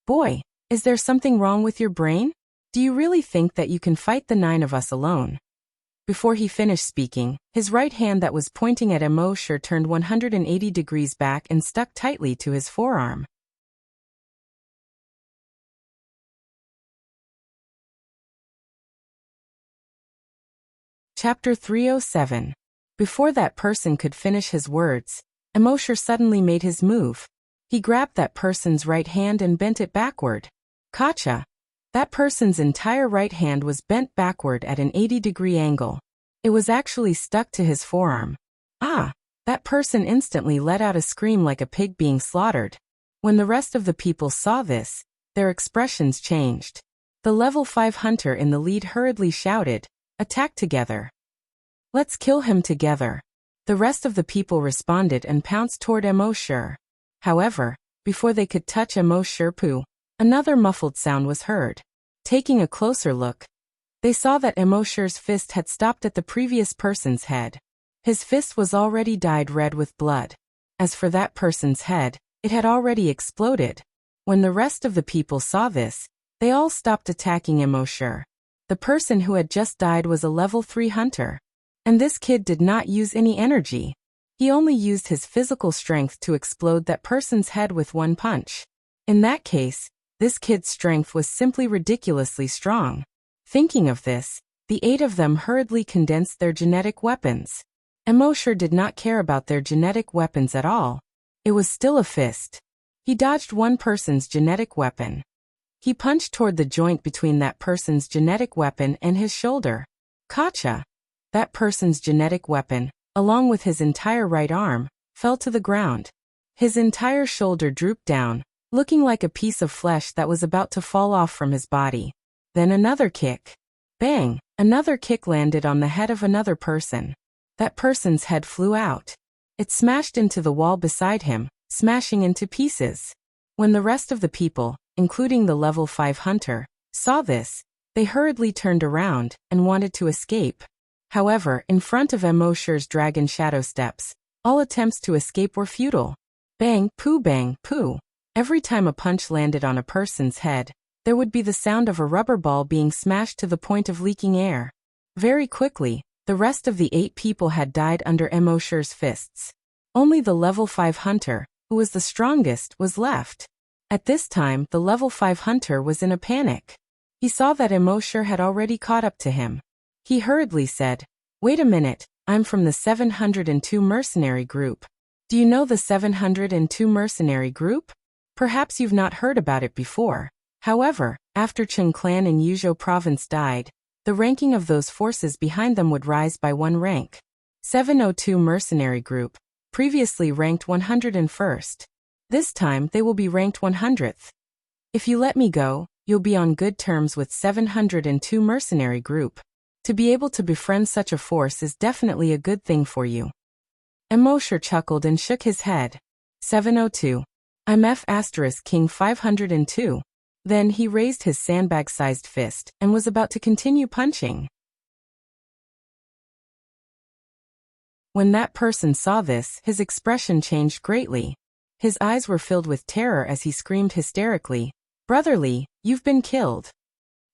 Boy, is there something wrong with your brain? Do you really think that you can fight the 9 of us alone? Before he finished speaking, his right hand that was pointing at Immortal turned 180 degrees back and stuck tightly to his forearm. Chapter 307. Before that person could finish his words, Immortal suddenly made his move. He grabbed that person's right hand and bent it backward. Gotcha! That person's entire right hand was bent backward at an 80-degree angle. It was actually stuck to his forearm. Ah! That person instantly let out a scream like a pig being slaughtered. When the rest of the people saw this, their expressions changed. The level 5 hunter in the lead hurriedly shouted, Attack together! Let's kill him together! The rest of the people responded and pounced toward Immortal. However, before they could touch Immortal, another muffled sound was heard. Taking a closer look, they saw that Immortal's fist had stopped at the previous person's head. His fist was already dyed red with blood. As for that person's head, it had already exploded. When the rest of the people saw this, they all stopped attacking Immortal. The person who had just died was a level 3 hunter. And this kid did not use any energy. He only used his physical strength to explode that person's head with one punch. In that case, this kid's strength was simply ridiculously strong. Thinking of this, The 8 of them hurriedly condensed their genetic weapons. Emosher did not care about their genetic weapons at all. It was still a fist. He dodged one person's genetic weapon. He punched toward the joint between that person's genetic weapon and his shoulder. Gotcha! That person's genetic weapon, along with his entire right arm, fell to the ground. His entire shoulder drooped down, looking like a piece of flesh that was about to fall off from his body. Then another kick. Bang! Another kick landed on the head of another person. That person's head flew out. It smashed into the wall beside him, smashing into pieces. When the rest of the people, including the level 5 hunter, saw this, they hurriedly turned around and wanted to escape. However, in front of Emosher's dragon shadow steps, all attempts to escape were futile. Bang, poo. Every time a punch landed on a person's head, there would be the sound of a rubber ball being smashed to the point of leaking air. Very quickly, the rest of the 8 people had died under Emosher's fists. Only the level 5 hunter, who was the strongest, was left. At this time, the level 5 hunter was in a panic. He saw that Emosher had already caught up to him. He hurriedly said, "Wait a minute, I'm from the 702 mercenary group. Do you know the 702 mercenary group? Perhaps you've not heard about it before. However, after Cheng clan in Yuzhou province died, the ranking of those forces behind them would rise by 1 rank. 702 mercenary group, previously ranked 101st. This time they will be ranked 100th. If you let me go, you'll be on good terms with 702 mercenary group. To be able to befriend such a force is definitely a good thing for you." Emosher chuckled and shook his head. 702. I'm King 502. Then he raised his sandbag-sized fist and was about to continue punching. When that person saw this, his expression changed greatly. His eyes were filled with terror as he screamed hysterically, "Brotherly, you've been killed.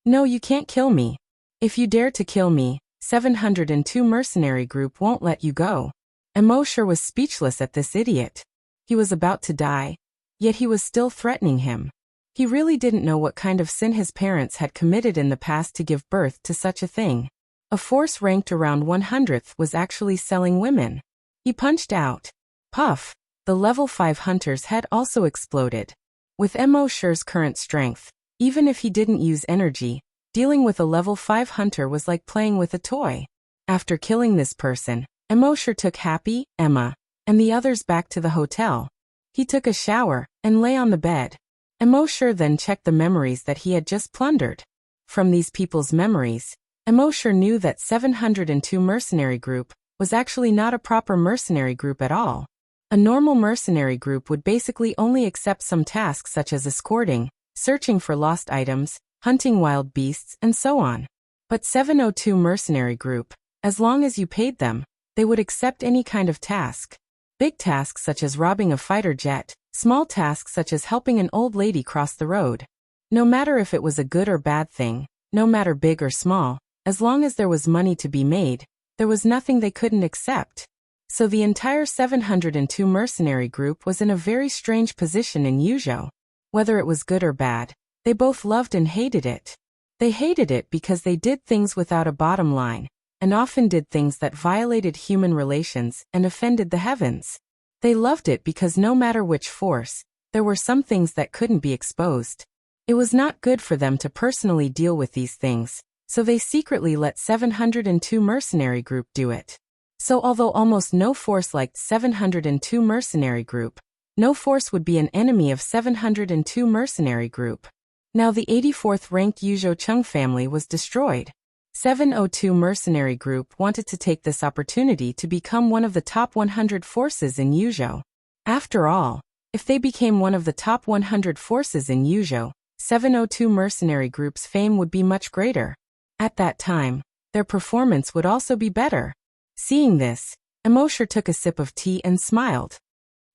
No, you can't kill me. If you dare to kill me, 702 mercenary group won't let you go." Emosher was speechless at this idiot. He was about to die, yet he was still threatening him. He really didn't know what kind of sin his parents had committed in the past to give birth to such a thing. A force ranked around 100th was actually selling women. He punched out. Puff! The level 5 hunter's head also exploded. With Emosher's current strength, even if he didn't use energy, dealing with a level 5 hunter was like playing with a toy. After killing this person, Emosher took Happy, Emma, and the others back to the hotel. He took a shower and lay on the bed. Emosher then checked the memories that he had just plundered. From these people's memories, Emosher knew that 702 mercenary group was actually not a proper mercenary group at all. A normal mercenary group would basically only accept some tasks such as escorting, searching for lost items, hunting wild beasts, and so on. But 702 mercenary group, as long as you paid them, they would accept any kind of task. Big tasks such as robbing a fighter jet, small tasks such as helping an old lady cross the road. No matter if it was a good or bad thing, no matter big or small, as long as there was money to be made, there was nothing they couldn't accept. So the entire 702 mercenary group was in a very strange position in Yuzhou. Whether it was good or bad, they both loved and hated it. They hated it because they did things without a bottom line, and often did things that violated human relations and offended the heavens. They loved it because no matter which force, there were some things that couldn't be exposed. It was not good for them to personally deal with these things, so they secretly let 702 mercenary group do it. So although almost no force liked 702 mercenary group, no force would be an enemy of 702 mercenary group. Now the 84th ranked Yuzhou Cheng family was destroyed. 702 mercenary group wanted to take this opportunity to become one of the top 100 forces in Yuzhou. After all, if they became one of the top 100 forces in Yuzhou, 702 mercenary group's fame would be much greater. At that time, their performance would also be better. Seeing this, Emosher took a sip of tea and smiled.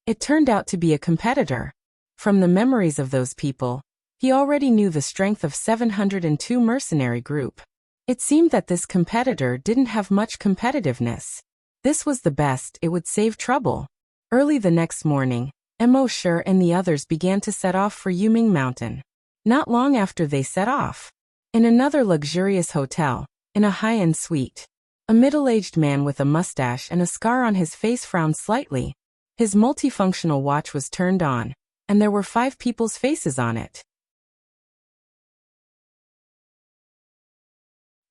It turned out to be a competitor. From the memories of those people, he already knew the strength of 702 mercenary group. It seemed that this competitor didn't have much competitiveness. This was the best, it would save trouble. Early the next morning, Emosher and the others began to set off for Yuming Mountain. Not long after they set off, in another luxurious hotel, in a high-end suite. A middle-aged man with a mustache and a scar on his face frowned slightly. His multifunctional watch was turned on, and there were 5 people's faces on it.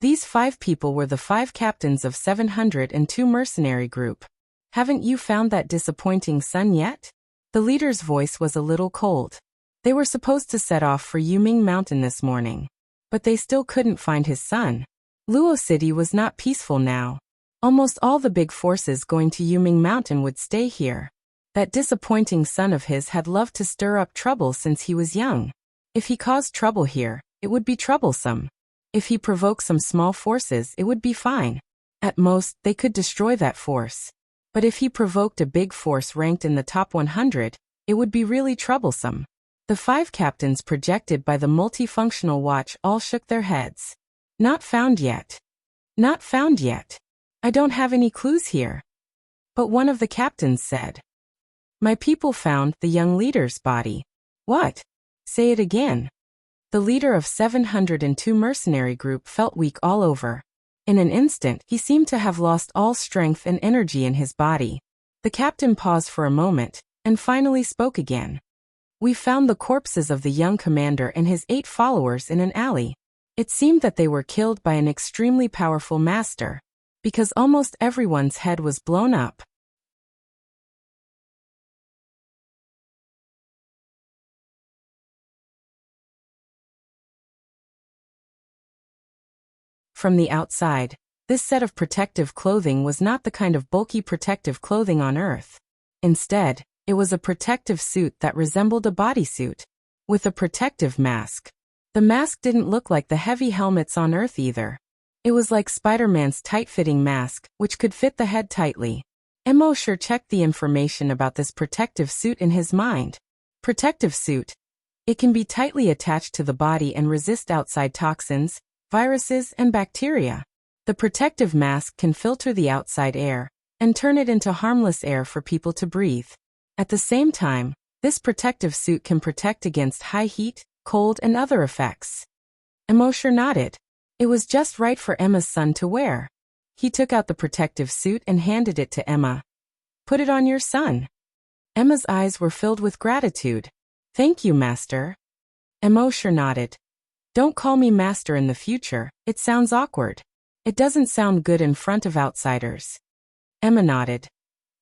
These 5 people were the 5 captains of 702 mercenary group. Haven't you found that disappointing son yet? The leader's voice was a little cold. They were supposed to set off for Yuming Mountain this morning, but they still couldn't find his son. Luo City was not peaceful now. Almost all the big forces going to Yuming Mountain would stay here. That disappointing son of his had loved to stir up trouble since he was young. If he caused trouble here, it would be troublesome. If he provoked some small forces, it would be fine. At most, they could destroy that force. But if he provoked a big force ranked in the top 100, it would be really troublesome. The 5 captains projected by the multifunctional watch all shook their heads. Not found yet. Not found yet. I don't have any clues here. But one of the captains said, "My people found the young leader's body." What? Say it again. The leader of 702 mercenary group felt weak all over. In an instant, he seemed to have lost all strength and energy in his body. The captain paused for a moment, and finally spoke again. "We found the corpses of the young commander and his 8 followers in an alley. It seemed that they were killed by an extremely powerful master, because almost everyone's head was blown up." From the outside, this set of protective clothing was not the kind of bulky protective clothing on Earth. Instead, it was a protective suit that resembled a bodysuit, with a protective mask. The mask didn't look like the heavy helmets on Earth either. It was like Spider-Man's tight-fitting mask, which could fit the head tightly. Mo sure checked the information about this protective suit in his mind. Protective suit. It can be tightly attached to the body and resist outside toxins, viruses, and bacteria. The protective mask can filter the outside air and turn it into harmless air for people to breathe. At the same time, this protective suit can protect against high heat, cold, and other effects. Mo sure nodded. It was just right for Emma's son to wear. He took out the protective suit and handed it to Emma. "Put it on your son." Emma's eyes were filled with gratitude. "Thank you, Master." Mo sure nodded. "Don't call me Master in the future, it sounds awkward. It doesn't sound good in front of outsiders." Emma nodded.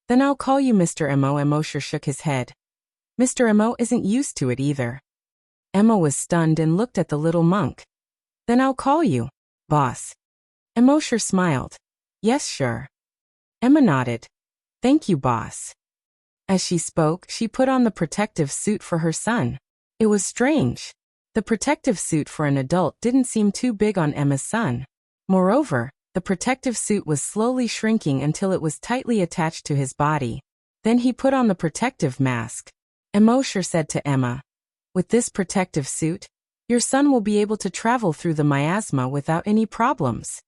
"Then I'll call you Mr. Mo." Mo sure shook his head. Mr. Mo isn't used to it either. Emma was stunned and looked at the little monk. "Then I'll call you Boss." Mo sure smiled. "Yes, sure." Emma nodded. "Thank you, Boss." As she spoke, she put on the protective suit for her son. It was strange. The protective suit for an adult didn't seem too big on Emma's son. Moreover, the protective suit was slowly shrinking until it was tightly attached to his body. Then he put on the protective mask. Mo sure said to Emma, "With this protective suit, your son will be able to travel through the miasma without any problems."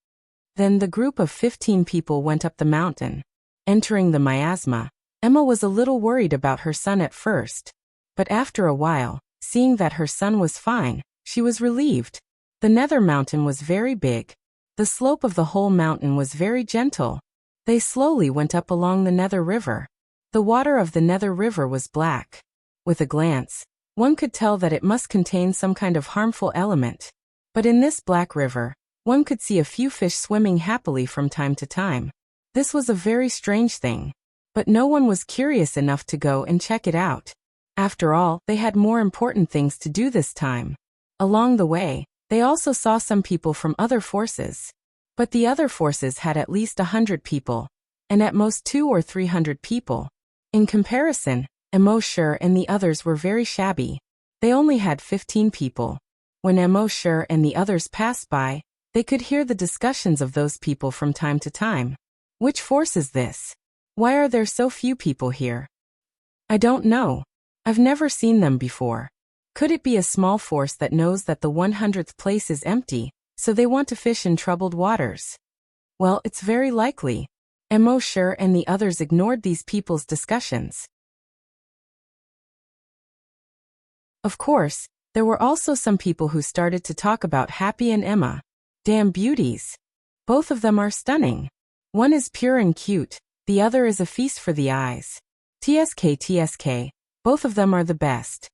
Then the group of 15 people went up the mountain. Entering the miasma, Emma was a little worried about her son at first. But after a while, seeing that her son was fine, she was relieved. The Nether Mountain was very big. The slope of the whole mountain was very gentle. They slowly went up along the Nether River. The water of the Nether River was black. With a glance, one could tell that it must contain some kind of harmful element. But in this black river, one could see a few fish swimming happily from time to time. This was a very strange thing. But no one was curious enough to go and check it out. After all, they had more important things to do this time. Along the way, they also saw some people from other forces. But the other forces had at least 100 people, and at most 200 or 300 people. In comparison, Mo sure and the others were very shabby. They only had 15 people. When Mo sure and the others passed by, they could hear the discussions of those people from time to time. "Which force is this? Why are there so few people here?" "I don't know. I've never seen them before. Could it be a small force that knows that the 100th place is empty, so they want to fish in troubled waters?" "Well, it's very likely." Mo sure and the others ignored these people's discussions. Of course, there were also some people who started to talk about Happy and Emma. Damn beauties. Both of them are stunning. One is pure and cute, the other is a feast for the eyes. TSK, both of them are the best.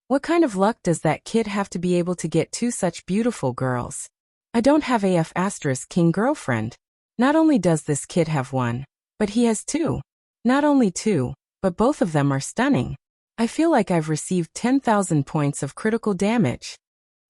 What kind of luck does that kid have to be able to get two such beautiful girls? I don't have AF * king girlfriend. Not only does this kid have one, but he has two. Not only two, but both of them are stunning. I feel like I've received 10,000 points of critical damage.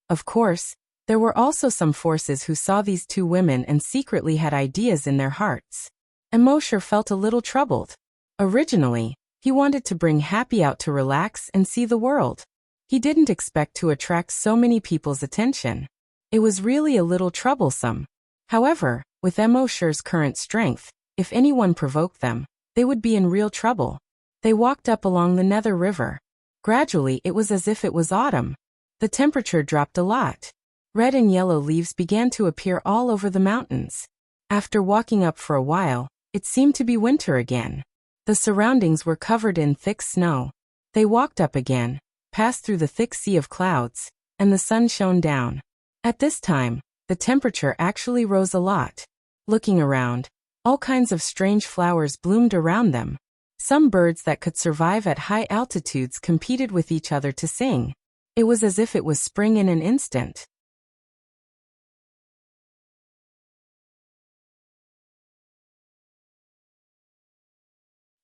Of course, there were also some forces who saw these two women and secretly had ideas in their hearts. Emosher felt a little troubled. Originally, he wanted to bring Happy out to relax and see the world. He didn't expect to attract so many people's attention. It was really a little troublesome. However, with Emosher's current strength, if anyone provoked them, they would be in real trouble. They walked up along the Nether River. Gradually, it was as if it was autumn. The temperature dropped a lot. Red and yellow leaves began to appear all over the mountains. After walking up for a while, it seemed to be winter again. The surroundings were covered in thick snow. They walked up again, passed through the thick sea of clouds, and the sun shone down. At this time, the temperature actually rose a lot. Looking around, all kinds of strange flowers bloomed around them. Some birds that could survive at high altitudes competed with each other to sing. It was as if it was spring in an instant.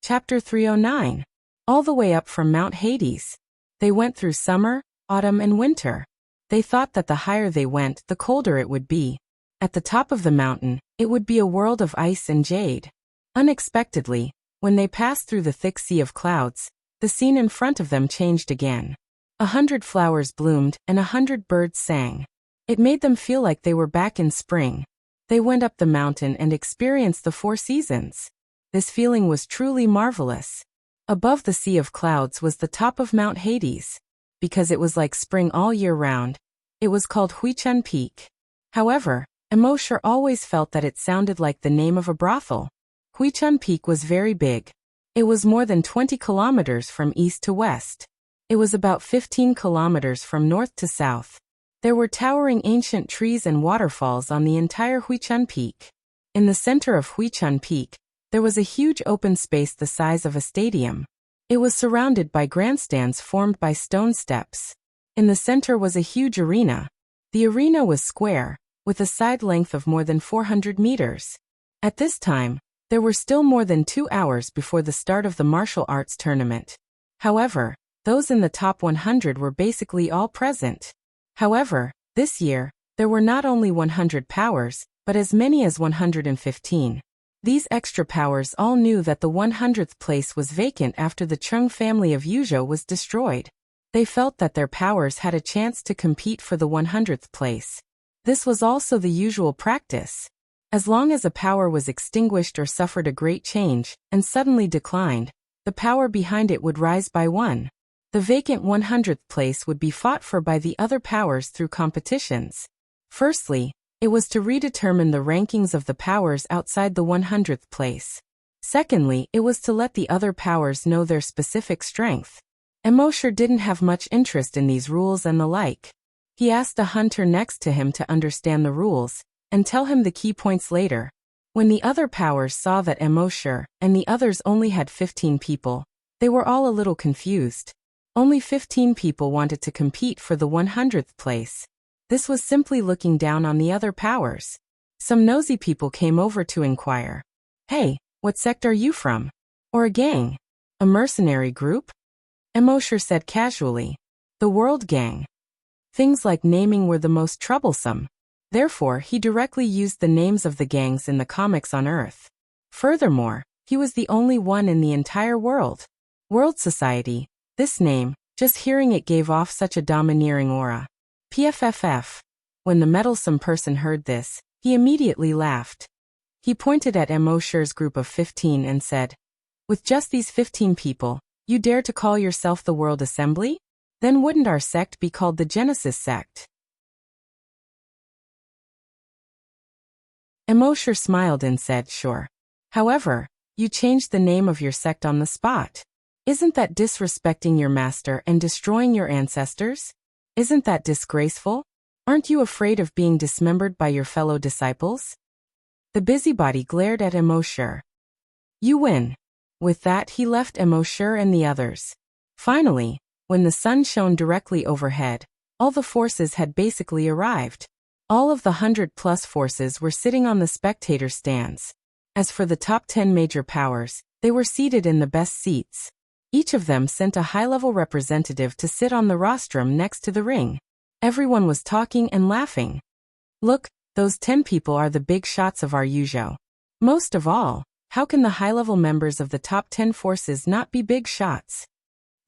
Chapter 309. All the way up from Mount Hades. They went through summer, autumn and winter. They thought that the higher they went, the colder it would be. At the top of the mountain, it would be a world of ice and jade. Unexpectedly, when they passed through the thick sea of clouds, the scene in front of them changed again. 100 flowers bloomed and 100 birds sang. It made them feel like they were back in spring. They went up the mountain and experienced the 4 seasons. This feeling was truly marvelous. Above the sea of clouds was the top of Mount Hades. Because it was like spring all year round, it was called Wuxia Peak. However, Emosher always felt that it sounded like the name of a brothel. Wuxia Peak was very big. It was more than 20 kilometers from east to west. It was about 15 kilometers from north to south. There were towering ancient trees and waterfalls on the entire Wuxia Peak. In the center of Wuxia Peak, there was a huge open space the size of a stadium. It was surrounded by grandstands formed by stone steps. In the center was a huge arena. The arena was square, with a side length of more than 400 meters. At this time, there were still more than 2 hours before the start of the martial arts tournament. However, those in the top 100 were basically all present. However, this year, there were not only 100 powers, but as many as 115. These extra powers all knew that the 100th place was vacant after the Chung family of Yuzhou was destroyed. They felt that their powers had a chance to compete for the 100th place. This was also the usual practice. As long as a power was extinguished or suffered a great change, and suddenly declined, the power behind it would rise by 1. The vacant 100th place would be fought for by the other powers through competitions. Firstly, it was to redetermine the rankings of the powers outside the 100th place. Secondly, it was to let the other powers know their specific strength. Emosher didn't have much interest in these rules and the like. He asked a hunter next to him to understand the rules, and tell him the key points later. When the other powers saw that Emosher and the others only had 15 people, they were all a little confused. Only 15 people wanted to compete for the 100th place. This was simply looking down on the other powers. Some nosy people came over to inquire. Hey, what sect are you from? Or a gang? A mercenary group? Emosher said casually. The World Gang. Things like naming were the most troublesome. Therefore, he directly used the names of the gangs in the comics on Earth. Furthermore, he was the only one in the entire world. World Society. This name, just hearing it gave off such a domineering aura. PFFF. When the meddlesome person heard this, he immediately laughed. He pointed at Emosher's group of 15 and said, with just these 15 people, you dare to call yourself the World Assembly? Then wouldn't our sect be called the Genesis sect? Emosher smiled and said, sure. However, you changed the name of your sect on the spot. Isn't that disrespecting your master and destroying your ancestors? Isn't that disgraceful? Aren't you afraid of being dismembered by your fellow disciples? The busybody glared at Emosher. You win. With that he left Emosher and the others. Finally, when the sun shone directly overhead, all the forces had basically arrived. All of the 100-plus forces were sitting on the spectator stands. As for the top 10 major powers, they were seated in the best seats. Each of them sent a high-level representative to sit on the rostrum next to the ring. Everyone was talking and laughing. Look, those 10 people are the big shots of our Yujo. Most of all, how can the high-level members of the top 10 forces not be big shots?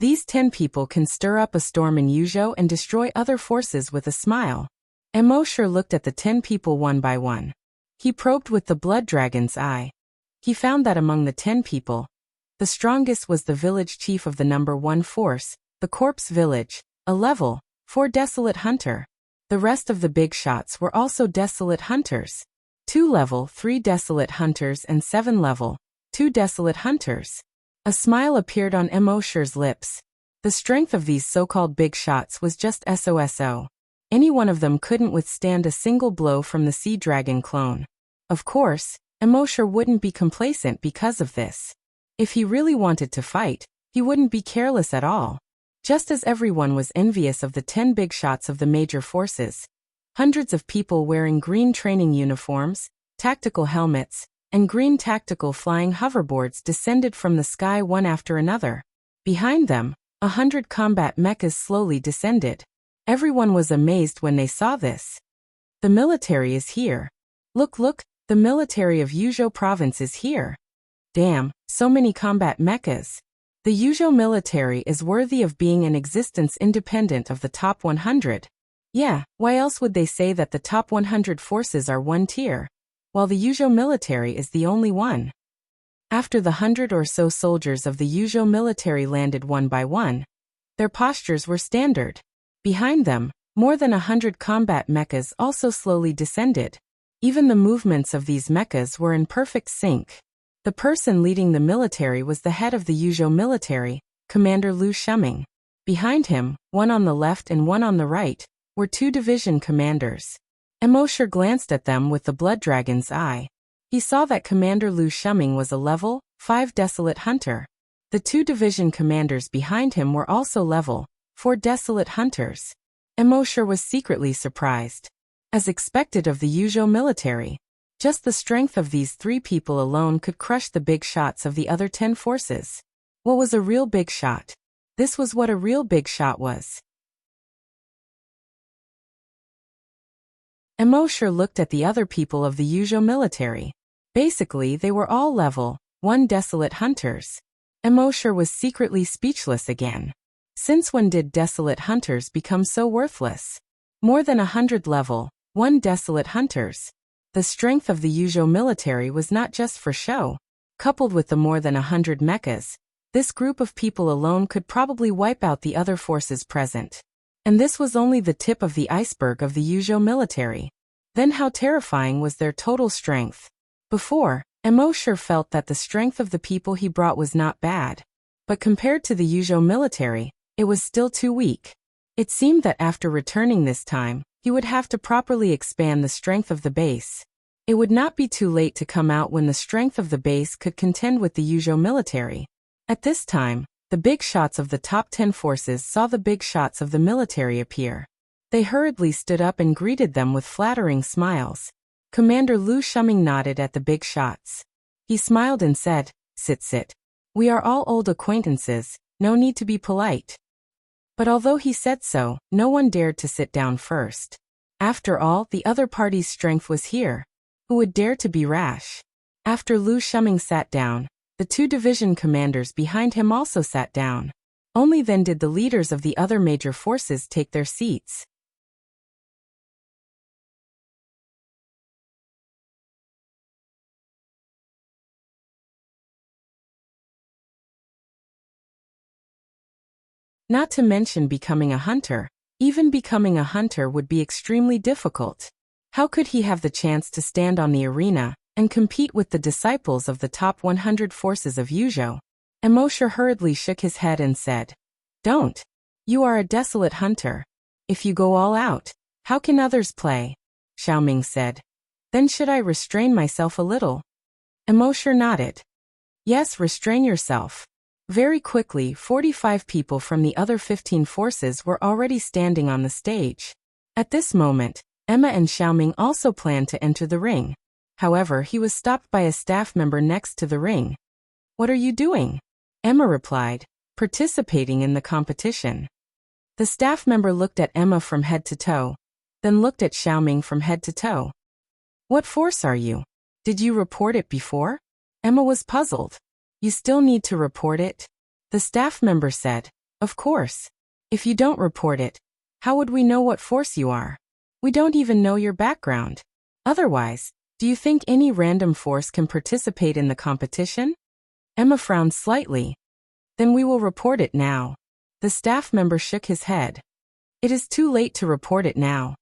These 10 people can stir up a storm in Yujo and destroy other forces with a smile. Emosher looked at the 10 people one by one. He probed with the blood dragon's eye. He found that among the 10 people, the strongest was the village chief of the number 1 force, the corpse village, a level 4 desolate hunter. The rest of the big shots were also desolate hunters. 2 level 3 desolate hunters and 7 level 2 desolate hunters. A smile appeared on Emosher's lips. The strength of these so-called big shots was just SOSO. Any one of them couldn't withstand a single blow from the sea dragon clone. Of course, Emosher wouldn't be complacent because of this. If he really wanted to fight, he wouldn't be careless at all. Just as everyone was envious of the 10 big shots of the major forces, hundreds of people wearing green training uniforms, tactical helmets, and green tactical flying hoverboards descended from the sky one after another. Behind them, 100 combat mechas slowly descended. Everyone was amazed when they saw this. The military is here. Look, the military of Yujo province is here. Damn, so many combat mechas. The Yujo military is worthy of being an existence independent of the top 100. Yeah, why else would they say that the top 100 forces are one tier, while the Yujo military is the only one? After the 100 or so soldiers of the Yujo military landed one by one, their postures were standard. Behind them, more than 100 combat mechas also slowly descended. Even the movements of these mechas were in perfect sync. The person leading the military was the head of the Yujo military, Commander Lu Shuming. Behind him, one on the left and one on the right, were 2 division commanders. Emosher glanced at them with the blood dragon's eye. He saw that Commander Lu Shuming was a level 5 desolate hunter. The 2 division commanders behind him were also level 4 desolate hunters. Emosher was secretly surprised. As expected of the Yujo military, just the strength of these 3 people alone could crush the big shots of the other 10 forces. What was a real big shot? This was what a real big shot was. Emosher looked at the other people of the Yujo military. Basically, they were all level 1 desolate hunters. Emosher was secretly speechless again. Since when did desolate hunters become so worthless? More than 100 level 1 desolate hunters. The strength of the Yujo military was not just for show. Coupled with the more than 100 mechas, this group of people alone could probably wipe out the other forces present. And this was only the tip of the iceberg of the Yujo military. Then how terrifying was their total strength? Before, Emosher felt that the strength of the people he brought was not bad. But compared to the Yujo military, it was still too weak. It seemed that after returning this time, he would have to properly expand the strength of the base. It would not be too late to come out when the strength of the base could contend with the Yujo military. At this time, the big shots of the top 10 forces saw the big shots of the military appear. They hurriedly stood up and greeted them with flattering smiles. Commander Lu Shuming nodded at the big shots. He smiled and said, Sit. We are all old acquaintances, no need to be polite. But although he said so, no one dared to sit down first. After all, the other party's strength was here. Who would dare to be rash? After Lu Shuming sat down, the 2 division commanders behind him also sat down. Only then did the leaders of the other major forces take their seats. Not to mention becoming a hunter. Even becoming a hunter would be extremely difficult. How could he have the chance to stand on the arena and compete with the disciples of the top 100 forces of Yujo? Emosher hurriedly shook his head and said, Don't. You are a desolate hunter. If you go all out, how can others play? Xiaoming said. Then should I restrain myself a little? Emosher nodded. Yes, restrain yourself. Very quickly, 45 people from the other 15 forces were already standing on the stage. At this moment, Emma and Xiaoming also planned to enter the ring. However, he was stopped by a staff member next to the ring. What are you doing? Emma replied, participating in the competition. The staff member looked at Emma from head to toe, then looked at Xiaoming from head to toe. What force are you? Did you report it before? Emma was puzzled. You still need to report it? The staff member said, of course. If you don't report it, how would we know what force you are? We don't even know your background. Otherwise, do you think any random force can participate in the competition? Emma frowned slightly. Then we will report it now. The staff member shook his head. It is too late to report it now.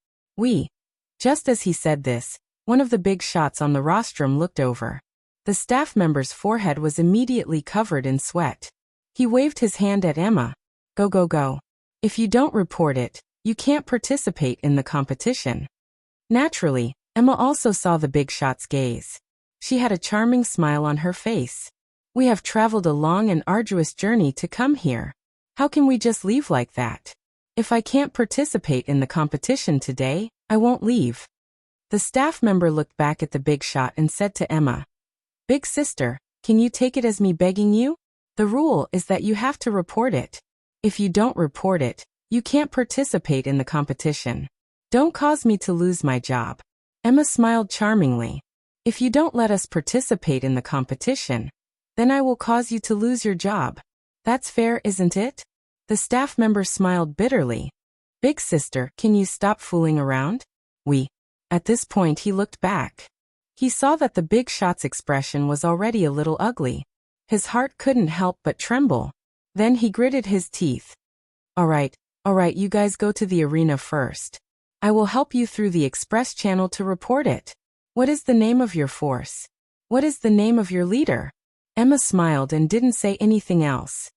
Just as he said this, one of the big shots on the rostrum looked over. The staff member's forehead was immediately covered in sweat. He waved his hand at Emma. Go, go, go. If you don't report it, you can't participate in the competition. Naturally, Emma also saw the big shot's gaze. She had a charming smile on her face. We have traveled a long and arduous journey to come here. How can we just leave like that? If I can't participate in the competition today, I won't leave. The staff member looked back at the big shot and said to Emma, Big sister, can you take it as me begging you? The rule is that you have to report it. If you don't report it, you can't participate in the competition. Don't cause me to lose my job. Emma smiled charmingly. If you don't let us participate in the competition, then I will cause you to lose your job. That's fair, isn't it? The staff member smiled bitterly. Big sister, can you stop fooling around? At this point he looked back. He saw that the big shot's expression was already a little ugly. His heart couldn't help but tremble. Then he gritted his teeth. All right, you guys go to the arena first. I will help you through the express channel to report it. What is the name of your force? What is the name of your leader? Emma smiled and didn't say anything else.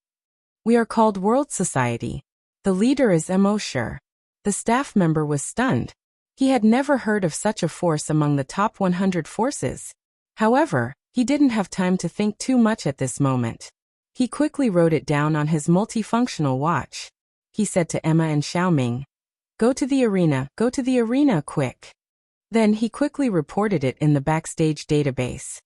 We are called World Society. The leader is Emosher. The staff member was stunned. He had never heard of such a force among the top 100 forces. However, he didn't have time to think too much at this moment. He quickly wrote it down on his multifunctional watch. He said to Emma and Xiaoming, go to the arena quick. Then he quickly reported it in the backstage database.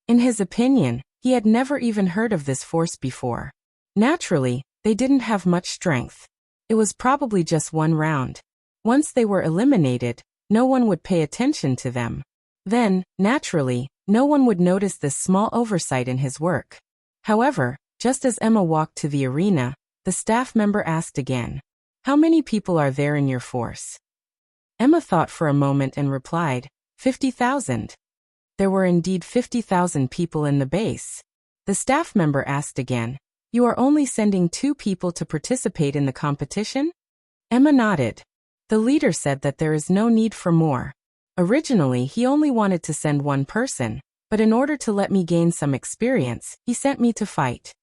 In his opinion, he had never even heard of this force before. Naturally, they didn't have much strength. It was probably just one round. Once they were eliminated, no one would pay attention to them. Then, naturally, no one would notice this small oversight in his work. However, just as Emma walked to the arena, the staff member asked again, how many people are there in your force? Emma thought for a moment and replied, 50,000. There were indeed 50,000 people in the base. The staff member asked again, you are only sending 2 people to participate in the competition? Emma nodded. The leader said that there is no need for more. Originally, he only wanted to send 1 person, but in order to let me gain some experience, he sent me to fight.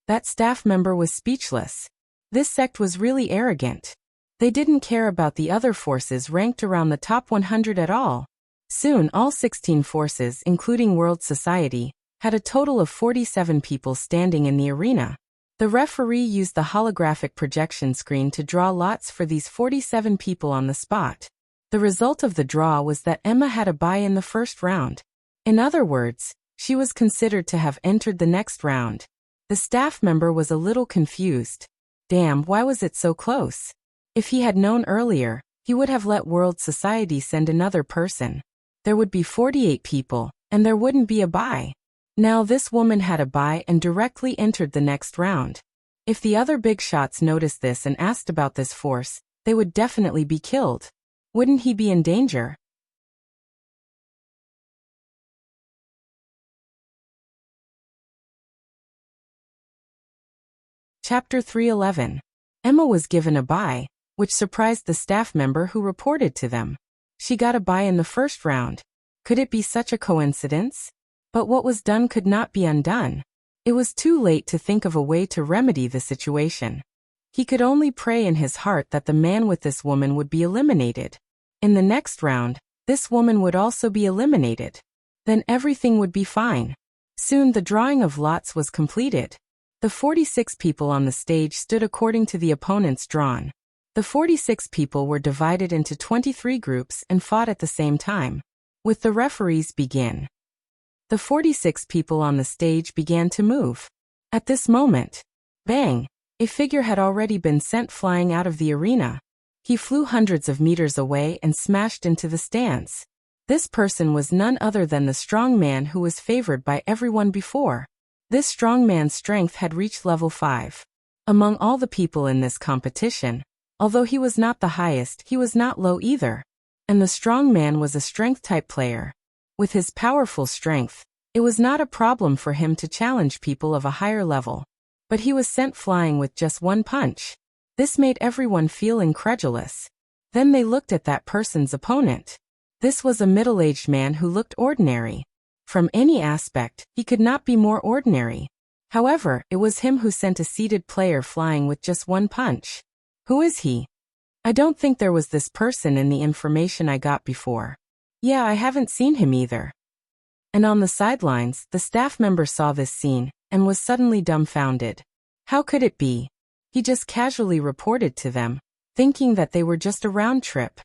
That staff member was speechless. This sect was really arrogant. They didn't care about the other forces ranked around the top 100 at all. Soon, all 16 forces, including World Society, had a total of 47 people standing in the arena. The referee used the holographic projection screen to draw lots for these 47 people on the spot. The result of the draw was that Emma had a bye in the first round. In other words, she was considered to have entered the next round. The staff member was a little confused. Damn, why was it so close? If he had known earlier, he would have let World Society send another person. There would be 48 people, and there wouldn't be a bye. Now this woman had a bye and directly entered the next round. If the other big shots noticed this and asked about this force, they would definitely be killed. Wouldn't he be in danger? Chapter 311. Emma was given a bye, which surprised the staff member who reported to them. She got a bye in the first round. Could it be such a coincidence? But what was done could not be undone. It was too late to think of a way to remedy the situation. He could only pray in his heart that the man with this woman would be eliminated. In the next round, this woman would also be eliminated. Then everything would be fine. Soon the drawing of lots was completed. The 46 people on the stage stood according to the opponents drawn. The 46 people were divided into 23 groups and fought at the same time. With the referees begin. The 46 people on the stage began to move. At this moment, bang, a figure had already been sent flying out of the arena. He flew hundreds of meters away and smashed into the stands. This person was none other than the strong man who was favored by everyone before. This strong man's strength had reached level 5. Among all the people in this competition, although he was not the highest, he was not low either. And the strong man was a strength-type player. With his powerful strength, it was not a problem for him to challenge people of a higher level. But he was sent flying with just one punch. This made everyone feel incredulous. Then they looked at that person's opponent. This was a middle-aged man who looked ordinary. From any aspect, he could not be more ordinary. However, it was him who sent a seated player flying with just one punch. Who is he? I don't think there was this person in the information I got before. Yeah, I haven't seen him either. And on the sidelines, the staff member saw this scene and was suddenly dumbfounded. How could it be? He just casually reported to them, thinking that they were just a round trip.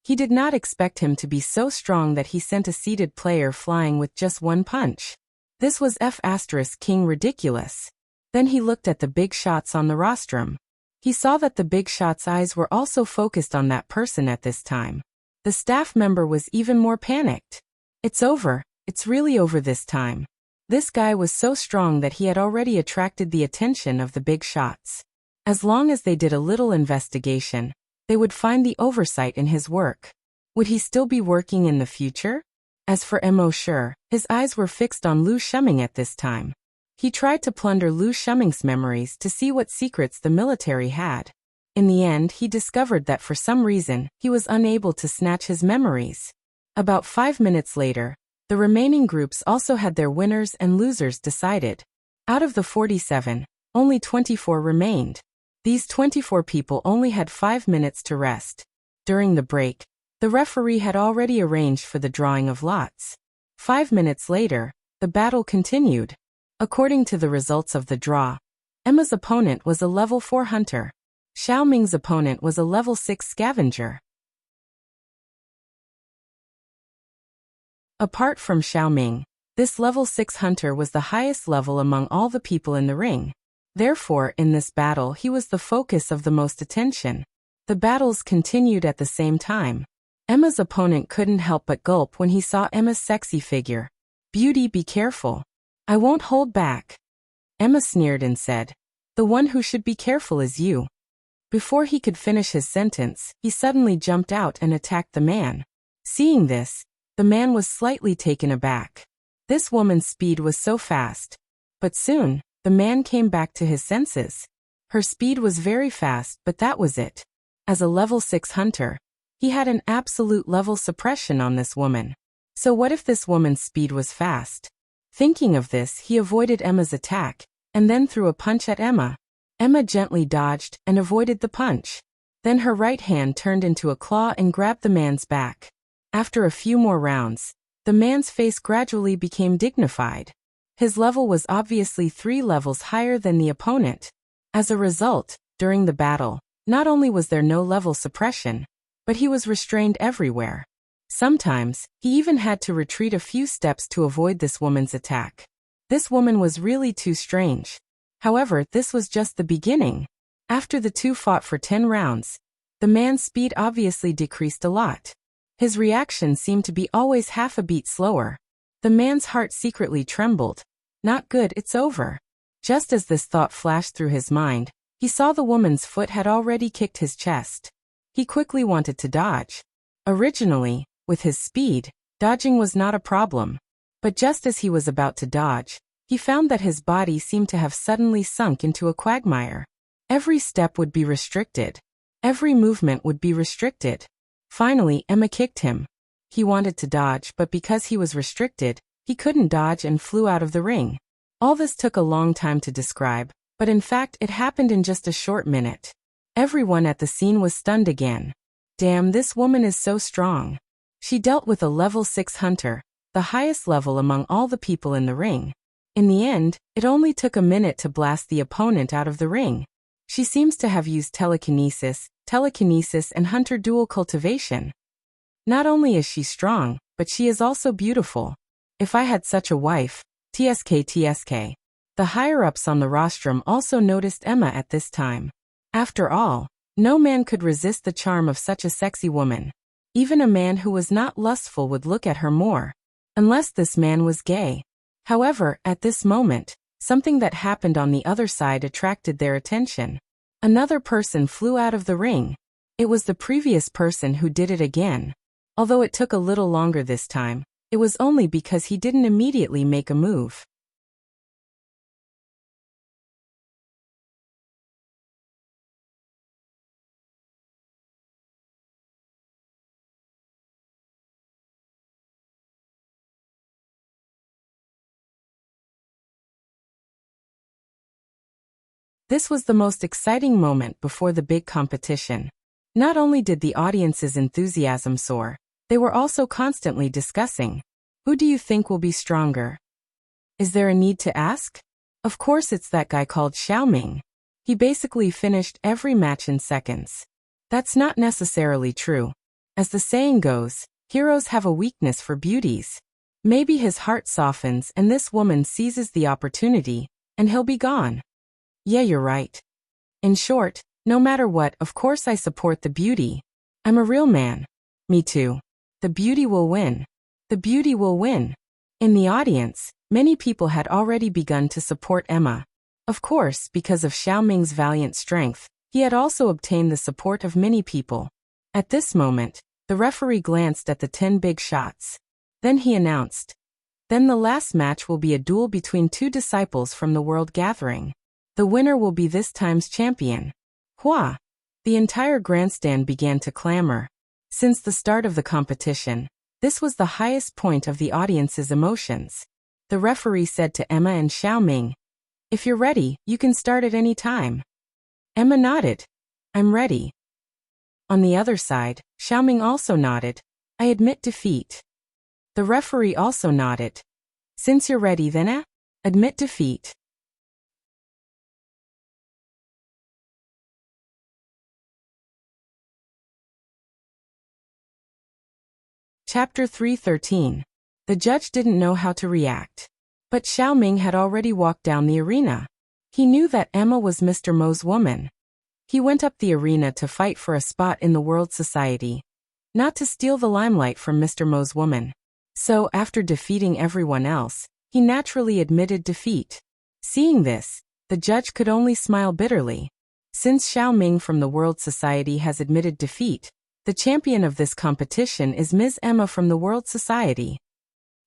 He did not expect him to be so strong that he sent a seated player flying with just one punch. This was F*King ridiculous. Then he looked at the big shots on the rostrum. He saw that the big shot's eyes were also focused on that person at this time. The staff member was even more panicked. It's over, it's really over this time. This guy was so strong that he had already attracted the attention of the big shots. As long as they did a little investigation, they would find the oversight in his work. Would he still be working in the future? As for Immortal, his eyes were fixed on Lu Shuming at this time. He tried to plunder Lu Shuming's memories to see what secrets the military had. In the end, he discovered that for some reason, he was unable to snatch his memories. About 5 minutes later, the remaining groups also had their winners and losers decided. Out of the 47, only 24 remained. These 24 people only had 5 minutes to rest. During the break, the referee had already arranged for the drawing of lots. 5 minutes later, the battle continued. According to the results of the draw, Emma's opponent was a level 4 hunter. Xiao Ming's opponent was a level 6 scavenger. Apart from Xiao Ming, this level 6 hunter was the highest level among all the people in the ring. Therefore, in this battle he was the focus of the most attention. The battles continued at the same time. Emma's opponent couldn't help but gulp when he saw Emma's sexy figure. "Beauty, be careful. I won't hold back." Emma sneered and said, "The one who should be careful is you." Before he could finish his sentence, he suddenly jumped out and attacked the man. Seeing this, the man was slightly taken aback. This woman's speed was so fast. But soon, the man came back to his senses. Her speed was very fast, but that was it. As a level 6 hunter, he had an absolute level suppression on this woman. So what if this woman's speed was fast? Thinking of this, he avoided Emma's attack, and then threw a punch at Emma. Emma gently dodged and avoided the punch. Then her right hand turned into a claw and grabbed the man's back. After a few more rounds, the man's face gradually became dignified. His level was obviously 3 levels higher than the opponent. As a result, during the battle, not only was there no level suppression, but he was restrained everywhere. Sometimes, he even had to retreat a few steps to avoid this woman's attack. This woman was really too strange. However, this was just the beginning. After the two fought for 10 rounds, the man's speed obviously decreased a lot. His reaction seemed to be always half a beat slower. The man's heart secretly trembled. Not good, it's over. Just as this thought flashed through his mind, he saw the woman's foot had already kicked his chest. He quickly wanted to dodge. Originally, with his speed, dodging was not a problem. But just as he was about to dodge, he found that his body seemed to have suddenly sunk into a quagmire. Every step would be restricted. Every movement would be restricted. Finally, Emma kicked him. He wanted to dodge, but because he was restricted, he couldn't dodge and flew out of the ring. All this took a long time to describe, But in fact, it happened in just a short minute. Everyone at the scene was stunned again. Damn, this woman is so strong. She dealt with a level 6 hunter, the highest level among all the people in the ring. In the end, it only took a minute to blast the opponent out of the ring. She seems to have used telekinesis and hunter dual cultivation. Not only is she strong, but she is also beautiful. If I had such a wife, TSK. The higher-ups on the rostrum also noticed Emma at this time. After all, no man could resist the charm of such a sexy woman. Even a man who was not lustful would look at her more. Unless this man was gay. However, at this moment, something that happened on the other side attracted their attention. Another person flew out of the ring. It was the previous person who did it again. Although it took a little longer this time, it was only because he didn't immediately make a move. This was the most exciting moment before the big competition. Not only did the audience's enthusiasm soar, they were also constantly discussing, who do you think will be stronger? Is there a need to ask? Of course it's that guy called Xiaoming. He basically finished every match in seconds. That's not necessarily true. As the saying goes, heroes have a weakness for beauties. Maybe his heart softens and this woman seizes the opportunity, and he'll be gone. Yeah, you're right. In short, no matter what, of course I support the beauty. I'm a real man. Me too. The beauty will win. The beauty will win. In the audience, many people had already begun to support Emma. Of course, because of Xiaoming's valiant strength, he had also obtained the support of many people. At this moment, the referee glanced at the 10 big shots. Then he announced, then the last match will be a duel between 2 disciples from the World Gathering. The winner will be this time's champion. Hua! The entire grandstand began to clamor. Since the start of the competition, this was the highest point of the audience's emotions. The referee said to Emma and Xiaoming, if you're ready, you can start at any time. Emma nodded. I'm ready. On the other side, Xiaoming also nodded. I admit defeat. The referee also nodded. Since you're ready then, admit defeat. Chapter 3:13. The judge didn't know how to react. But Xiaoming had already walked down the arena. He knew that Emma was Mr. Mo's woman. He went up the arena to fight for a spot in the world society. Not to steal the limelight from Mr. Mo's woman. So, after defeating everyone else, he naturally admitted defeat. Seeing this, the judge could only smile bitterly. Since Xiaoming from the world society has admitted defeat, the champion of this competition is Ms. Emma from the World Society.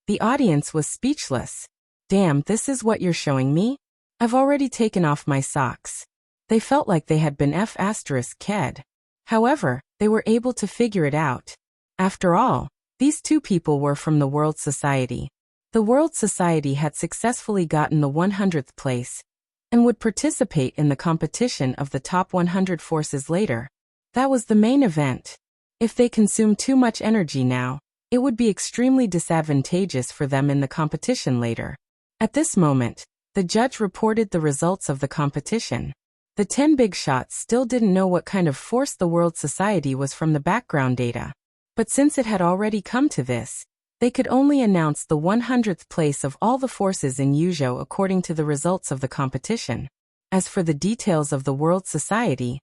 The audience was speechless. Damn, this is what you're showing me? I've already taken off my socks. They felt like they had been F***ed. However, they were able to figure it out. After all, these 2 people were from the World Society. The World Society had successfully gotten the 100th place, and would participate in the competition of the top 100 forces later. That was the main event. If they consume too much energy now, it would be extremely disadvantageous for them in the competition later. At this moment, the judge reported the results of the competition. The 10 big shots still didn't know what kind of force the World Society was from the background data. But since it had already come to this, they could only announce the 100th place of all the forces in Yuzhou according to the results of the competition. As for the details of the World Society,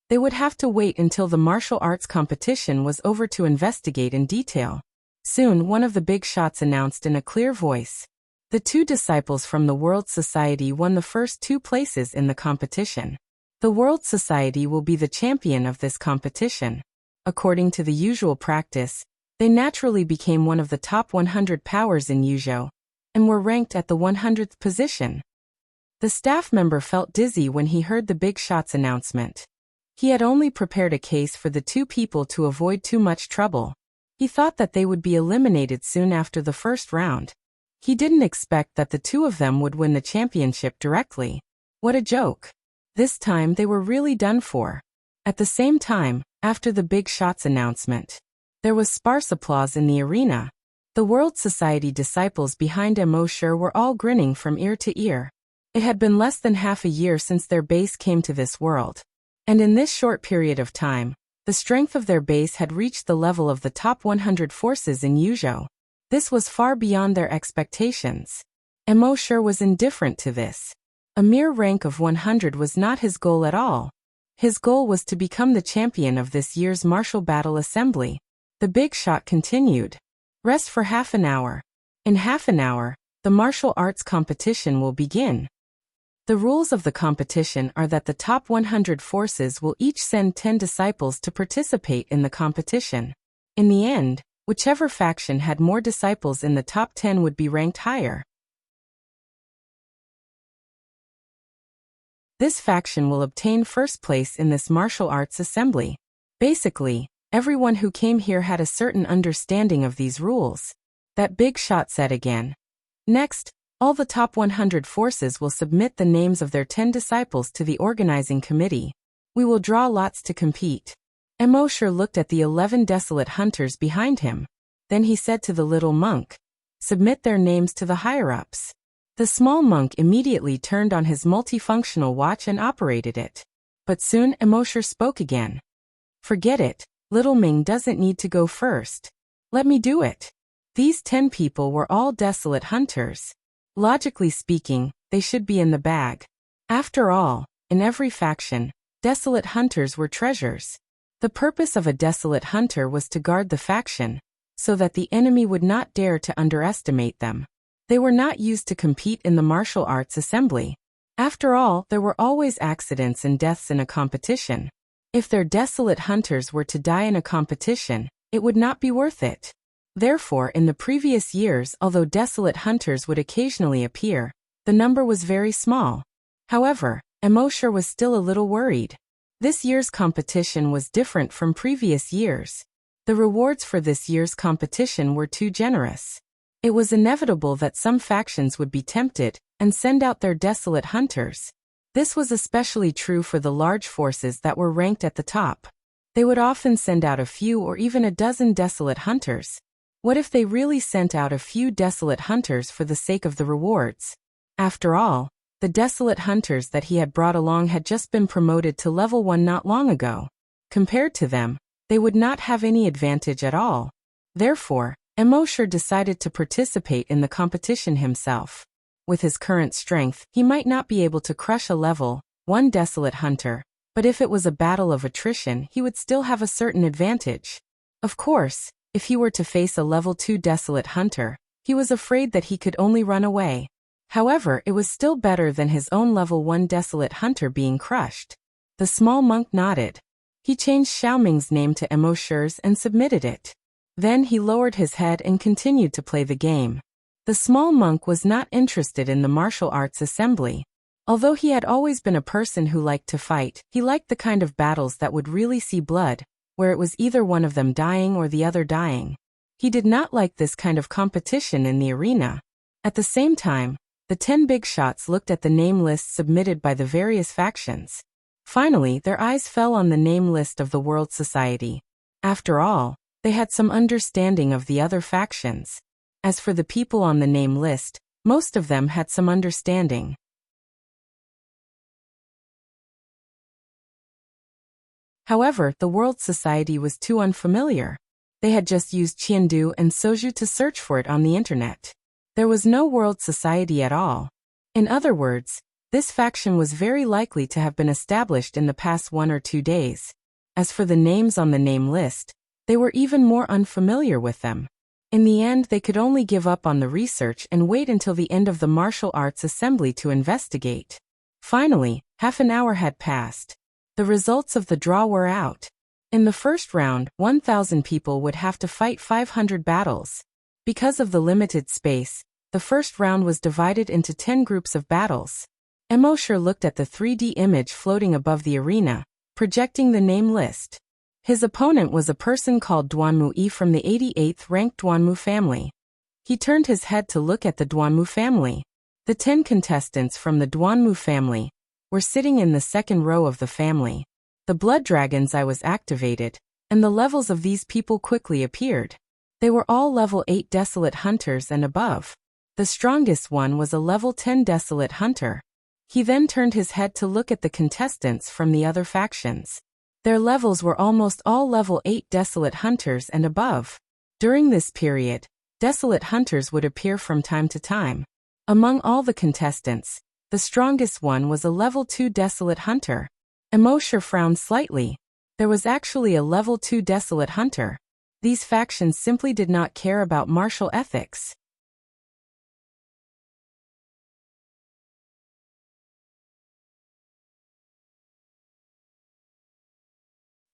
they would have to wait until the martial arts competition was over to investigate in detail. Soon, one of the big shots announced in a clear voice. The 2 disciples from the World Society won the first 2 places in the competition. The World Society will be the champion of this competition. According to the usual practice, they naturally became one of the top 100 powers in Yuzhou, and were ranked at the 100th position. The staff member felt dizzy when he heard the big shots announcement. He had only prepared a case for the 2 people to avoid too much trouble. He thought that they would be eliminated soon after the first round. He didn't expect that the 2 of them would win the championship directly. What a joke. This time they were really done for. At the same time, after the big shots announcement, there was sparse applause in the arena. The World Society disciples behind Immortal were all grinning from ear to ear. It had been less than half a year since their base came to this world. And in this short period of time, the strength of their base had reached the level of the top 100 forces in Yuzhou. This was far beyond their expectations. Immortal was indifferent to this. A mere rank of 100 was not his goal at all. His goal was to become the champion of this year's martial battle assembly. The big shot continued. Rest for half an hour. In half an hour, the martial arts competition will begin. The rules of the competition are that the top 100 forces will each send 10 disciples to participate in the competition. In the end, whichever faction had more disciples in the top 10 would be ranked higher. This faction will obtain first place in this martial arts assembly. Basically, everyone who came here had a certain understanding of these rules. That big shot said again. Next, all the top 100 forces will submit the names of their 10 disciples to the organizing committee. We will draw lots to compete. Immortal looked at the 11 desolate hunters behind him. Then he said to the little monk, "Submit their names to the higher-ups." The small monk immediately turned on his multifunctional watch and operated it. But soon Immortal spoke again. "Forget it, little Ming doesn't need to go first. Let me do it." These 10 people were all desolate hunters. Logically speaking, they should be in the bag. After all, in every faction, desolate hunters were treasures. The purpose of a desolate hunter was to guard the faction, so that the enemy would not dare to underestimate them. They were not used to compete in the martial arts assembly. After all, there were always accidents and deaths in a competition. If their desolate hunters were to die in a competition, it would not be worth it. Therefore, in the previous years, although desolate hunters would occasionally appear, the number was very small. However, Immortal was still a little worried. This year's competition was different from previous years. The rewards for this year's competition were too generous. It was inevitable that some factions would be tempted and send out their desolate hunters. This was especially true for the large forces that were ranked at the top. They would often send out a few or even a dozen desolate hunters. What if they really sent out a few desolate hunters for the sake of the rewards? After all, the desolate hunters that he had brought along had just been promoted to level 1 not long ago. Compared to them, they would not have any advantage at all. Therefore, Immortal decided to participate in the competition himself. With his current strength, he might not be able to crush a level 1 desolate hunter, but if it was a battle of attrition, he would still have a certain advantage. Of course, if he were to face a level 2 desolate hunter, he was afraid that he could only run away. However, it was still better than his own level 1 desolate hunter being crushed. The small monk nodded. He changed Xiaoming's name to Immortal's and submitted it. Then he lowered his head and continued to play the game. The small monk was not interested in the martial arts assembly. Although he had always been a person who liked to fight, he liked the kind of battles that would really see blood, where it was either one of them dying or the other dying. He did not like this kind of competition in the arena. At the same time, the 10 big shots looked at the name lists submitted by the various factions. Finally, their eyes fell on the name list of the World Society. After all, they had some understanding of the other factions. As for the people on the name list, most of them had some understanding. However, the World Society was too unfamiliar. They had just used Qiandu and Soju to search for it on the internet. There was no World Society at all. In other words, this faction was very likely to have been established in the past 1 or 2 days. As for the names on the name list, they were even more unfamiliar with them. In the end, they could only give up on the research and wait until the end of the martial arts assembly to investigate. Finally, half an hour had passed. The results of the draw were out. In the first round, 1,000 people would have to fight 500 battles. Because of the limited space, the first round was divided into 10 groups of battles. Immortal looked at the 3D image floating above the arena, projecting the name list. His opponent was a person called Duanmu Yi from the 88th ranked Duanmu family. He turned his head to look at the Duanmu family. The 10 contestants from the Duanmu family, were sitting in the second row of the family. The blood dragons I was activated, and the levels of these people quickly appeared. They were all level 8 desolate hunters and above. The strongest one was a level 10 desolate hunter. He then turned his head to look at the contestants from the other factions. Their levels were almost all level 8 desolate hunters and above. During this period, desolate hunters would appear from time to time. Among all the contestants, the strongest one was a level 2 desolate hunter. Immortal frowned slightly. There was actually a level 2 desolate hunter. These factions simply did not care about martial ethics.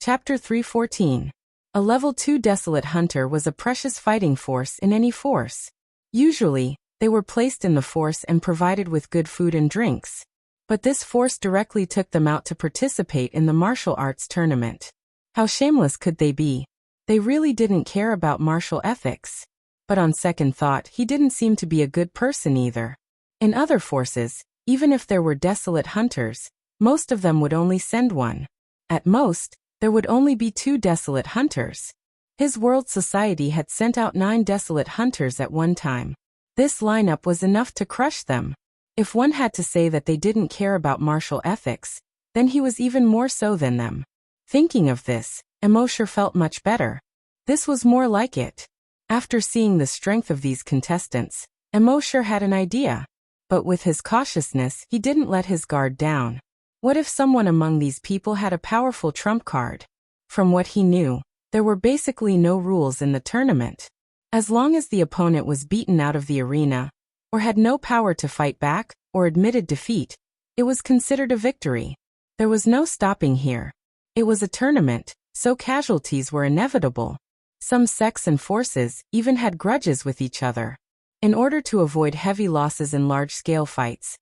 Chapter 314. A level 2 desolate hunter was a precious fighting force in any force. Usually, they were placed in the force and provided with good food and drinks. But this force directly took them out to participate in the martial arts tournament. How shameless could they be? They really didn't care about martial ethics. But on second thought, he didn't seem to be a good person either. In other forces, even if there were desolate hunters, most of them would only send one. At most, there would only be 2 desolate hunters. His world society had sent out 9 desolate hunters at one time. This lineup was enough to crush them. If one had to say that they didn't care about martial ethics, then he was even more so than them. Thinking of this, Immortal felt much better. This was more like it. After seeing the strength of these contestants, Immortal had an idea. But with his cautiousness, he didn't let his guard down. What if someone among these people had a powerful trump card? From what he knew, there were basically no rules in the tournament. As long as the opponent was beaten out of the arena, or had no power to fight back, or admitted defeat, it was considered a victory. There was no stopping here. It was a tournament, so casualties were inevitable. Some sects and forces even had grudges with each other. In order to avoid heavy losses in large-scale fights,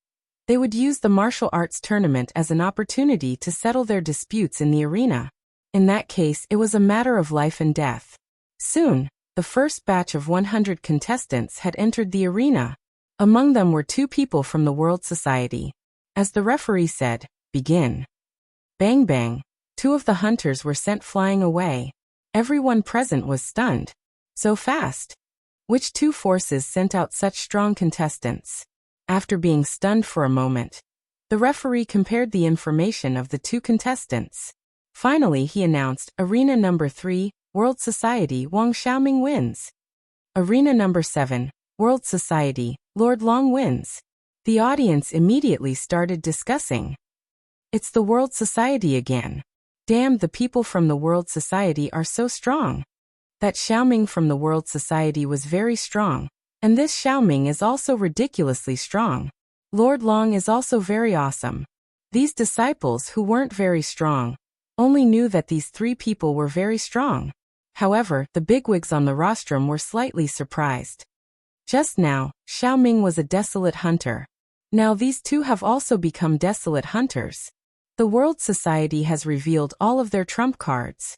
they would use the martial arts tournament as an opportunity to settle their disputes in the arena. In that case, it was a matter of life and death. Soon, the first batch of 100 contestants had entered the arena. Among them were 2 people from the World Society. As the referee said, "Begin." Bang bang, 2 of the hunters were sent flying away. Everyone present was stunned. So fast. Which 2 forces sent out such strong contestants? After being stunned for a moment, the referee compared the information of the 2 contestants. Finally, he announced, Arena number 3, World Society, Wang Xiaoming wins. Arena number 7, World Society, Lord Long wins. The audience immediately started discussing. It's the World Society again. Damn, the people from the World Society are so strong. That Xiaoming from the World Society was very strong. And this Xiaoming is also ridiculously strong. Lord Long is also very awesome. These disciples who weren't very strong only knew that these 3 people were very strong. However, the bigwigs on the rostrum were slightly surprised. Just now, Xiaoming was a desolate hunter. Now these 2 have also become desolate hunters. The World Society has revealed all of their trump cards.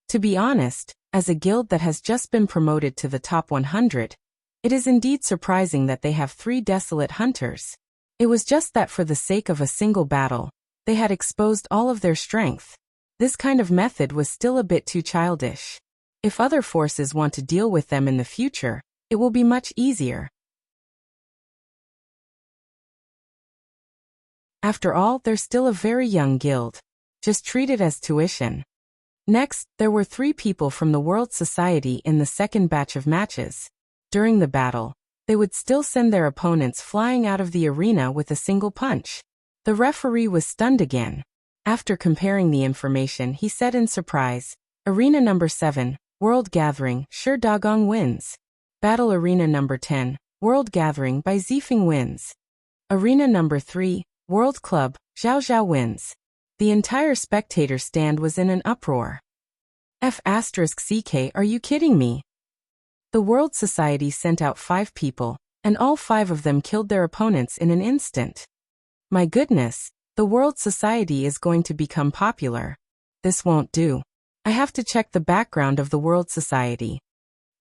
To be honest, as a guild that has just been promoted to the top 100, it is indeed surprising that they have 3 desolate hunters. It was just that for the sake of a single battle, they had exposed all of their strength. This kind of method was still a bit too childish. If other forces want to deal with them in the future, it will be much easier. After all, they're still a very young guild. Just treat it as tuition. Next, there were 3 people from the World Society in the second batch of matches. During the battle, they would still send their opponents flying out of the arena with a single punch. The referee was stunned again. After comparing the information, he said in surprise, Arena number 7, World Gathering, Shi Dagong wins. Battle Arena number 10, World Gathering by Zifeng wins. Arena number 3, World Club, Zhao Zhao wins. The entire spectator stand was in an uproar. F***CK, are you kidding me? The World Society sent out 5 people, and all 5 of them killed their opponents in an instant. My goodness, the World Society is going to become popular. This won't do. I have to check the background of the World Society.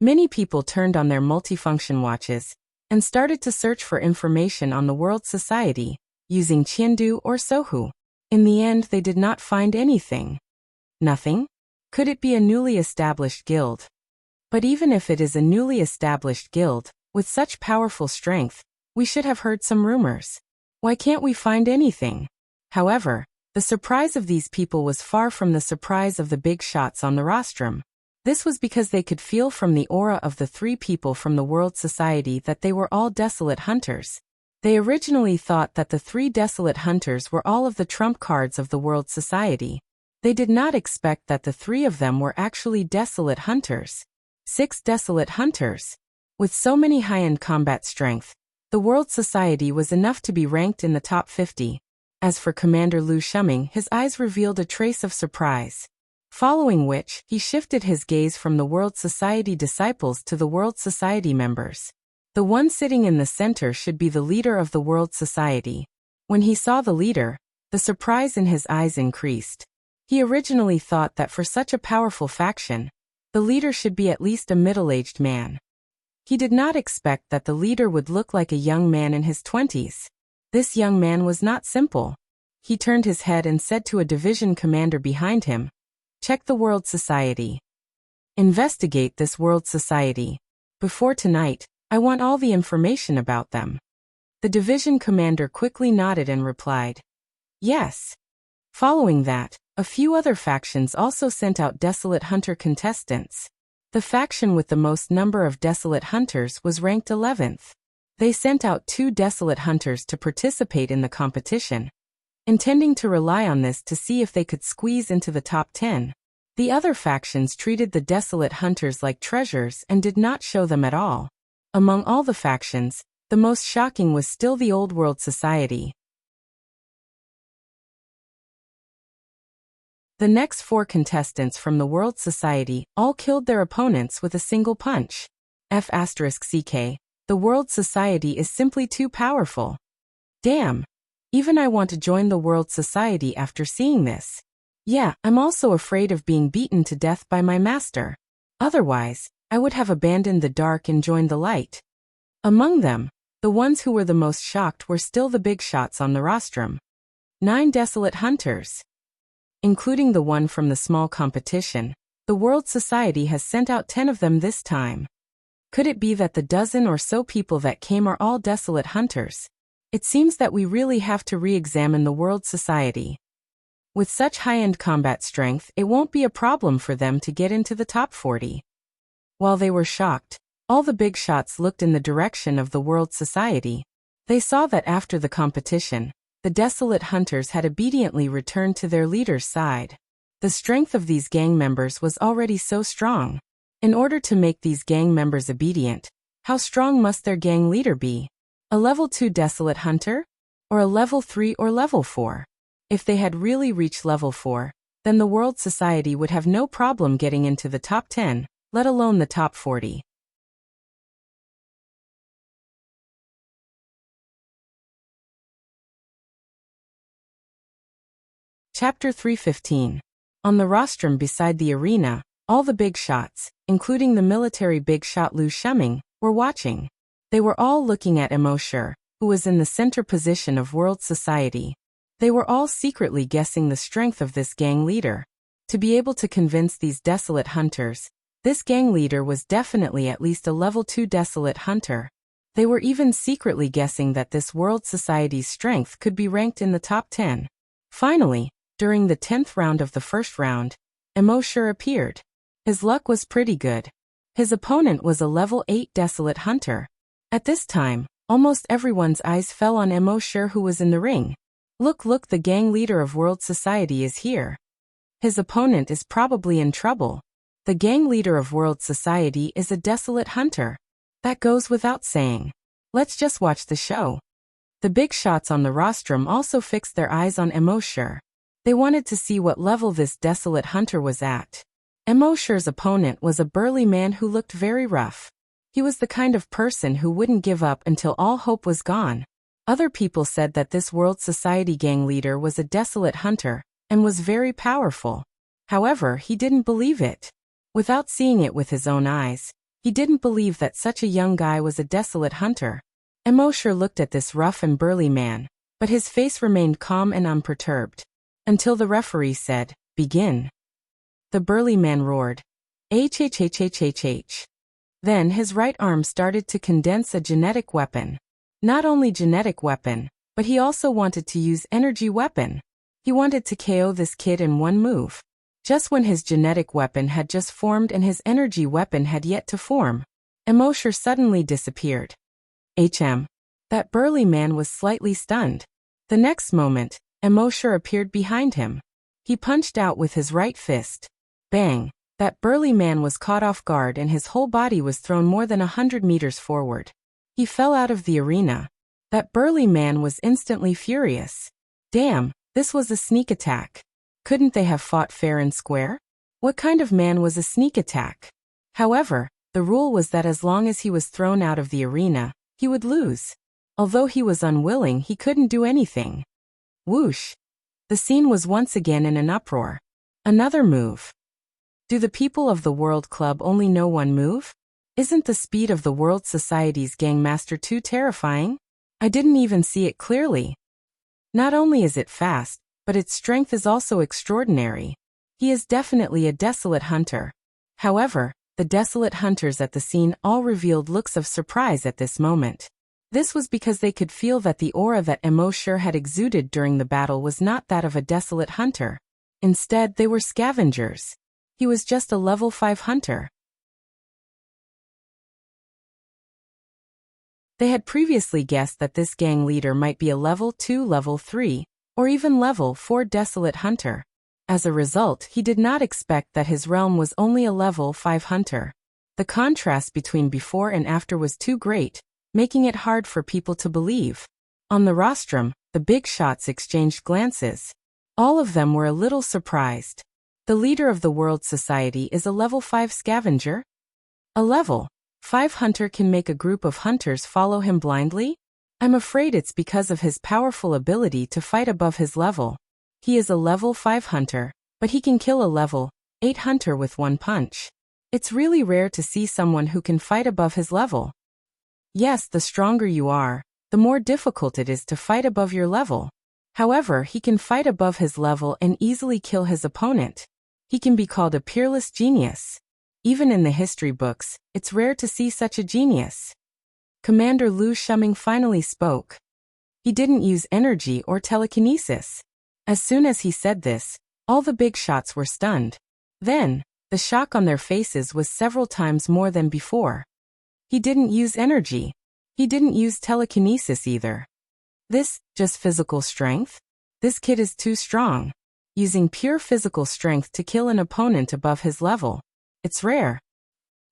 Many people turned on their multifunction watches and started to search for information on the World Society. using Qiandu or Sohu. In the end, they did not find anything. Nothing? Could it be a newly established guild? But even if it is a newly established guild, with such powerful strength, we should have heard some rumors. Why can't we find anything? However, the surprise of these people was far from the surprise of the big shots on the rostrum. This was because they could feel from the aura of the three people from the World Society that they were all desolate hunters. They originally thought that the three desolate hunters were all of the trump cards of the World Society. They did not expect that the three of them were actually desolate hunters. 6 desolate hunters. With so many high-end combat strength, the World Society was enough to be ranked in the top 50. As for Commander Lu Shuming, his eyes revealed a trace of surprise. Following which, he shifted his gaze from the World Society disciples to the World Society members. The one sitting in the center should be the leader of the World Society. When he saw the leader, the surprise in his eyes increased. He originally thought that for such a powerful faction, the leader should be at least a middle-aged man. He did not expect that the leader would look like a young man in his 20s. This young man was not simple. He turned his head and said to a division commander behind him, "Check the World Society. Investigate this World Society. Before tonight, I want all the information about them." The division commander quickly nodded and replied, "Yes." Following that, a few other factions also sent out desolate hunter contestants. The faction with the most number of desolate hunters was ranked 11th. They sent out 2 desolate hunters to participate in the competition, intending to rely on this to see if they could squeeze into the top 10. The other factions treated the desolate hunters like treasures and did not show them at all. Among all the factions, the most shocking was still the Old World Society. The next 4 contestants from the World Society all killed their opponents with a single punch. F***CK, the World Society is simply too powerful. Damn. Even I want to join the World Society after seeing this. Yeah, I'm also afraid of being beaten to death by my master. Otherwise, I would have abandoned the dark and joined the light. Among them, the ones who were the most shocked were still the big shots on the rostrum. 9 desolate hunters. Including the one from the small competition, the World Society has sent out 10 of them this time. Could it be that the dozen or so people that came are all desolate hunters? It seems that we really have to re-examine the World Society. With such high-end combat strength, it won't be a problem for them to get into the top 40. While they were shocked, all the big shots looked in the direction of the World Society. They saw that after the competition, the desolate hunters had obediently returned to their leader's side. The strength of these gang members was already so strong. In order to make these gang members obedient, how strong must their gang leader be? A level 2 desolate hunter? Or a level 3 or level 4? If they had really reached level 4, then the World Society would have no problem getting into the top 10, let alone the top 40. Chapter 315. On the rostrum beside the arena, all the big shots, including the military big shot Lu Shuming, were watching. They were all looking at Immortal, who was in the center position of World Society. They were all secretly guessing the strength of this gang leader. To be able to convince these desolate hunters, this gang leader was definitely at least a level 2 desolate hunter. They were even secretly guessing that this World Society's strength could be ranked in the top 10. Finally, during the 10th round of the first round, Immortal appeared. His luck was pretty good. His opponent was a level 8 desolate hunter. At this time, almost everyone's eyes fell on Immortal, who was in the ring. Look, the gang leader of World Society is here. His opponent is probably in trouble. The gang leader of World Society is a desolate hunter. That goes without saying. Let's just watch the show. The big shots on the rostrum also fixed their eyes on Immortal. They wanted to see what level this desolate hunter was at. Immortal's opponent was a burly man who looked very rough. He was the kind of person who wouldn't give up until all hope was gone. Other people said that this World Society gang leader was a desolate hunter, and was very powerful. However, he didn't believe it. Without seeing it with his own eyes, he didn't believe that such a young guy was a desolate hunter. Immortal looked at this rough and burly man, but his face remained calm and unperturbed. Until the referee said, "Begin." The burly man roared, "H." Then his right arm started to condense a genetic weapon. Not only genetic weapon, but he also wanted to use energy weapon. He wanted to KO this kid in one move. Just when his genetic weapon had just formed and his energy weapon had yet to form, Immortal suddenly disappeared. That burly man was slightly stunned. The next moment, Immortal appeared behind him. He punched out with his right fist. Bang! That burly man was caught off guard and his whole body was thrown more than 100 meters forward. He fell out of the arena. That burly man was instantly furious. Damn, this was a sneak attack. Couldn't they have fought fair and square? What kind of man was a sneak attack? However, the rule was that as long as he was thrown out of the arena, he would lose. Although he was unwilling, he couldn't do anything. Whoosh! The scene was once again in an uproar. Another move. Do the people of the World Club only know one move? Isn't the speed of the World Society's Gangmaster too terrifying? I didn't even see it clearly. Not only is it fast, but its strength is also extraordinary. He is definitely a desolate hunter. However, the desolate hunters at the scene all revealed looks of surprise at this moment. This was because they could feel that the aura that Immortal had exuded during the battle was not that of a desolate hunter. Instead, they were scavengers. He was just a level 5 hunter. They had previously guessed that this gang leader might be a level 2, level 3, or even level 4 desolate hunter. As a result, he did not expect that his realm was only a level 5 hunter. The contrast between before and after was too great, making it hard for people to believe. On the rostrum, the big shots exchanged glances. All of them were a little surprised. The leader of the World Society is a level 5 scavenger? A level 5 hunter can make a group of hunters follow him blindly? I'm afraid it's because of his powerful ability to fight above his level. He is a level 5 hunter, but he can kill a level 8 hunter with one punch. It's really rare to see someone who can fight above his level. Yes, the stronger you are, the more difficult it is to fight above your level. However, he can fight above his level and easily kill his opponent. He can be called a peerless genius. Even in the history books, it's rare to see such a genius. Commander Lu Shuming finally spoke. He didn't use energy or telekinesis. As soon as he said this, all the big shots were stunned. Then, the shock on their faces was several times more than before. He didn't use energy. He didn't use telekinesis either. This, just physical strength? This kid is too strong. Using pure physical strength to kill an opponent above his level. It's rare.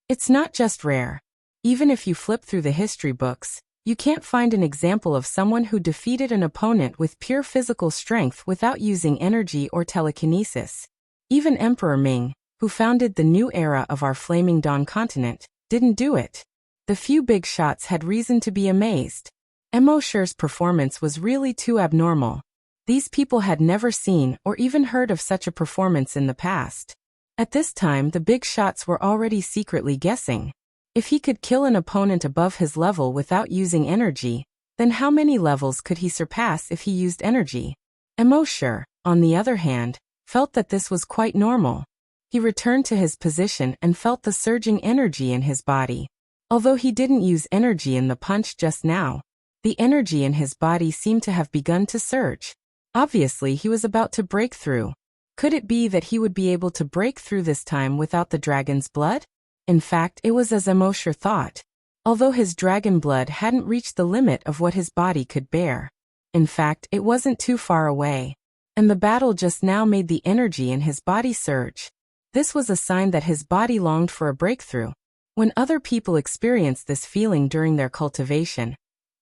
It's not just rare. Even if you flip through the history books, you can't find an example of someone who defeated an opponent with pure physical strength without using energy or telekinesis. Even Emperor Ming, who founded the new era of our Flaming Dawn continent, didn't do it. The few big shots had reason to be amazed. Immortal's performance was really too abnormal. These people had never seen or even heard of such a performance in the past. At this time, the big shots were already secretly guessing. If he could kill an opponent above his level without using energy, then how many levels could he surpass if he used energy? Immortal, on the other hand, felt that this was quite normal. He returned to his position and felt the surging energy in his body. Although he didn't use energy in the punch just now, the energy in his body seemed to have begun to surge. Obviously, he was about to break through. Could it be that he would be able to break through this time without the dragon's blood? In fact, it was as Immortal thought. Although his dragon blood hadn't reached the limit of what his body could bear. In fact, it wasn't too far away. And the battle just now made the energy in his body surge. This was a sign that his body longed for a breakthrough. When other people experienced this feeling during their cultivation,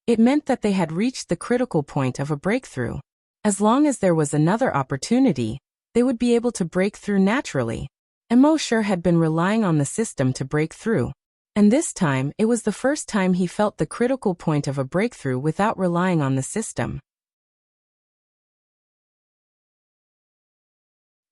it meant that they had reached the critical point of a breakthrough. As long as there was another opportunity, they would be able to break through naturally. Immortal had been relying on the system to break through. And this time, it was the first time he felt the critical point of a breakthrough without relying on the system.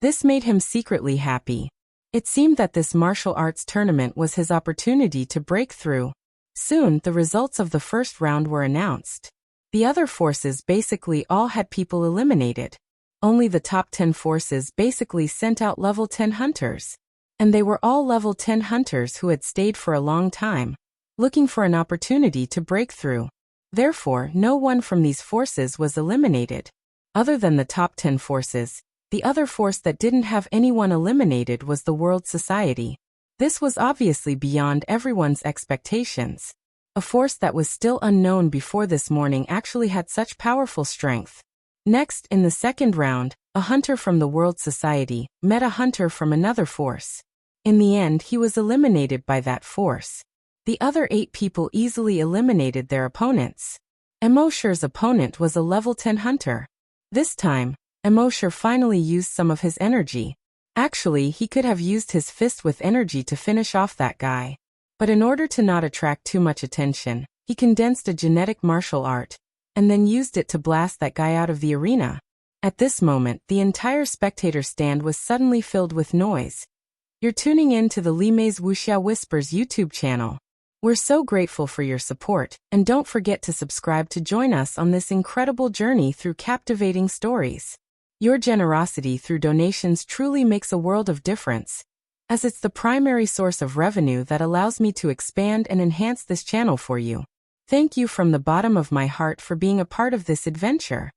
This made him secretly happy. It seemed that this martial arts tournament was his opportunity to break through. Soon, the results of the first round were announced. The other forces basically all had people eliminated. Only the top 10 forces basically sent out level 10 hunters. And they were all level 10 hunters who had stayed for a long time, looking for an opportunity to break through. Therefore, no one from these forces was eliminated. Other than the top 10 forces, the other force that didn't have anyone eliminated was the World Society. This was obviously beyond everyone's expectations. A force that was still unknown before this morning actually had such powerful strength. Next, in the second round, a hunter from the World Society met a hunter from another force. In the end, he was eliminated by that force. The other 8 people easily eliminated their opponents. Emosher's opponent was a level 10 hunter. This time, Emosher finally used some of his energy. Actually, he could have used his fist with energy to finish off that guy. But in order to not attract too much attention, he condensed a genetic martial art, and then used it to blast that guy out of the arena. At this moment, the entire spectator stand was suddenly filled with noise. You're tuning in to the Limei's Wuxia Whispers YouTube channel. We're so grateful for your support, and don't forget to subscribe to join us on this incredible journey through captivating stories. Your generosity through donations truly makes a world of difference, as it's the primary source of revenue that allows me to expand and enhance this channel for you. Thank you from the bottom of my heart for being a part of this adventure.